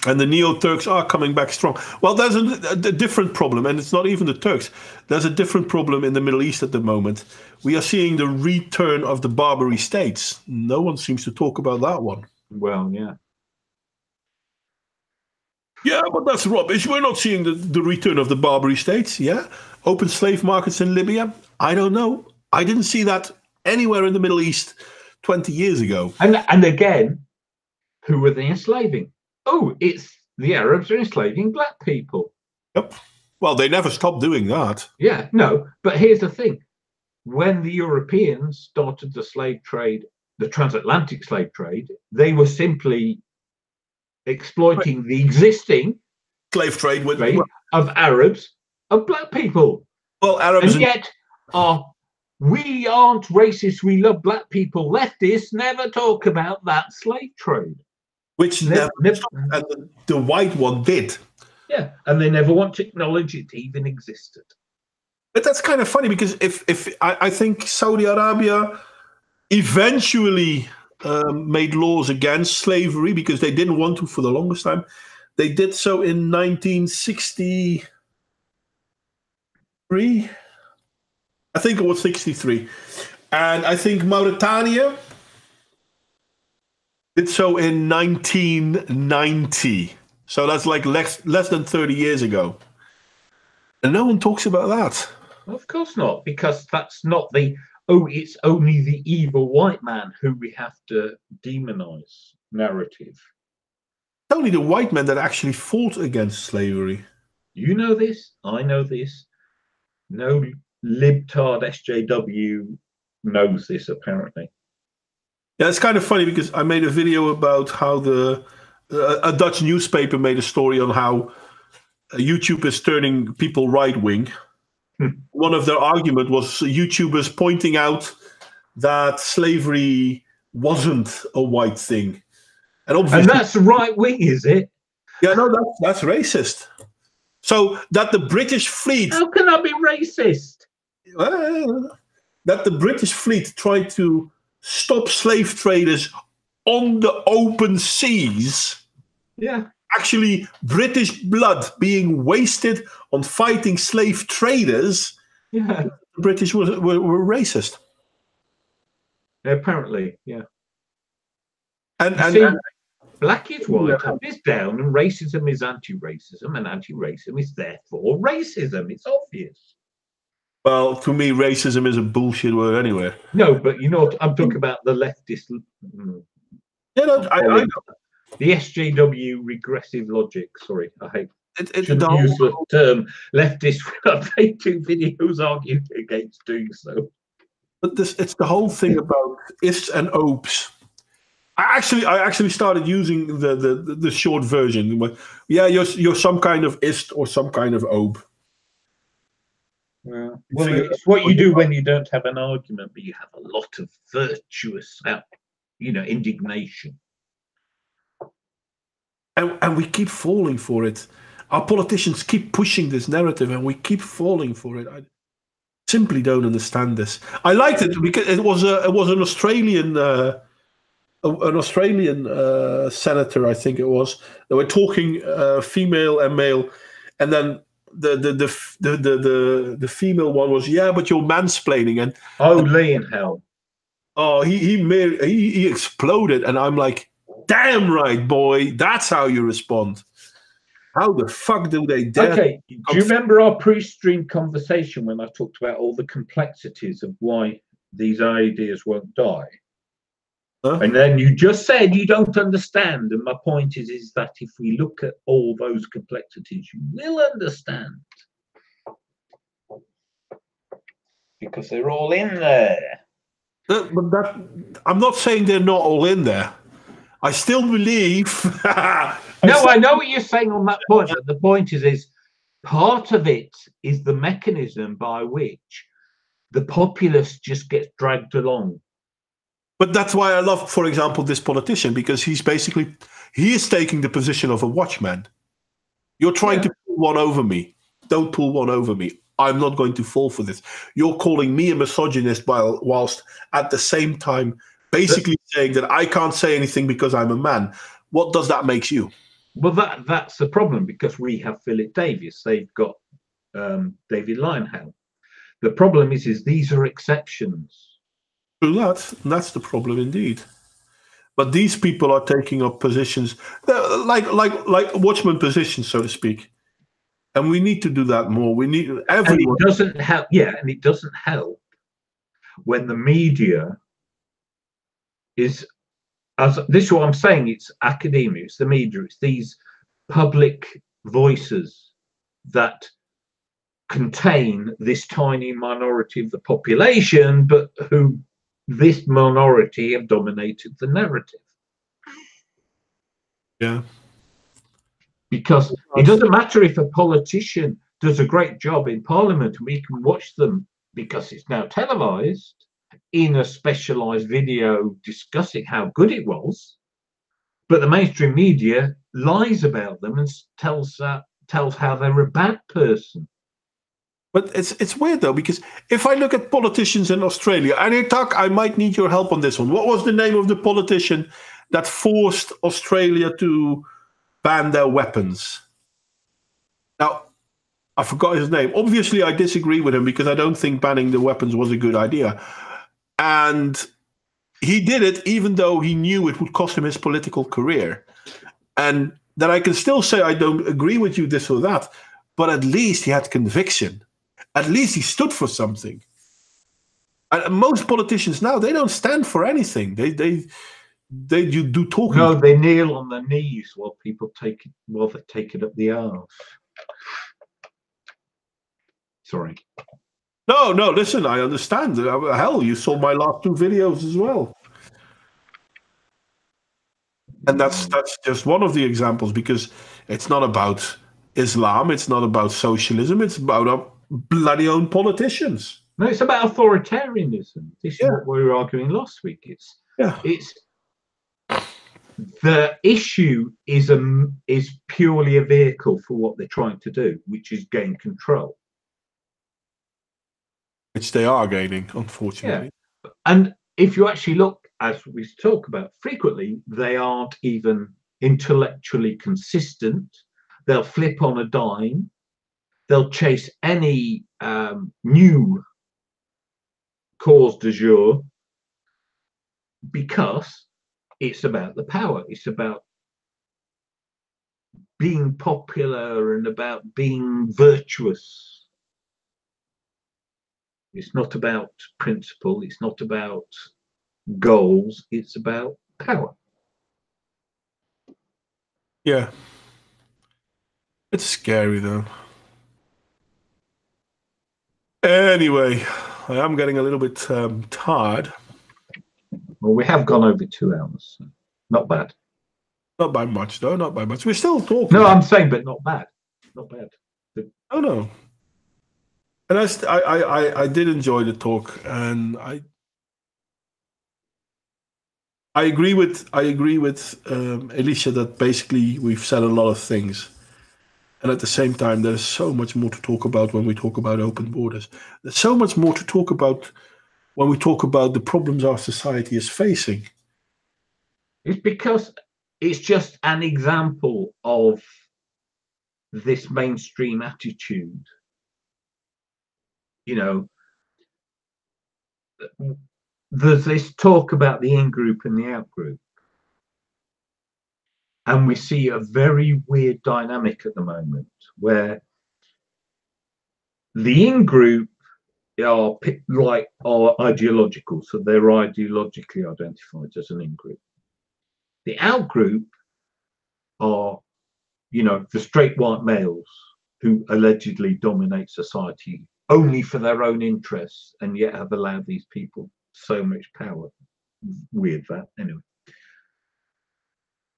And the Neo-Turks are coming back strong. Well, there's a different problem, and it's not even the Turks. There's a different problem in the Middle East at the moment. We are seeing the return of the Barbary states. No one seems to talk about that one. Well, yeah. Yeah, but that's rubbish. We're not seeing the return of the Barbary states, yeah? Open slave markets in Libya? I don't know. I didn't see that anywhere in the Middle East 20 years ago. And again, who were they enslaving? Oh, it's the Arabs are enslaving black people. Well, they never stopped doing that. Yeah, no, but here's the thing. When the Europeans started the slave trade, the transatlantic slave trade, they were simply exploiting the existing Slave trade with trade of Arabs, of black people. well, Arabs And yet, we aren't racist, we love black people. Leftists never talk about that slave trade. which never and the white one did. Yeah, and they never want to acknowledge it even existed. But that's kind of funny because if I think Saudi Arabia eventually made laws against slavery because they didn't want to for the longest time. They did so in 1963. I think it was 63. And I think Mauritania did so in 1990. So that's like less than 30 years ago. And no one talks about that. Of course not, because that's not it's only the evil white man who we have to demonize narrative. It's only the white men that actually fought against slavery. You know this, I know this. No libtard SJW knows this, apparently. Yeah, it's kind of funny because I made a video about how a Dutch newspaper made a story on how YouTube is turning people right-wing. One of their argument was YouTubers pointing out that slavery wasn't a white thing. And that's right-wing, is it? Yeah, no, that's racist. So that the British fleet... How can I be racist? That the British fleet tried to stop slave traders on the open seas. Yeah. Actually, British blood being wasted on fighting slave traders. Yeah. The British were racist. Apparently, yeah. And black is white, up is down, and racism is anti-racism, and anti-racism is therefore racism. It's obvious. Well, to me, racism is a bullshit word anyway. No, but you know, I'm talking about the leftist. Yeah, no, I know. The SJW regressive logic. Sorry, I hate the use the term leftist. I've made 2 videos arguing against doing so. But it's the whole thing about ists and opes. I actually started using the short version. Yeah, you're some kind of ist or some kind of ope. Well, it's what you do when you don't have an argument, but you have a lot of virtuous, indignation. And we keep falling for it. Our politicians keep pushing this narrative, and we keep falling for it. I simply don't understand this. I liked it because it was an Australian senator, I think it was. They were talking female and male, and then the female one was, yeah, but you're mansplaining, and Lee in hell. Oh, he exploded, and I'm like, damn right, boy, that's how you respond. How the fuck do they dare? Okay, do you remember our pre-stream conversation when I talked about all the complexities of why these ideas won't die? Huh? And then you just said you don't understand, and my point is that if we look at all those complexities, you will understand. Because they're all in there. But I'm not saying they're not all in there. I still believe. No, I know what you're saying on that point, but the point is part of it is the mechanism by which the populace just gets dragged along. But that's why I love, for example, this politician, because he is taking the position of a watchman. You're trying to pull one over me. Don't pull one over me. I'm not going to fall for this. You're calling me a misogynist whilst at the same time basically saying that I can't say anything because I'm a man. What does that make you? Well, that's the problem, because we have Philip Davies. They've got David Lionhouse. The problem is these are exceptions. True that. That's the problem indeed. But these people are taking up positions like watchman positions, so to speak. And we need to do that more. We need everyone. And it doesn't help. Yeah, and it doesn't help when the media is, as this is what I'm saying. It's academia. It's the media. It's these public voices that contain this tiny minority of the population, but who this minority have dominated the narrative. Yeah. Because it doesn't matter if a politician does a great job in Parliament, and we can watch them because it's now televised in a specialised video discussing how good it was, but the mainstream media lies about them and tells how they're a bad person. But it's weird though, because if I look at politicians in Australia, and I might need your help on this one. What was the name of the politician that forced Australia to ban their weapons? Now, I forgot his name. Obviously, I disagree with him because I don't think banning the weapons was a good idea. And he did it even though he knew it would cost him his political career. And then I can still say I don't agree with you, this or that, but at least he had conviction. At least he stood for something. And most politicians now, they don't stand for anything. They do talking. No, they kneel on their knees while people take it up the arse. Sorry. No, listen, I understand. Hell, you saw my last 2 videos as well. And that's just one of the examples, because it's not about Islam, it's not about socialism, it's about our bloody own politicians. No, it's about authoritarianism. This is what we were arguing last week. It's the issue is purely a vehicle for what they're trying to do, which is gain control. Which they are gaining, unfortunately. Yeah. And if you actually look, as we talk about frequently, they aren't even intellectually consistent. They'll flip on a dime. They'll chase any new cause du jour because it's about the power. It's about being popular and about being virtuous. It's not about principle. It's not about goals. It's about power. Yeah. It's scary, though. Anyway, I am getting a little bit tired. Well, we have gone over 2 hours. So not bad. Not by much, though. Not by much. We're still talking. No, I'm saying, but not bad. Not bad. Oh, no. And I did enjoy the talk, and I agree with Elicia that basically we've said a lot of things, and at the same time there's so much more to talk about when we talk about open borders. There's so much more to talk about when we talk about the problems our society is facing. It's because it's just an example of this mainstream attitude. You know, there's this talk about the in-group and the out-group. And we see a very weird dynamic at the moment where the in-group are ideological, so they're ideologically identified as an in-group. The out-group are, the straight white males who allegedly dominate society only for their own interests, and yet have allowed these people so much power. Weird that, anyway.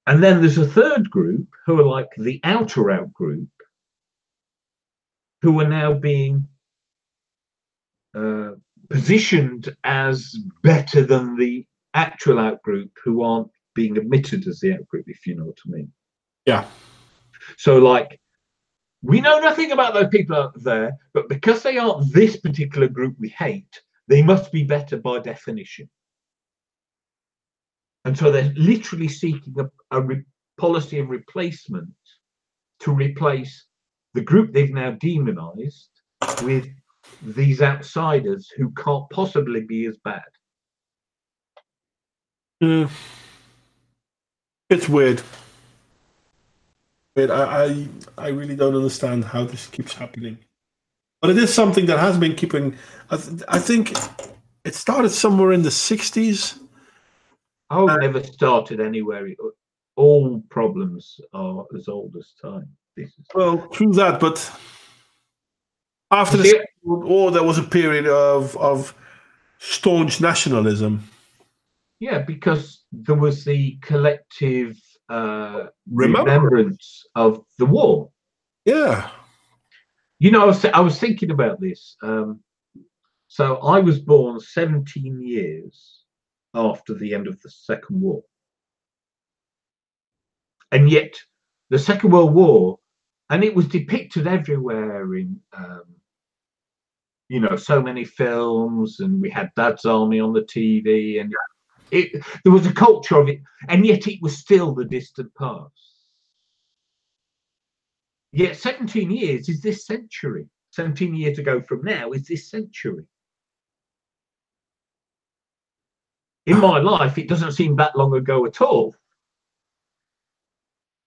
And then there's a third group who are like the outer out group, who are now being positioned as better than the actual out group, who aren't being admitted as the out group, if you know what I mean. Yeah. So, like, we know nothing about those people out there, but because they aren't this particular group we hate, they must be better by definition. And so they're literally seeking a policy of replacement to replace the group they've now demonized with these outsiders who can't possibly be as bad. It's weird. I really don't understand how this keeps happening. But it is something that has been keeping... I think it started somewhere in the 60s. Oh, never started anywhere. All problems are as old as time. Well, true that, but After the See, Second World War, there was a period of staunch nationalism. yeah, because there was the collective Remember? remembrance of the war. Yeah. You know, I was thinking about this. So I was born 17 years after the end of the Second War. And yet the Second World War, and it was depicted everywhere in, you know, so many films, and we had Dad's Army on the TV, and there was a culture of it, and yet it was still the distant past. Yet 17 years is this century. 17 years ago from now is this century. In my life, it doesn't seem that long ago at all.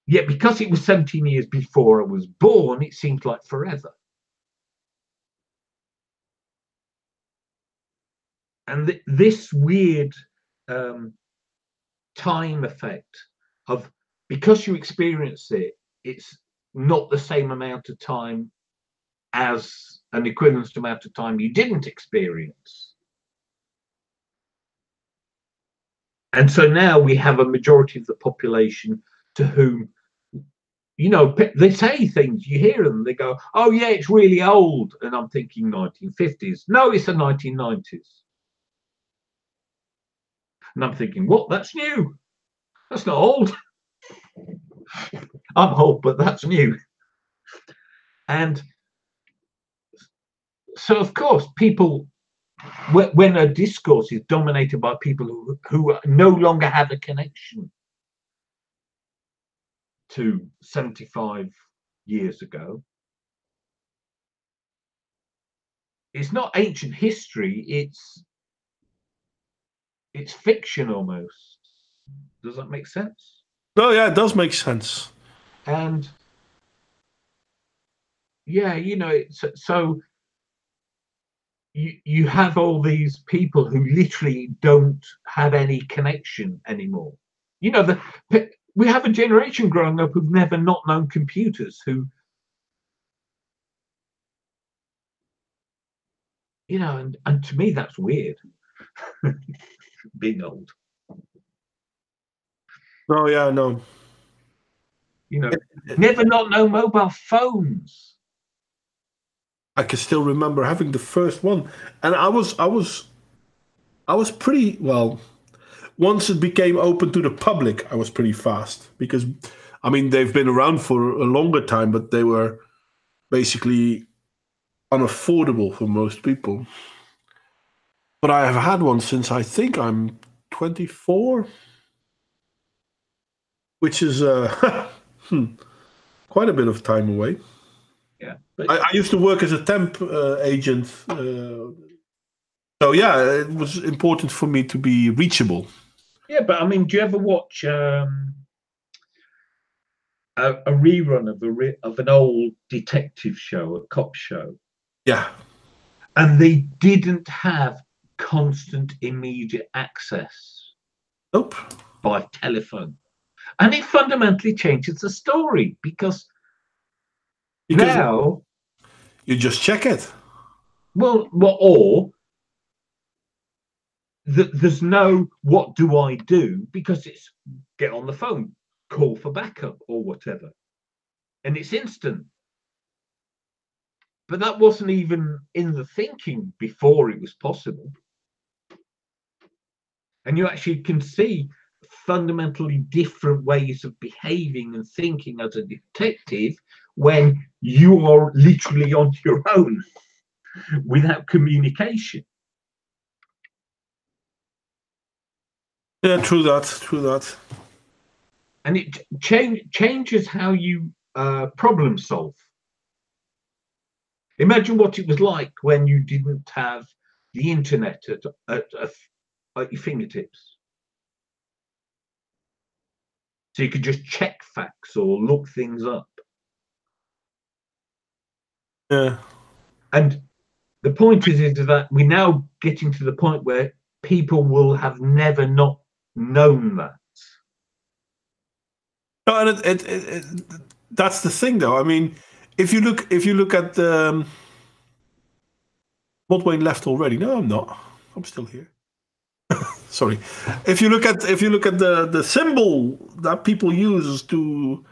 Yet because it was 17 years before I was born, it seems like forever. And this weird time effect of, because you experience it, it's not the same amount of time as an equivalent amount of time you didn't experience. And so now we have a majority of the population to whom, you know, they say things, you hear them, they go, oh yeah, it's really old. And I'm thinking 1950s. No, it's the 1990s. And I'm thinking, what? That's new. That's not old. I'm old, but that's new. And so, of course, people, when a discourse is dominated by people who no longer have a connection to 75 years ago, it's not ancient history, it's fiction almost. Does that make sense? No, yeah, it does make sense. And yeah, you know, so you have all these people who literally don't have any connection anymore. You know, we have a generation growing up who've never not known computers, who, you know, and to me that's weird. Being old. No, yeah, no. You know, never not know mobile phones. I can still remember having the first one, and I was pretty well. Once it became open to the public, I was pretty fast, because, I mean, they've been around for a longer time, but they were basically unaffordable for most people. But I have had one since I think I'm 24, which is quite a bit of time away. Yeah, I used to work as a temp agent, so yeah, it was important for me to be reachable. Yeah, but I mean, do you ever watch a rerun of an old detective show, a cop show? Yeah. And they didn't have constant immediate access. Nope. By telephone. And it fundamentally changes the story, because now you just check it. Well, or there's no what do I do, because it's get on the phone, call for backup or whatever, and it's instant. But that wasn't even in the thinking before it was possible. And you actually can see fundamentally different ways of behaving and thinking as a detective when you are literally on your own without communication. Yeah, true that. And it changes how you problem solve. Imagine what it was like when you didn't have the internet at your fingertips. So you could just check facts or look things up. Yeah. And the point is that we're now getting to the point where people will have never not known that. No, and that's the thing, though. I mean, if you look at the Modwain left already. No, I'm not. I'm still here. Sorry. If you look at the symbol that people use to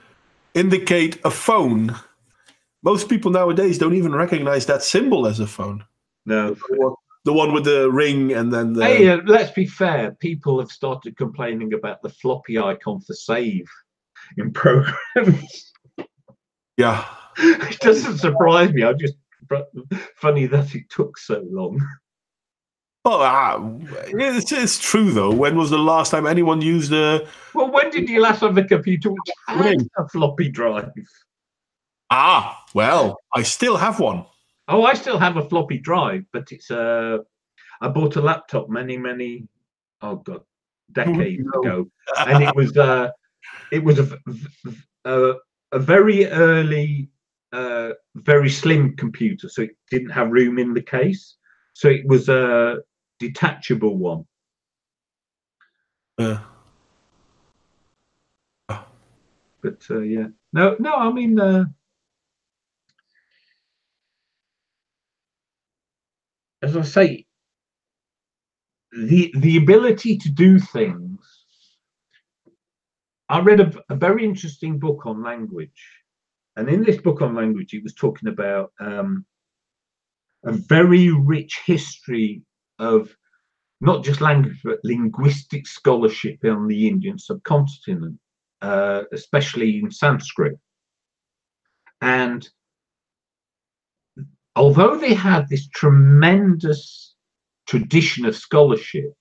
indicate a phone, most people nowadays don't even recognize that symbol as a phone. No. The one with the ring and then the... Hey, let's be fair. People have started complaining about the floppy icon for save in programs. Yeah. It doesn't surprise me. Funny that it took so long. Oh, it's true though. When was the last time anyone used a... Well, when did you last have a computer which had a floppy drive? Ah, well, I still have one. Oh, I still have a floppy drive, but it's I bought a laptop many, decades ago, and it was a very early, very slim computer, so it didn't have room in the case. So it was a detachable one. But yeah, no. I mean, as I say, the ability to do things. I read a very interesting book on language, and in this book on language, it was talking about a very rich history of not just language, but linguistic scholarship on the Indian subcontinent, especially in Sanskrit. And although they had this tremendous tradition of scholarship,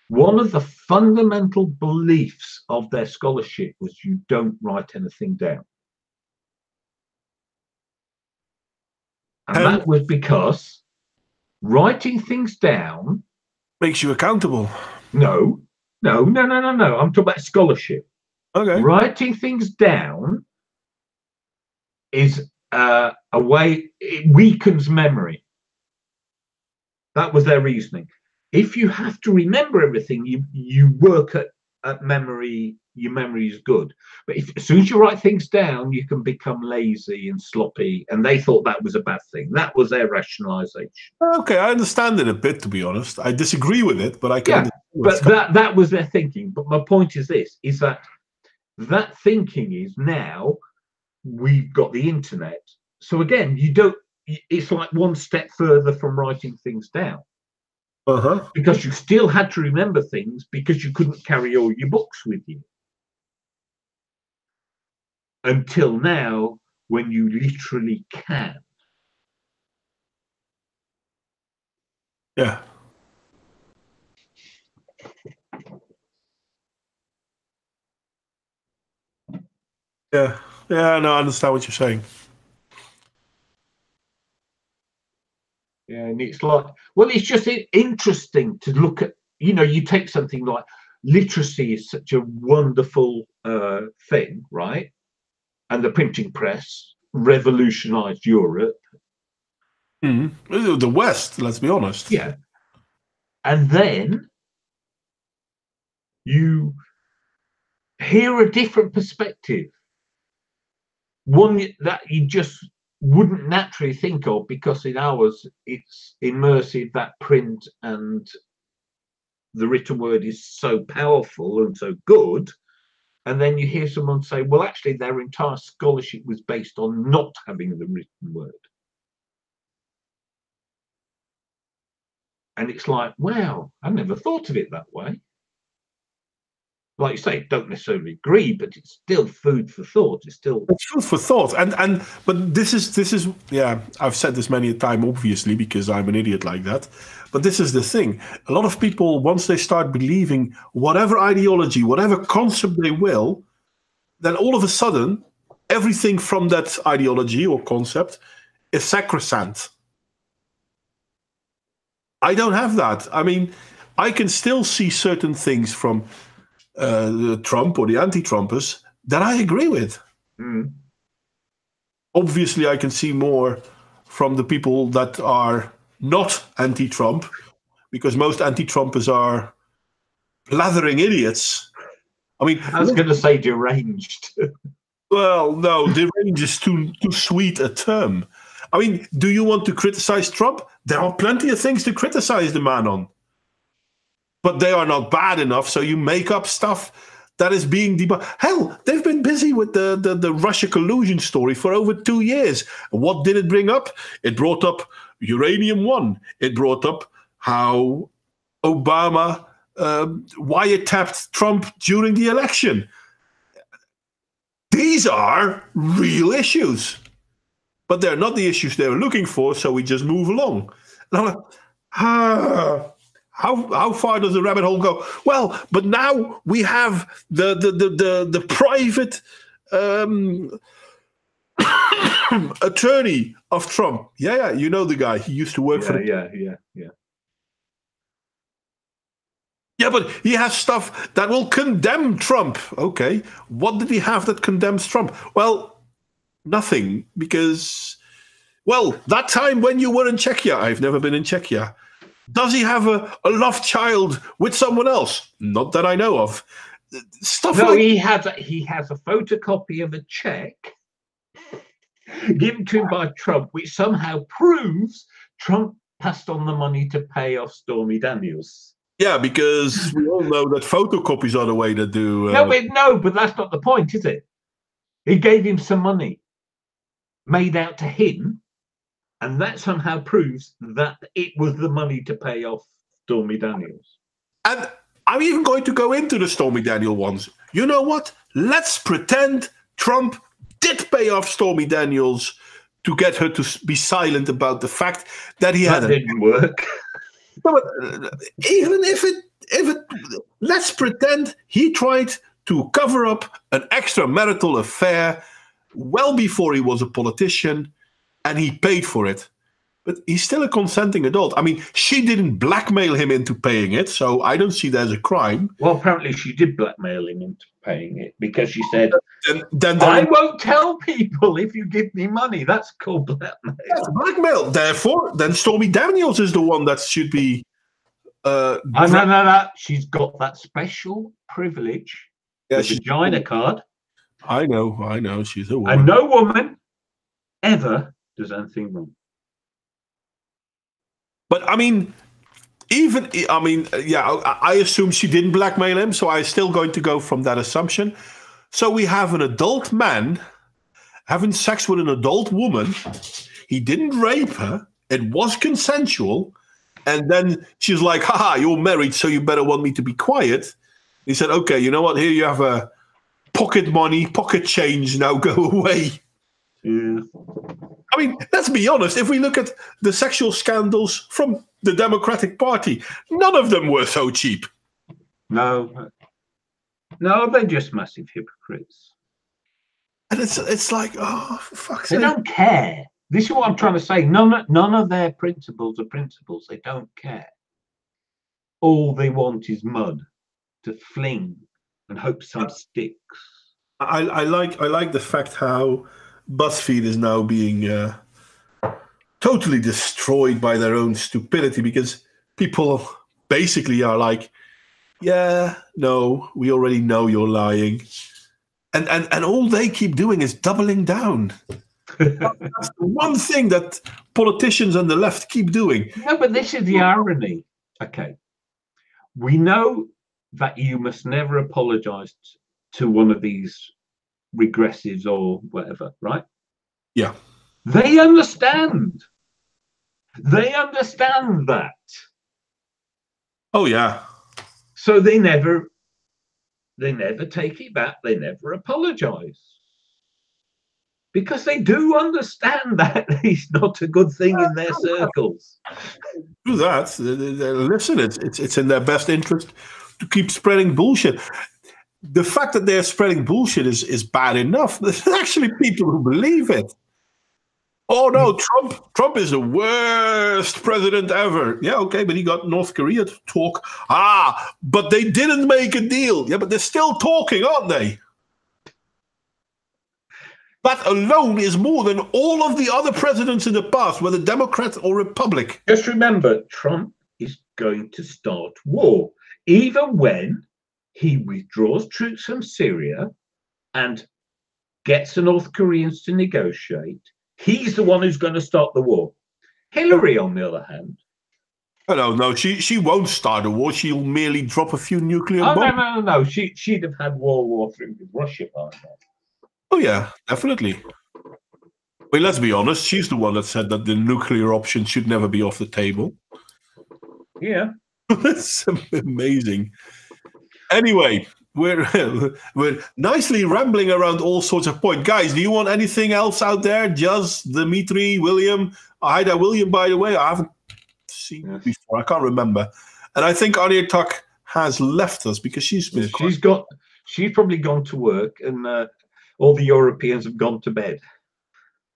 one of the fundamental beliefs of their scholarship was you don't write anything down. And that was because writing things down makes you accountable. No. I'm talking about scholarship. Okay. Writing things down is a way, it weakens memory. That was their reasoning. If you have to remember everything, you work at memory, your memory is good. But as soon as you write things down, you can become lazy and sloppy. And they thought that was a bad thing. That was their rationalization. Okay, I understand it a bit, to be honest. I disagree with it, but I can but that was their thinking. But my point is this, is that thinking is now we've got the internet. So again, it's like one step further from writing things down. Because you still had to remember things because you couldn't carry all your books with you. Until now, when you literally can. Yeah. Yeah. Yeah, no, I understand what you're saying. Yeah, and it's like, well, it's just interesting to look at, you take something like literacy is such a wonderful thing, right? And the printing press revolutionized Europe. The West, let's be honest. Yeah. And then you hear a different perspective. One that you just wouldn't naturally think of, because in ours it's immersive, that print and the written word is so powerful and so good. And then you hear someone say, well, actually their entire scholarship was based on not having the written word. And it's like, wow, I never thought of it that way. Like you say, don't necessarily agree, but it's still food for thought. It's food for thought. But this is yeah, I've said this many a time, obviously, because I'm an idiot like that. But this is the thing. A lot of people, once they start believing whatever ideology, whatever concept they will, then all of a sudden, everything from that ideology or concept is sacrosanct. I don't have that. I mean, I can still see certain things from the Trump or the anti-Trumpers that I agree with. Obviously, I can see more from the people that are not anti-Trump, because most anti-Trumpers are blathering idiots. I mean, I was going to say deranged. Well, no, deranged is too sweet a term. I mean, do you want to criticize Trump? There are plenty of things to criticize the man on. But they are not bad enough, so you make up stuff that is being debunked. Hell, they've been busy with the Russia collusion story for over 2 years. What did it bring up? It brought up Uranium One. It brought up how Obama wiretapped Trump during the election. These are real issues. But they're not the issues they were looking for, so we just move along. And I'm like, how far does the rabbit hole go? Well, but now we have the private attorney of Trump. Yeah, you know the guy. He used to work for the... Yeah. Yeah, but he has stuff that will condemn Trump. Okay, what did he have that condemns Trump? Well, nothing, because, well, that time when you were in Czechia, I've never been in Czechia. Does he have a love child with someone else? Not that I know of. Stuff no, like... he has a photocopy of a check given to him by Trump, which somehow proves Trump passed on the money to pay off Stormy Daniels. Yeah, because we all know that photocopies are the way to do... No, but that's not the point, is it? He gave him some money made out to him, and that somehow proves that it was the money to pay off Stormy Daniels. And I'm even going to go into the Stormy Daniels ones. You know what? Let's pretend Trump did pay off Stormy Daniels to get her to be silent about the fact that he had... That didn't work. No, but even if it, let's pretend he tried to cover up an extramarital affair well before he was a politician, and he paid for it. But he's still a consenting adult. I mean, she didn't blackmail him into paying it, so I don't see that as a crime. Well, apparently she did blackmail him into paying it, because she said, I won't tell people if you give me money. That's called blackmail. That's blackmail. Therefore, then Stormy Daniels is the one that should be... No. She's got that special privilege, the vagina card. I know. She's a woman. And no woman ever does anything wrong. But I mean, I assume she didn't blackmail him, so I'm still going to go from that assumption. So we have an adult man having sex with an adult woman. He didn't rape her. It was consensual. And then she's like, haha, you're married, so you better want me to be quiet. He said, okay, you know what? Here you have a pocket money, pocket change. Now go away. Yeah. I mean, let's be honest. If we look at the sexual scandals from the Democratic Party, none of them were so cheap. No, they're just massive hypocrites. And it's like, oh, for fuck's sake. They don't care. This is what I'm trying to say. None of their principles are principles. They don't care. All they want is mud to fling and hope some sticks. I like the fact how BuzzFeed is now being totally destroyed by their own stupidity, because people basically are like, yeah, no, we already know you're lying. And all they keep doing is doubling down. That's the one thing that politicians on the left keep doing. No, but this is the irony. Okay. We know that you must never apologize to one of these regressives or whatever, right? Yeah. They understand. They understand that. Oh, yeah. So they never take it back. They never apologize. Because they do understand that it's not a good thing in their circles. Do that. Listen, it's in their best interest to keep spreading bullshit. The fact that they're spreading bullshit is bad enough. There's actually people who believe it. Oh no, Trump is the worst president ever. Yeah, okay, but he got North Korea to talk. But they didn't make a deal. Yeah, but they're still talking, aren't they? That alone is more than all of the other presidents in the past, whether Democrat or Republic. Just remember, Trump is going to start war. Even when he withdraws troops from Syria and gets the North Koreans to negotiate, He's the one who's going to start the war. Hillary, on the other hand. Oh, no, she won't start a war. She'll merely drop a few nuclear Oh, bombs. no. She'd have had World War III with Russia by now. Oh, yeah, definitely. Well, let's be honest. She's the one that said that the nuclear option should never be off the table. Yeah. That's amazing. Anyway, we're nicely rambling around all sorts of points. Guys, do you want anything else out there? Just Dimitri, William. Hi there, William, by the way. I haven't seen you before. I can't remember. And I think Arya Tuck has left us because she's been... She's probably gone to work, and all the Europeans have gone to bed.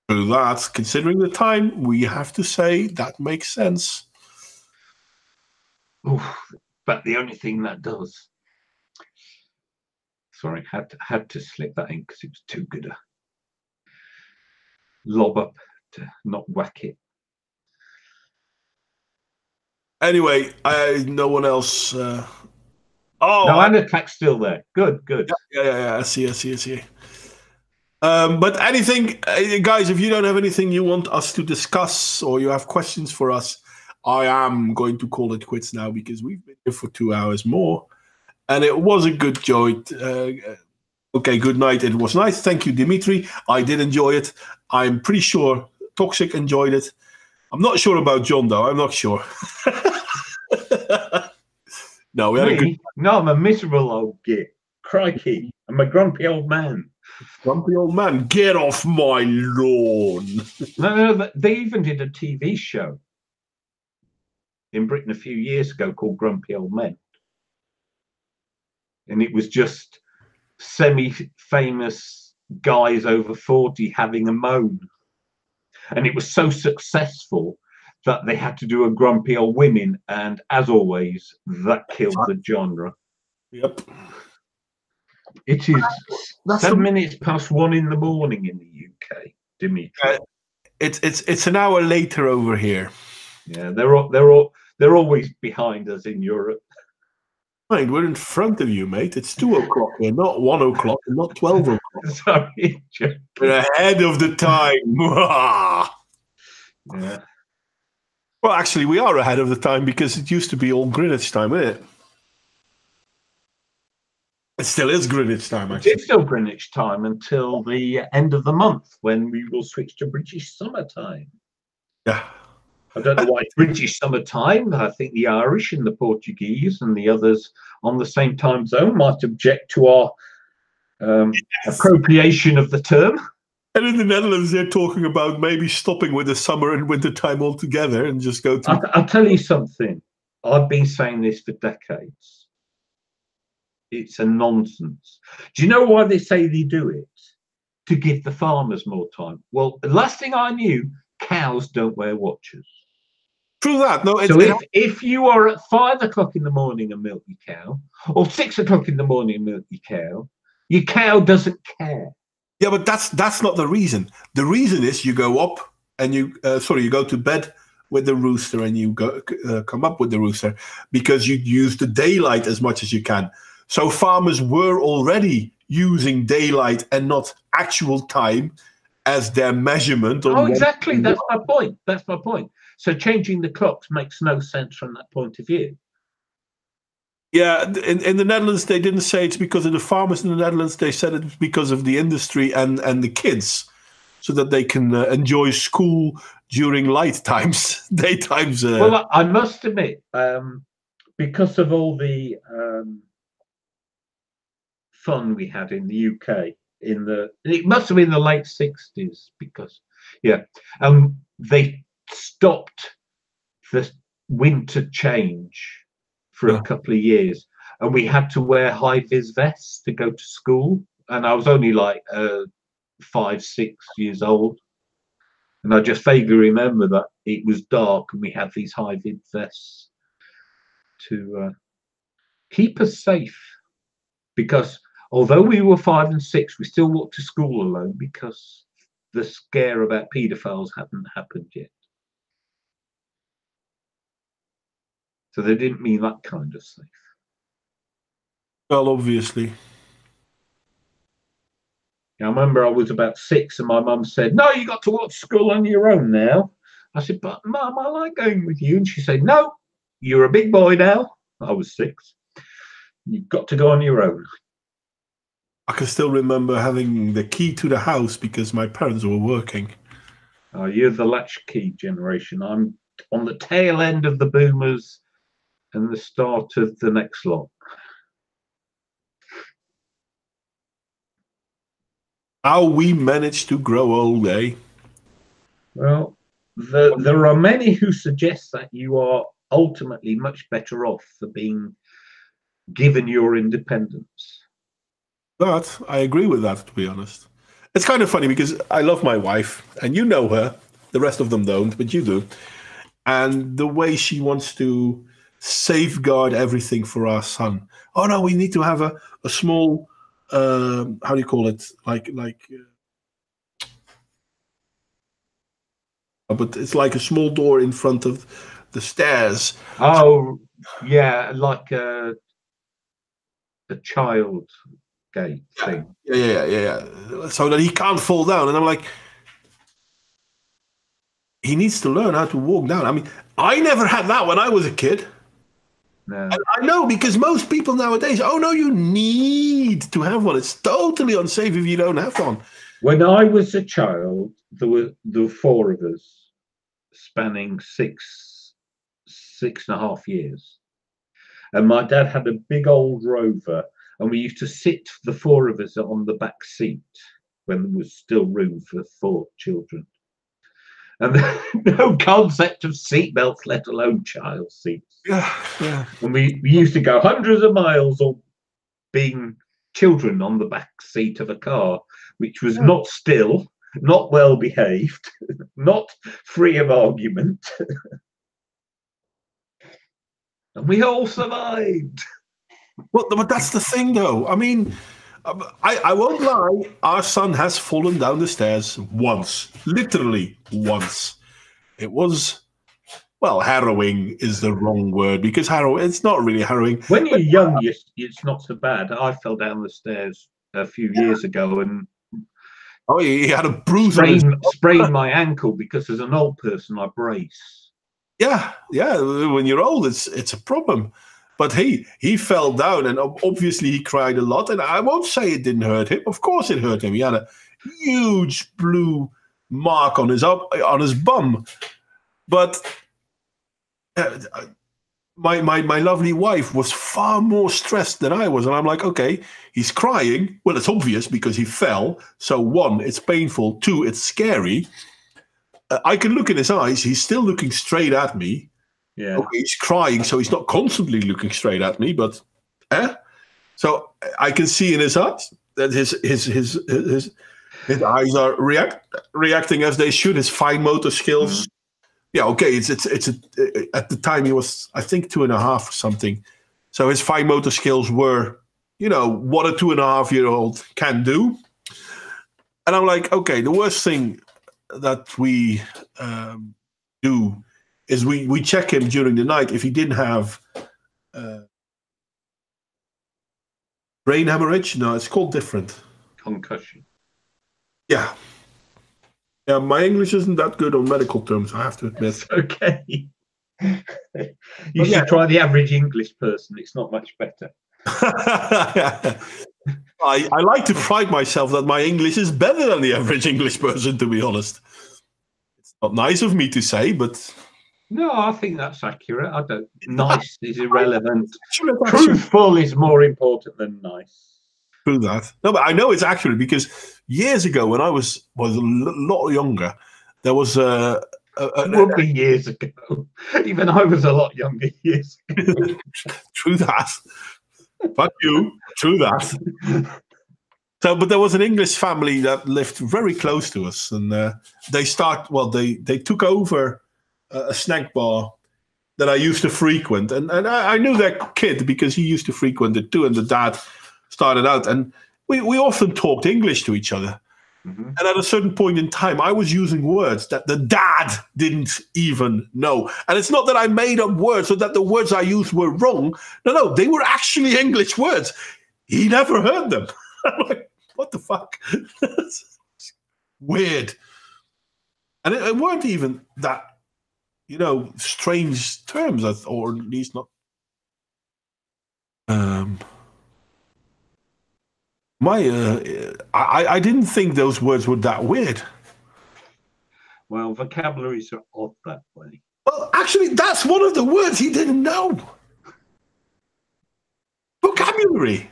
Through that, considering the time, we have to say that makes sense. Oof, but the only thing that does... Sorry, had to slip that in because it was too good a lob up to not whack it. Anyway, no one else... no, Anna Tack's still there. Good. Yeah. I see. But anything, guys, if you don't have anything you want us to discuss or you have questions for us, I am going to call it quits now because we've been here for 2 hours more. And it was a good joy. Okay, good night. It was nice. Thank you, Dimitri. I did enjoy it. I'm pretty sure Toxic enjoyed it. I'm not sure about John, though. I'm not sure. No, we had a good... No, I'm a miserable old git. Crikey. I'm a grumpy old man. Grumpy old man, get off my lawn. No, they even did a TV show in Britain a few years ago called Grumpy Old Men. And it was just semi-famous guys over 40 having a moan. And it was so successful that they had to do a Grumpy Old Women. And as always, that killed the genre. Yep. It is 7 minutes past 1 in the morning in the UK, Dimitri. It's an hour later over here. Yeah, they're always behind us in Europe. Right, we're in front of you, mate. It's 2 o'clock here, not 1 o'clock, and not 12 o'clock. Sorry, we're ahead of the time. Yeah. Well, actually, we are ahead of the time because it used to be all Greenwich time, isn't it? It still is Greenwich time, actually. It's still Greenwich time until the end of the month when we will switch to British summertime. Yeah. I don't know why British summertime. I think the Irish and the Portuguese and the others on the same time zone might object to our appropriation of the term. And in the Netherlands, they're talking about maybe stopping with the summer and winter time altogether and just go to... I'll tell you something. I've been saying this for decades. It's a nonsense. Do you know why they say they do it? To give the farmers more time. Well, the last thing I knew, cows don't wear watches. True that. No. So if you are at 5 o'clock in the morning and milk your cow, or 6 o'clock in the morning and milk your cow doesn't care. Yeah, but that's not the reason. The reason is you go up and you go to bed with the rooster and you come up with the rooster because you use the daylight as much as you can. So farmers were already using daylight and not actual time as their measurement. Oh, exactly. That's my point. So changing the clocks makes no sense from that point of view. Yeah, in the Netherlands, they didn't say it's because of the farmers in the Netherlands. They said it's because of the industry and the kids, so that they can enjoy school during light times, daytimes. Well, I must admit, because of all the fun we had in the UK it must have been the late 60s because they stopped the winter change for a couple of years, and we had to wear high-vis vests to go to school, and I was only like 5-6 years old, and I just vaguely remember that it was dark and we had these high-vis vests to keep us safe, because although we were 5 and 6, we still walked to school alone because the scare about paedophiles hadn't happened yet. So they didn't mean that kind of safe. Well, obviously. I remember I was about 6 and my mum said, "No, you got to watch school on your own now." I said, "But Mum, I like going with you." And she said, "No, you're a big boy now." I was 6. You've got to go on your own. I can still remember having the key to the house because my parents were working. You're the latchkey generation. I'm on the tail end of the boomers and the start of the next lot. How we managed to grow old, eh? Well, there are many who suggest that you are ultimately much better off for being given your independence. But I agree with that, to be honest. It's kind of funny because I love my wife, and you know her. The rest of them don't, but you do. And the way she wants to safeguard everything for our son. Oh no, we need to have a small, how do you call it? But it's like a small door in front of the stairs. Oh, yeah, like a child gate thing. Yeah. So that he can't fall down. And I'm like, he needs to learn how to walk down. I mean, I never had that when I was a kid. No. I know, because most people nowadays, oh no, you need to have one. It's totally unsafe if you don't have one. When I was a child, there were 4 of us, spanning 6.5 years. And my dad had a big old Rover, and we used to sit, the 4 of us, on the back seat when there was still room for 4 children. And no concept of seatbelts, let alone child seats. Yeah. And we used to go hundreds of miles on being children on the back seat of a car, which was not still, not well behaved, not free of argument. And we all survived. Well, but that's the thing, though. I mean, I won't lie. Our son has fallen down the stairs once, literally once. It was, well, harrowing is the wrong word, because it's not really harrowing. When you're young, it's not so bad. I fell down the stairs a few years ago and he had a bruise. Sprained my ankle because as an old person, I brace. Yeah. When you're old, it's a problem. But he fell down, and obviously he cried a lot. And I won't say it didn't hurt him. Of course it hurt him. He had a huge blue mark on his bum. But my lovely wife was far more stressed than I was. And I'm like, okay, he's crying. Well, it's obvious because he fell. So 1, it's painful. 2, it's scary. I can look in his eyes. He's still looking straight at me. Yeah. Okay, he's crying, so he's not constantly looking straight at me, but so I can see in his eyes that his eyes are reacting as they should. His fine motor skills. Yeah, okay. It's at the time he was, I think, 2.5 or something. So his fine motor skills were, what a 2.5-year-old can do. And I'm like, okay, the worst thing that we do is we check him during the night if he didn't have brain hemorrhage. No, it's called different. Concussion. Yeah, my English isn't that good on medical terms, I have to admit. It's okay. You should try the average English person. It's not much better. I like to pride myself that my English is better than the average English person, to be honest. It's not nice of me to say, but... No, I think that's accurate. I don't. Nice is irrelevant. Truthful is more important than nice. True that. No, but I know it's accurate because years ago, when I was a lot younger, there was it would be years ago. Even I was a lot younger years ago. True that. Fuck you. True that. So, but there was an English family that lived very close to us, and they took over a snack bar that I used to frequent, and I knew that kid because he used to frequent it too, and the dad started out, and we often talked English to each other. Mm-hmm. And at a certain point in time, I was using words that the dad didn't even know. And it's not that I made up words or that the words I used were wrong. No, they were actually English words. He never heard them. what the fuck? Weird. And it weren't even that, strange terms, or at least not. I didn't think those words were that weird. Well, vocabularies are odd that way. Well, actually, that's one of the words he didn't know. Vocabulary.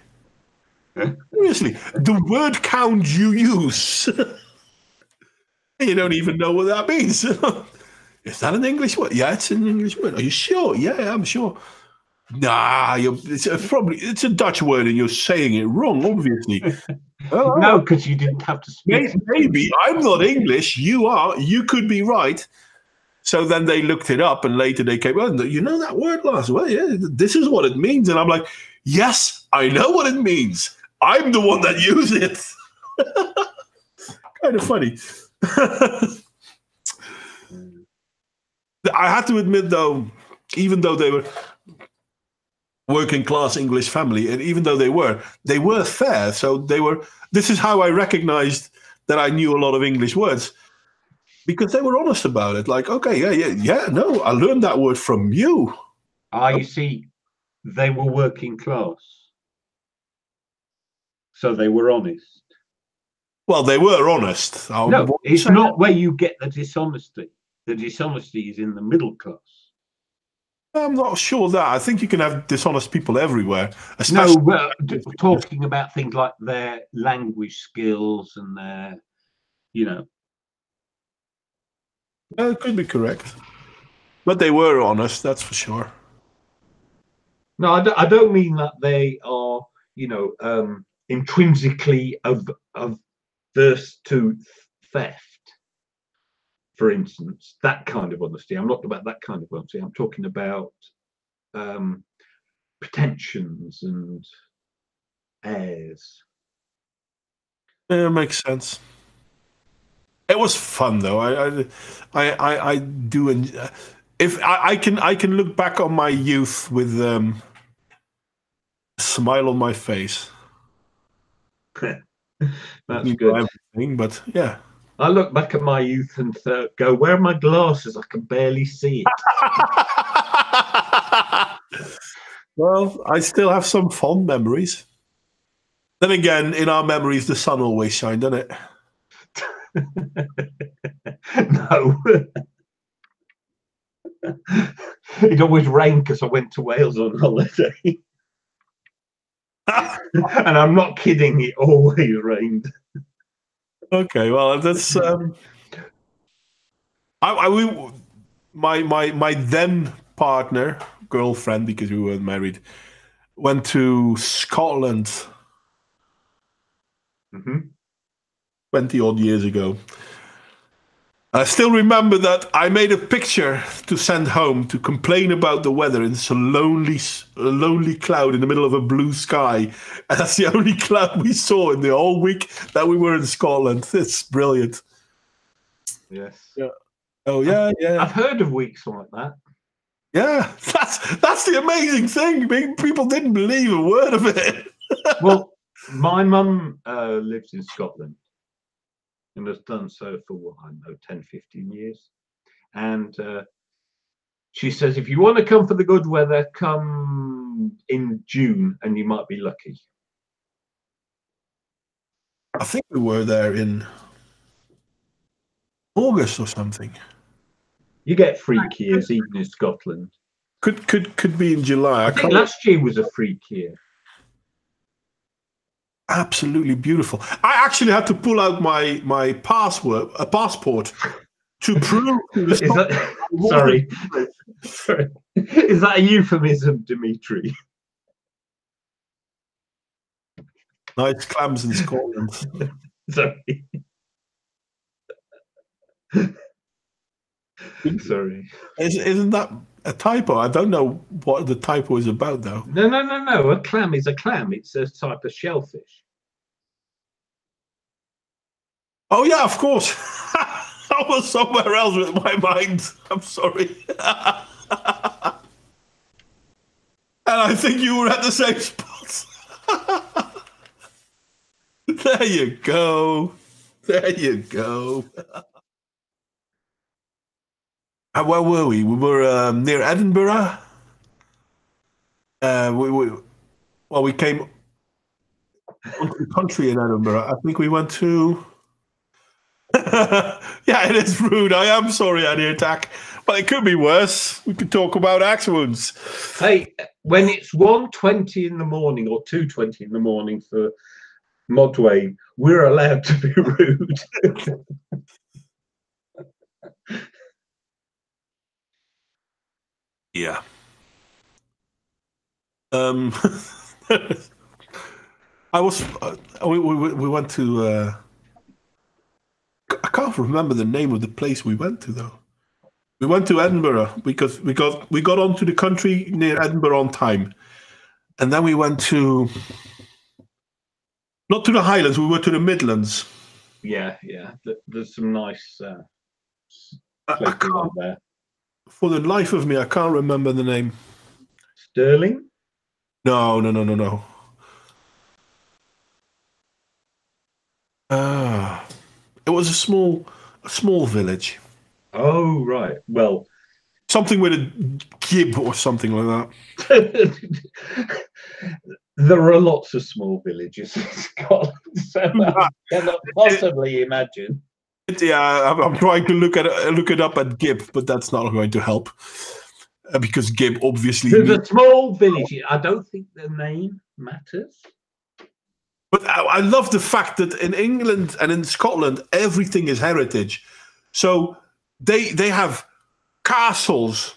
Seriously, the word count you use. You don't even know what that means. Is that an English word? Yeah, it's an English word. Are you sure? Yeah, I'm sure. Nah, it's a Dutch word and you're saying it wrong, obviously. No, because you didn't have to speak. Maybe I'm not English. You are. You could be right. So then they looked it up, and later they came, oh, you know that word last? Well, yeah, this is what it means. And I'm like, yes, I know what it means. I'm the one that used it. Kind of funny. I have to admit, though, even though they were working class English family, and even though they were fair. So this is how I recognized that I knew a lot of English words, because they were honest about it. Like, okay, yeah, no, I learned that word from you. You see, they were working class. So they were honest. Well, they were honest. No, it's not where you get the dishonesty. The dishonesty is in the middle class. I'm not sure that. I think you can have dishonest people everywhere. No, talking about things like their language skills and their, It could be correct. But they were honest, that's for sure. No, I don't mean that they are, intrinsically averse to theft. For instance, that kind of honesty. I'm not about that kind of honesty. I'm talking about pretensions and airs. Yeah, makes sense. It was fun though. I do. If I can look back on my youth with a smile on my face. That's good. Everything, but yeah. I look back at my youth and go, where are my glasses? I can barely see it. Well, I still have some fond memories. Then again, in our memories, the sun always shines, doesn't it? No. It always rained because I went to Wales on holiday. And I'm not kidding, it always rained. Okay, well, that's my then partner, girlfriend, because we weren't married, went to Scotland 20 odd years ago. I still remember that I made a picture to send home to complain about the weather, and it's a lonely cloud in the middle of a blue sky. And that's the only cloud we saw in the whole week that we were in Scotland. It's brilliant. Yes. Yeah. Oh, yeah. I've heard of weeks like that. Yeah, that's the amazing thing. People didn't believe a word of it. Well, my mum lives in Scotland and has done so for, 10, 15 years. And she says, if you want to come for the good weather, come in June and you might be lucky. I think we were there in August or something. You get freak years even in Scotland. Could be in July. I think last year was a freak year. Absolutely beautiful. I actually had to pull out my passport to prove. Sorry. Is that a euphemism, Dimitri? Nice clams in Scotland. Sorry. Sorry. Isn't that a typo? I don't know what the typo is about, though. No. A clam is a clam. It's a type of shellfish. Oh, yeah, of course. I was somewhere else with my mind. I'm sorry. And I think you were at the same spot. There you go. There you go. Where were we? We were near Edinburgh. We came onto the country in Edinburgh. I think we went to. Yeah, it is rude. I am sorry, Annie Attack, but it could be worse. We could talk about axe wounds. Hey, when it's 1:20 in the morning or 2:20 in the morning for Modwain, we're allowed to be rude. Yeah. I was. We went to. I can't remember the name of the place we went to though. We went to Edinburgh because we got onto the country near Edinburgh on time, and then we went to. Not to the Highlands. We went to the Midlands. Yeah. There's some nice I places can't, out there. for the life of me, I can't remember the name. Stirling? No. It was a small village. Oh, right. Well, Something with a gib or something like that. there are lots of small villages in Scotland, so I cannot possibly imagine. Yeah, I'm trying to look it up at gib, but that's not going to help because gib obviously. There's a small village. I don't think the name matters. But I love the fact that in England and in Scotland, everything is heritage. So they have castles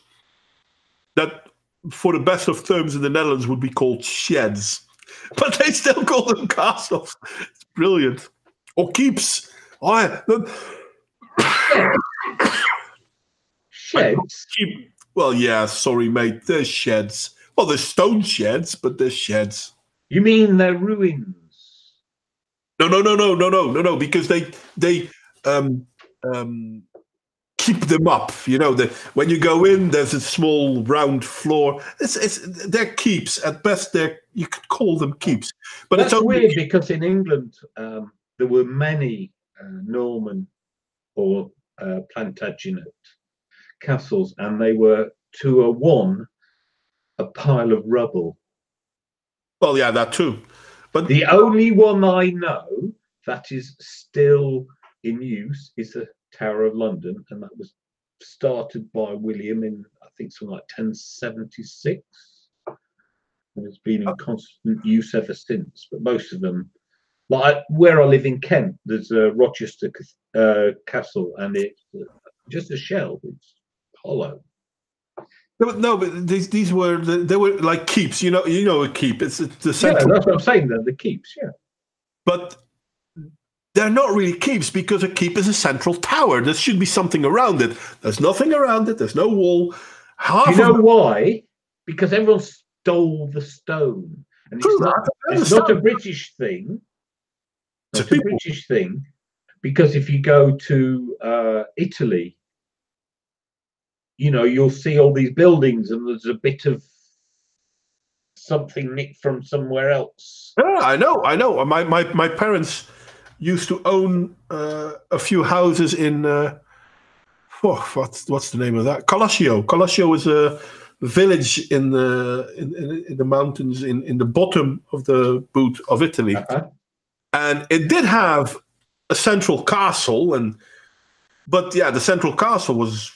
that, for the best of terms in the Netherlands, would be called sheds. But they still call them castles. It's brilliant. Or keeps. Oh, yeah. Sheds? Well, yeah, sorry, mate. There's sheds. Well, there's stone sheds, but there's sheds. You mean they're ruins? No, because they keep them up. You know, when you go in, there's a small round floor. They're keeps at best. You could call them keeps, but that's it's only weird because in England there were many Norman or Plantagenet castles, and they were to a one a pile of rubble. Well, yeah, that too. But the only one I know that is still in use is the Tower of London, and that was started by William in, I think, something like 1076. And it's been in constant use ever since. But most of them, like where I live in Kent, there's a Rochester Castle, and it's just a shell. It's hollow. No, but these were they were like keeps. You know a keep. It's the central. Yeah, that's what I'm saying. They're the keeps. Yeah, but they're not really keeps because a keep is a central tower. There should be something around it. There's nothing around it. There's no wall. You know why? Because everyone stole the stone, and it's not a British thing. It's a British thing, because if you go to Italy, you know, you'll see all these buildings and there's a bit of something nicked from somewhere else. Yeah, I know. My parents used to own a few houses in what's the name of that? Colascio. Colascio is a village in the mountains in the bottom of the boot of Italy. And it did have a central castle, but the central castle was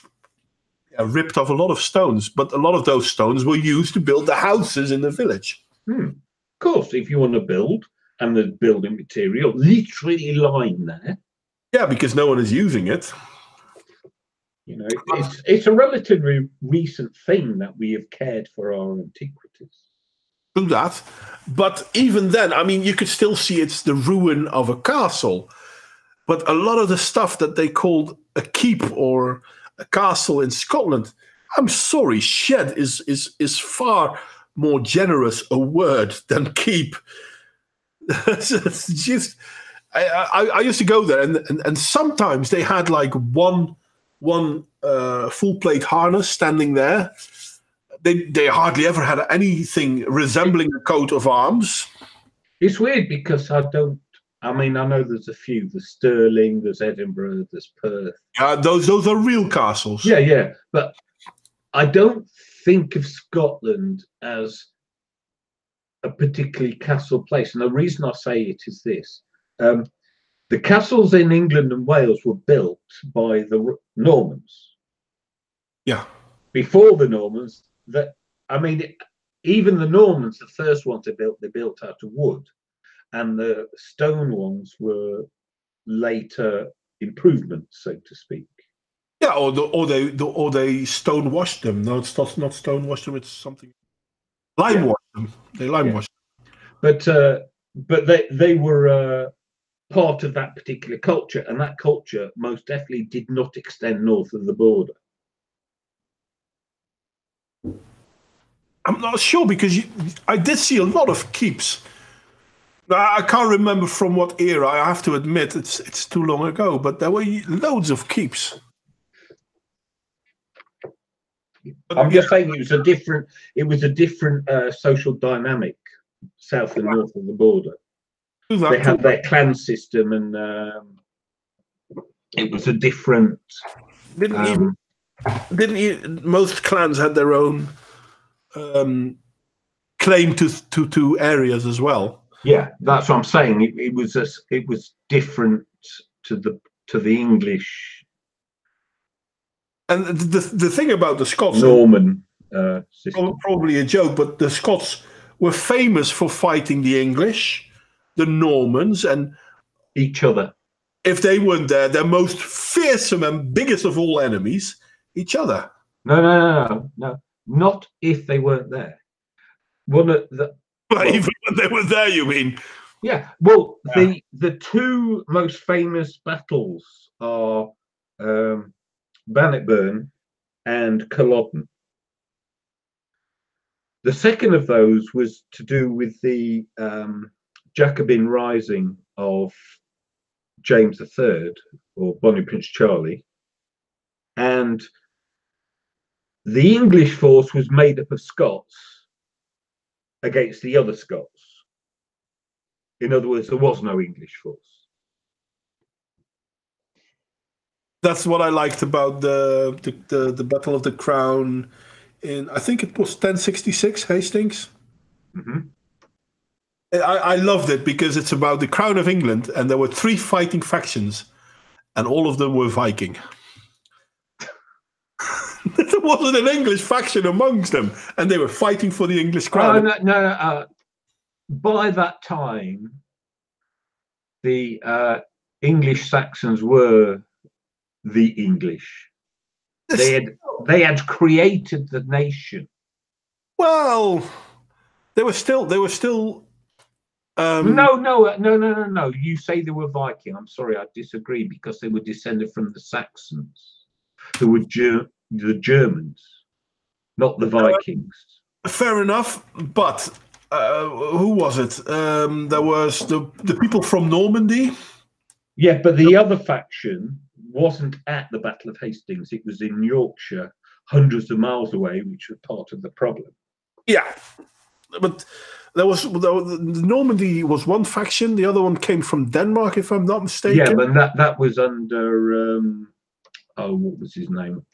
ripped off a lot of stones, but a lot of those stones were used to build the houses in the village. Of course, if you want to build, and there's building material literally lying there. Yeah, because no one is using it. You know, it's a relatively recent thing that we have cared for our antiquities. Do that, but even then, I mean, you could still see it's the ruin of a castle. But a lot of the stuff that they called a keep or a castle in Scotland, I'm sorry, shed is far more generous a word than keep. It's just, I used to go there, and sometimes they had like one full plate harness standing there. They hardly ever had anything resembling a coat of arms. It's weird because I don't I mean, I know there's a few. There's Stirling, there's Edinburgh, there's Perth. Those are real castles. Yeah. But I don't think of Scotland as a particularly castle place. And the reason I say it is this. The castles in England and Wales were built by the Normans. Yeah. Before the Normans, even the Normans, the first ones they built out of wood, and the stone ones were later improvements, so to speak. Yeah, or they stone washed them. No, it's not stone washed them. It's something lime washed them. They lime washed them. But they were part of that particular culture, and that culture most definitely did not extend north of the border. I'm not sure because I did see a lot of keeps. I can't remember from what era. I have to admit it's too long ago, but there were loads of keeps. I'm just saying it was a different social dynamic south and north of the border. They had their clan system, and it was a different. Most clans had their own claim to areas as well. Yeah, that's what I'm saying. It was different to the English. And the thing about the Scots, Norman system. Probably a joke, but the Scots were famous for fighting the English, the Normans, and each other. If they weren't there, their most fearsome and biggest of all enemies, each other. No. Not if they weren't there. Even when they were there, you mean? Yeah. Well, the two most famous battles are Bannockburn and Culloden. The second of those was to do with the Jacobin rising of James III, or Bonnie Prince Charlie, and the English force was made up of Scots against the other Scots. In other words, there was no English force. That's what I liked about the Battle of the Crown in, I think it was 1066, Hastings. Mm-hmm. I loved it because it's about the Crown of England, and there were 3 fighting factions, and all of them were Viking. There wasn't an English faction amongst them, and they were fighting for the English crown. No. By that time, the English Saxons were the English. They had created the nation. Well, they were still. No. You say they were Viking. I'm sorry, I disagree, because they were descended from the Saxons, who were the Germans, not the Vikings. Fair enough, but who was it? There was the people from Normandy. Yeah, but the other faction wasn't at the Battle of Hastings. It was in Yorkshire, hundreds of miles away, which was part of the problem. Yeah, but the Normandy was one faction. The other one came from Denmark, if I'm not mistaken. Yeah, but that was under what was his name?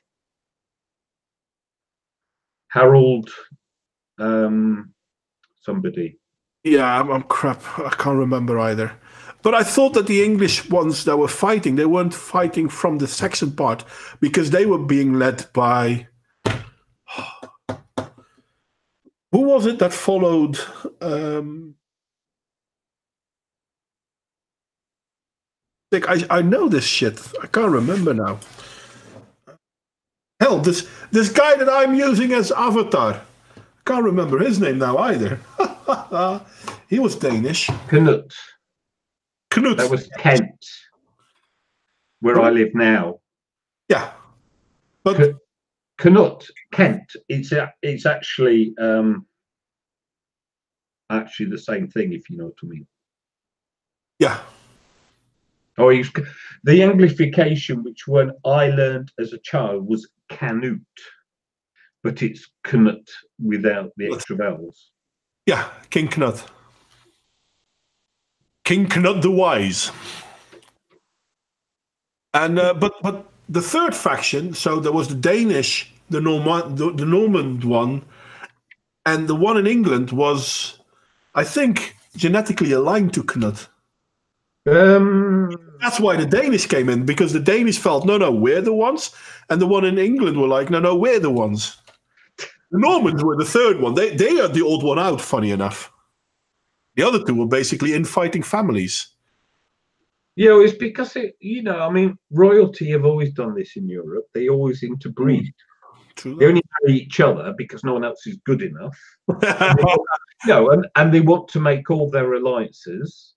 Harold, somebody. Yeah, I'm crap. I can't remember either. But I thought that the English ones that were fighting, they weren't fighting from the Saxon part, because they were being led by... Who was it that followed... I know this shit. I can't remember now. Hell, this guy that I'm using as avatar. Can't remember his name now either. He was Danish. Knut. Knut. That was Kent, where I live now. Yeah, but Knut, Kent. It's actually the same thing, if you know what I mean. Yeah. Oh, the Anglification, which when I learned as a child, was Canute, but it's Knut without the extra vowels. Yeah, King Knut. King Canute the Wise. And but the third faction, so there was the Danish, the Norman one, and the one in England was, I think, genetically aligned to Canute. That's why the Danish came in, because the Danish felt, no, we're the ones, and the one in England were like, no, we're the ones. The Normans were the third one. They are the odd one out, funny enough. The other two were basically infighting families. Yeah, it's because I mean, royalty have always done this in Europe. They always interbreed. True. They only marry each other because no one else is good enough. And they want to make all their alliances.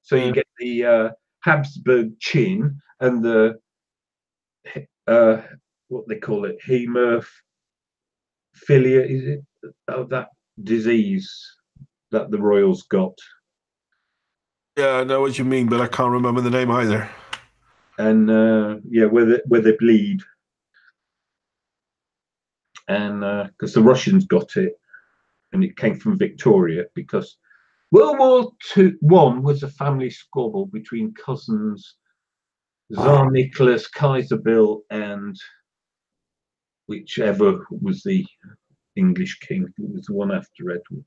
So you get the Habsburg chin and the what they call it, hemophilia, is it? Oh, that disease that the royals got. Yeah, I know what you mean, but I can't remember the name either. And where they bleed. And because the Russians got it, and it came from Victoria, because World War One was a family squabble between cousins Tsar Nicholas, Kaiser Bill, and whichever was the English king. It was the one after Edward.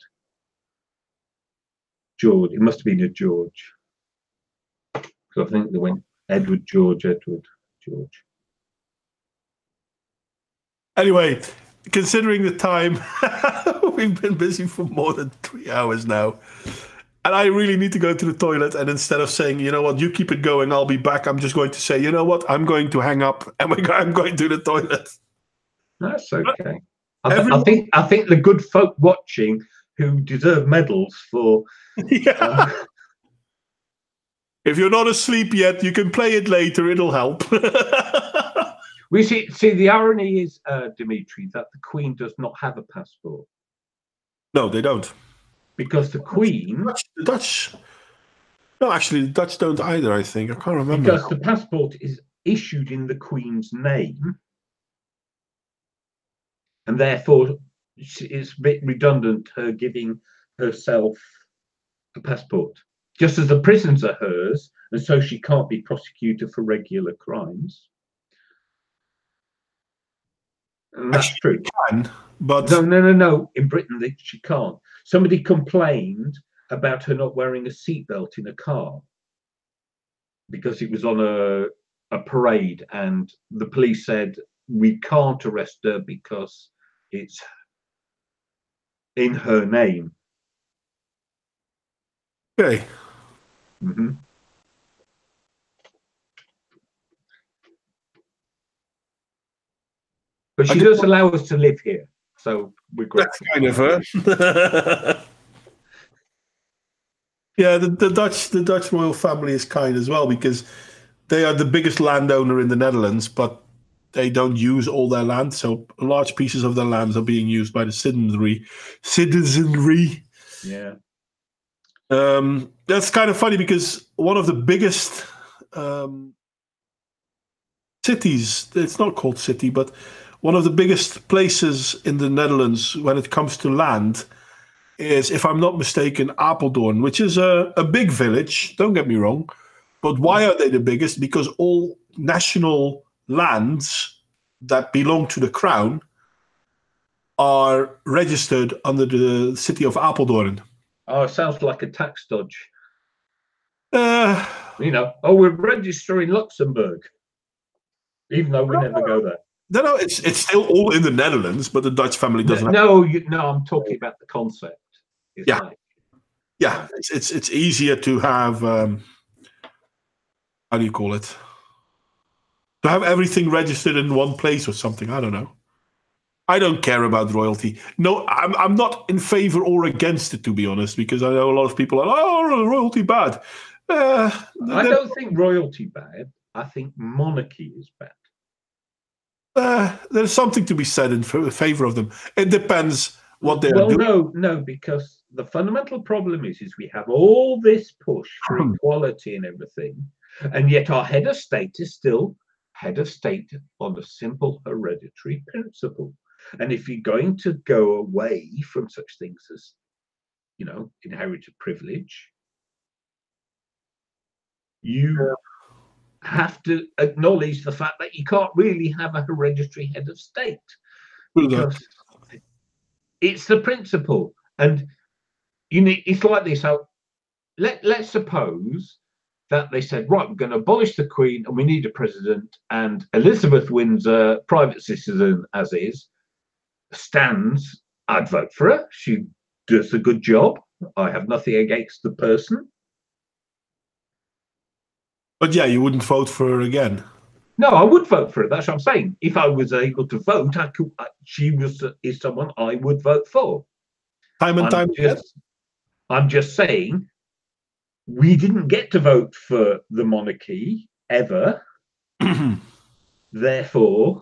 George. It must have been a George. Because I think they went Edward, George. Anyway, considering the time, we've been busy for more than 3 hours now. And I really need to go to the toilet. And instead of saying, you know what, you keep it going, I'll be back, I'm just going to say, you know what, I'm going to hang up and I'm going to the toilet. That's okay. I think the good folk watching who deserve medals for... Yeah. If you're not asleep yet, you can play it later. It'll help. We see the irony is, Dimitri, that the Queen does not have a passport. No, they don't. Because the Queen... The Dutch... No, actually, the Dutch don't either, I think. I can't remember. Because the passport is issued in the Queen's name. And therefore, it's a bit redundant, her giving herself a passport. Just as the prisons are hers, and so she can't be prosecuted for regular crimes. And that's true. Can, but no. In Britain, she can't. Somebody complained about her not wearing a seatbelt in a car because it was on a parade, and the police said we can't arrest her because it's in her name. Okay. Mm-hmm. But she does allow us to live here, so we're grateful. That's kind of her. Yeah, the Dutch royal family is kind as well, because they are the biggest landowner in the Netherlands, but they don't use all their land, so large pieces of their lands are being used by the citizenry. Yeah. That's kind of funny, because one of the biggest cities, it's not called city, but one of the biggest places in the Netherlands when it comes to land is, if I'm not mistaken, Apeldoorn, which is a big village, don't get me wrong. But why are they the biggest? Because all national lands that belong to the crown are registered under the city of Apeldoorn. Oh, it sounds like a tax dodge. We're registering Luxembourg, even though we never go there. No, it's still all in the Netherlands, but the Dutch family doesn't. No, I'm talking about the concept. It's easier to have. How do you call it? To have everything registered in one place or something. I don't know. I don't care about royalty. No, I'm not in favor or against it, to be honest, because I know a lot of people are, royalty bad. I don't think royalty bad. I think monarchy is bad. There's something to be said in favor of them. It depends what they are doing. No, because the fundamental problem is we have all this push for equality and everything, and yet our head of state is still head of state on a simple hereditary principle. And if you're going to go away from such things as, inherited privilege, you have to acknowledge the fact that you can't really have a hereditary head of state because it's the principle. And it's like this. So let's suppose that they said, right, we're going to abolish the Queen and we need a president, and Elizabeth Windsor, private citizen as is, stands. I'd vote for her. She does a good job. I have nothing against the person. But yeah, you wouldn't vote for her again. No, I would vote for her. That's what I'm saying. If I was able to vote, she is someone I would vote for. Time and time again. I'm just saying, we didn't get to vote for the monarchy ever. Therefore,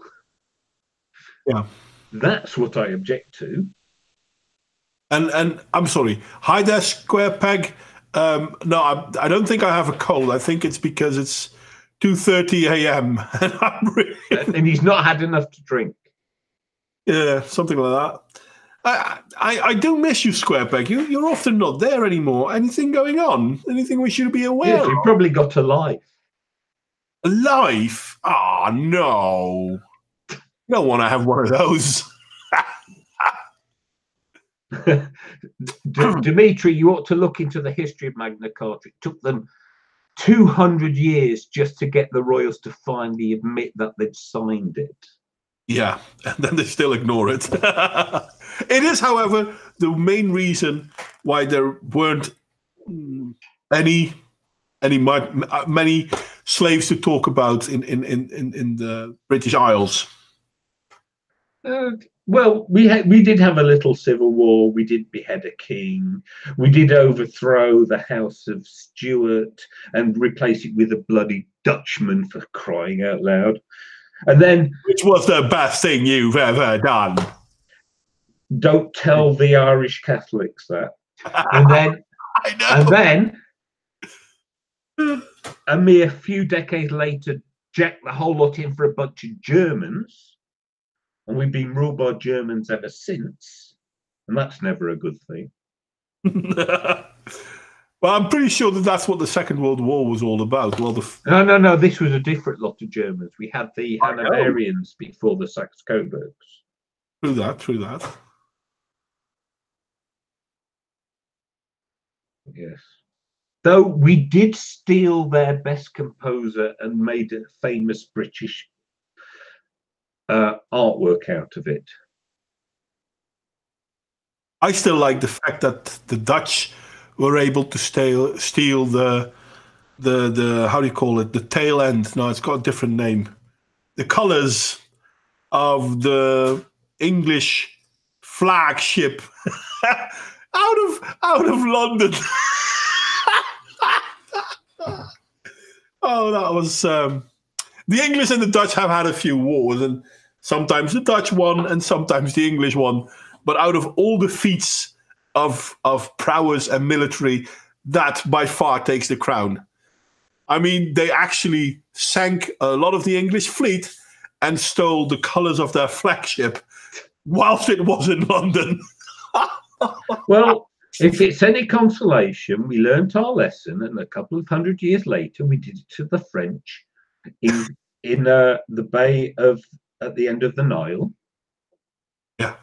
yeah, that's what I object to. And I'm sorry, hi there, Square Peg. No, I don't think I have a cold. I think it's because it's 2:30 a.m. and I'm really... and he's not had enough to drink. Yeah, something like that. I do miss you, Square Peg. You're often not there anymore. Anything going on? Anything we should be aware of? You've probably got a life. A life? Ah, no. You don't want to have one of those. Dimitri, you ought to look into the history of Magna Carta. It took them 200 years just to get the royals to finally admit that they'd signed it. Yeah, and then they still ignore it. It is, however, the main reason why there weren't many slaves to talk about in the British Isles. Well, we did have a little civil war. We did behead a king. We did overthrow the House of Stuart and replace it with a bloody Dutchman, for crying out loud. And then, which was the best thing you've ever done? Don't tell the Irish Catholics that. And then, I know. And then, a mere few decades later, jacked the whole lot in for a bunch of Germans. And we've been ruled by Germans ever since. And that's never a good thing. Well, I'm pretty sure that's what the Second World War was all about. Well, No. This was a different lot of Germans. We had the Hanoverians before the Saxe-Coburgs. True that. Yes. Though we did steal their best composer and made a famous British artwork out of it. I still like the fact that the Dutch were able to steal the how do you call it, the tail end? No, it's got a different name. The colors of the English flagship out of London. Oh, that was the English and the Dutch have had a few wars, and sometimes the Dutch won and sometimes the English won. But out of all the feats of prowess and military, that by far takes the crown. I mean, they actually sank a lot of the English fleet and stole the colors of their flagship whilst it was in London. Well, if it's any consolation, we learnt our lesson, and a couple of 100 years later, we did it to the French in the bay at the end of the Nile. Yeah.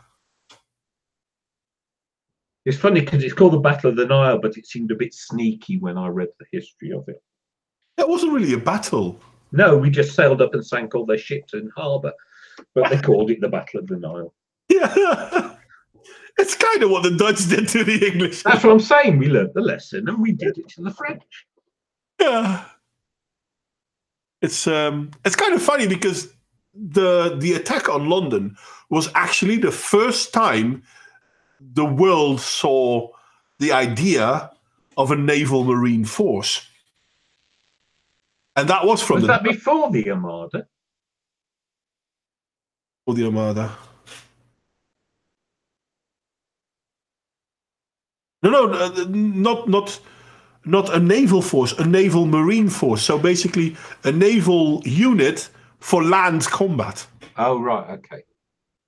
It's funny because it's called the Battle of the Nile, but it seemed a bit sneaky when I read the history of it. It wasn't really a battle. No, we just sailed up and sank all their ships in harbour, but they called it the Battle of the Nile. Yeah. It's kind of what the Dutch did to the English. That's what I'm saying. We learned the lesson and we did it to the French. Yeah. It's kind of funny because the attack on London was actually the first time the world saw the idea of a naval marine force. And that was from that before the Armada? Before the Armada. No, not a naval force, a naval marine force. So basically a naval unit for land combat. Oh, right, okay.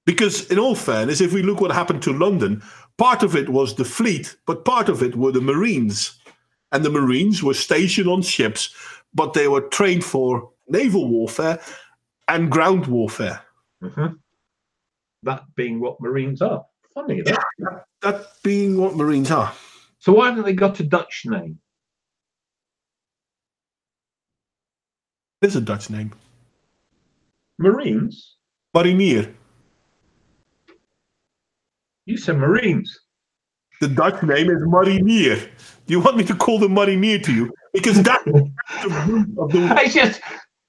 Because in all fairness, if we look what happened to London, part of it was the fleet, but part of it were the Marines. And the Marines were stationed on ships but they were trained for naval warfare and ground warfare. Mm-hmm. That being what Marines are. Funny, that. Yeah, that being what Marines are. So why haven't they got a Dutch name? There's a Dutch name. Marines? Marinier. You said Marines. The Dutch name is Marinier. Do you want me to call them Marinier to you? Because that's the root of the... It's just,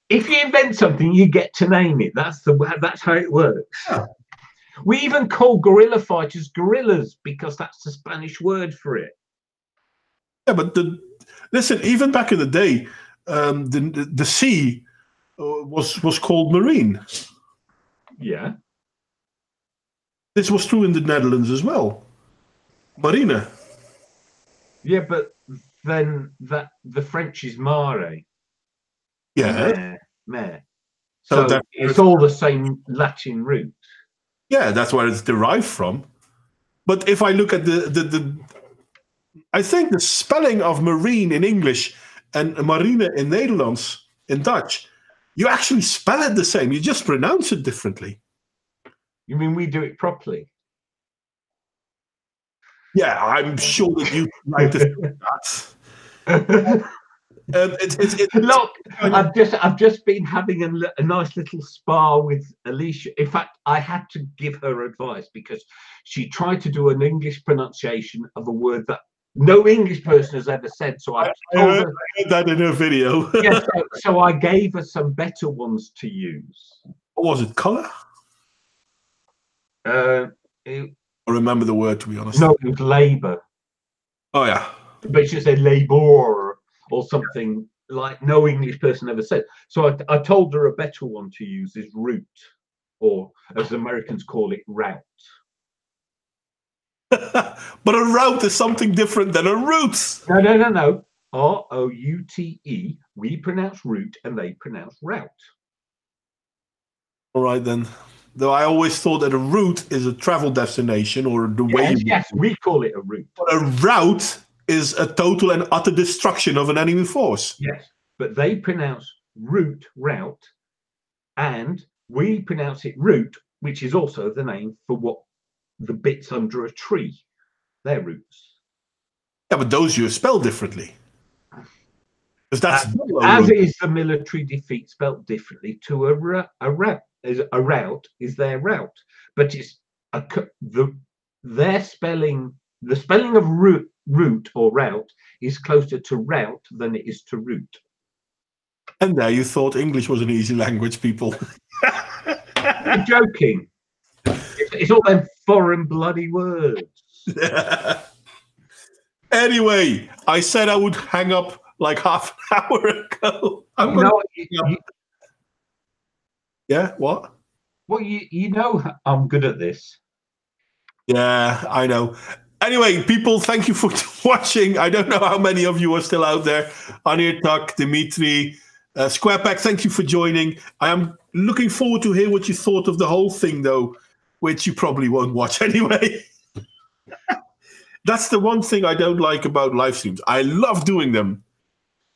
if you invent something, you get to name it. That's how it works. Yeah. We even call guerrilla fighters guerrillas because that's the Spanish word for it. Yeah, but listen, even back in the day, the sea was called marine. Yeah. This was true in the Netherlands as well. Marine. Yeah, but then the French is mare. Yeah. Mare. So that, it's all the same Latin root. Yeah, that's where it's derived from. But if I look at I think the spelling of marine in English and marine in Netherlands, in Dutch, you actually spell it the same. You just pronounce it differently. You mean we do it properly? Yeah, I'm sure that you like to do that. Look, I've just been having a nice little spar with Elicia. In fact, I had to give her advice because she tried to do an English pronunciation of a word that no English person has ever said. So I heard that in her video. Yeah, so I gave her some better ones to use. What was it? Color? I remember the word, to be honest. No, it was labour. Oh yeah, but she said labour or something like no English person ever said. So I told her a better one to use is route, or as Americans call it, route. But a route is something different than a route. No. R-O-U-T-E. We pronounce route and they pronounce route. All right then. Though I always thought that a route is a travel destination or the way. Yes, we call it a route. But a route is a total and utter destruction of an enemy force. Yes, but they pronounce route, and we pronounce it route, which is also the name for what the bits under a tree. They're roots. Yeah, but those you spell differently. Because that's as is the military defeat spelled differently to a route. A route is their route, but it's their spelling. The spelling of route or route is closer to route than it is to route. And there you thought English was an easy language, people. You're joking. It's all them foreign bloody words. Anyway, I said I would hang up like half an hour ago. Yeah, what? Well, you know I'm good at this. Yeah, I know. Anyway, people, thank you for watching. I don't know how many of you are still out there. Anir Tak, Dimitri, Squarepack, thank you for joining. I am looking forward to hear what you thought of the whole thing, though, which you probably won't watch anyway. That's the one thing I don't like about live streams. I love doing them,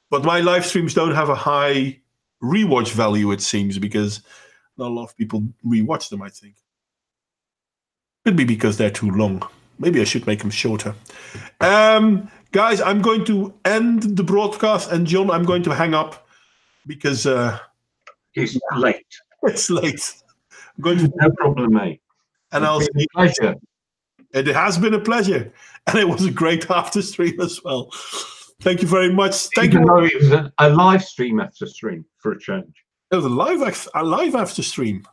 but my live streams don't have a high rewatch value, it seems, because not a lot of people rewatch them, I think. Could be because they're too long. Maybe I should make them shorter. Guys, I'm going to end the broadcast, and John, I'm going to hang up because it's late. It's late. I'm going to no problem, mate. And I'll see you. Pleasure. It has been a pleasure, and it was a great after stream as well. Thank you very much. Thank you. It was a live stream after stream for a change. It was a live after stream.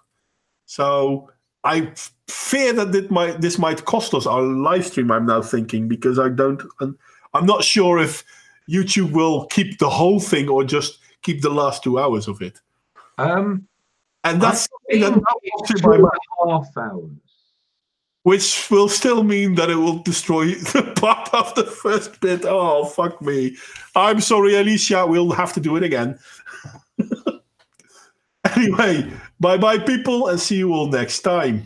So I fear that this might cost us our live stream. I'm now thinking because I'm not sure if YouTube will keep the whole thing or just keep the last 2 hours of it. And that's 2.5 hours. Which will still mean that it will destroy the part of the first bit. Oh, fuck me. I'm sorry, Elicia. We'll have to do it again. Anyway, bye-bye, people, and see you all next time.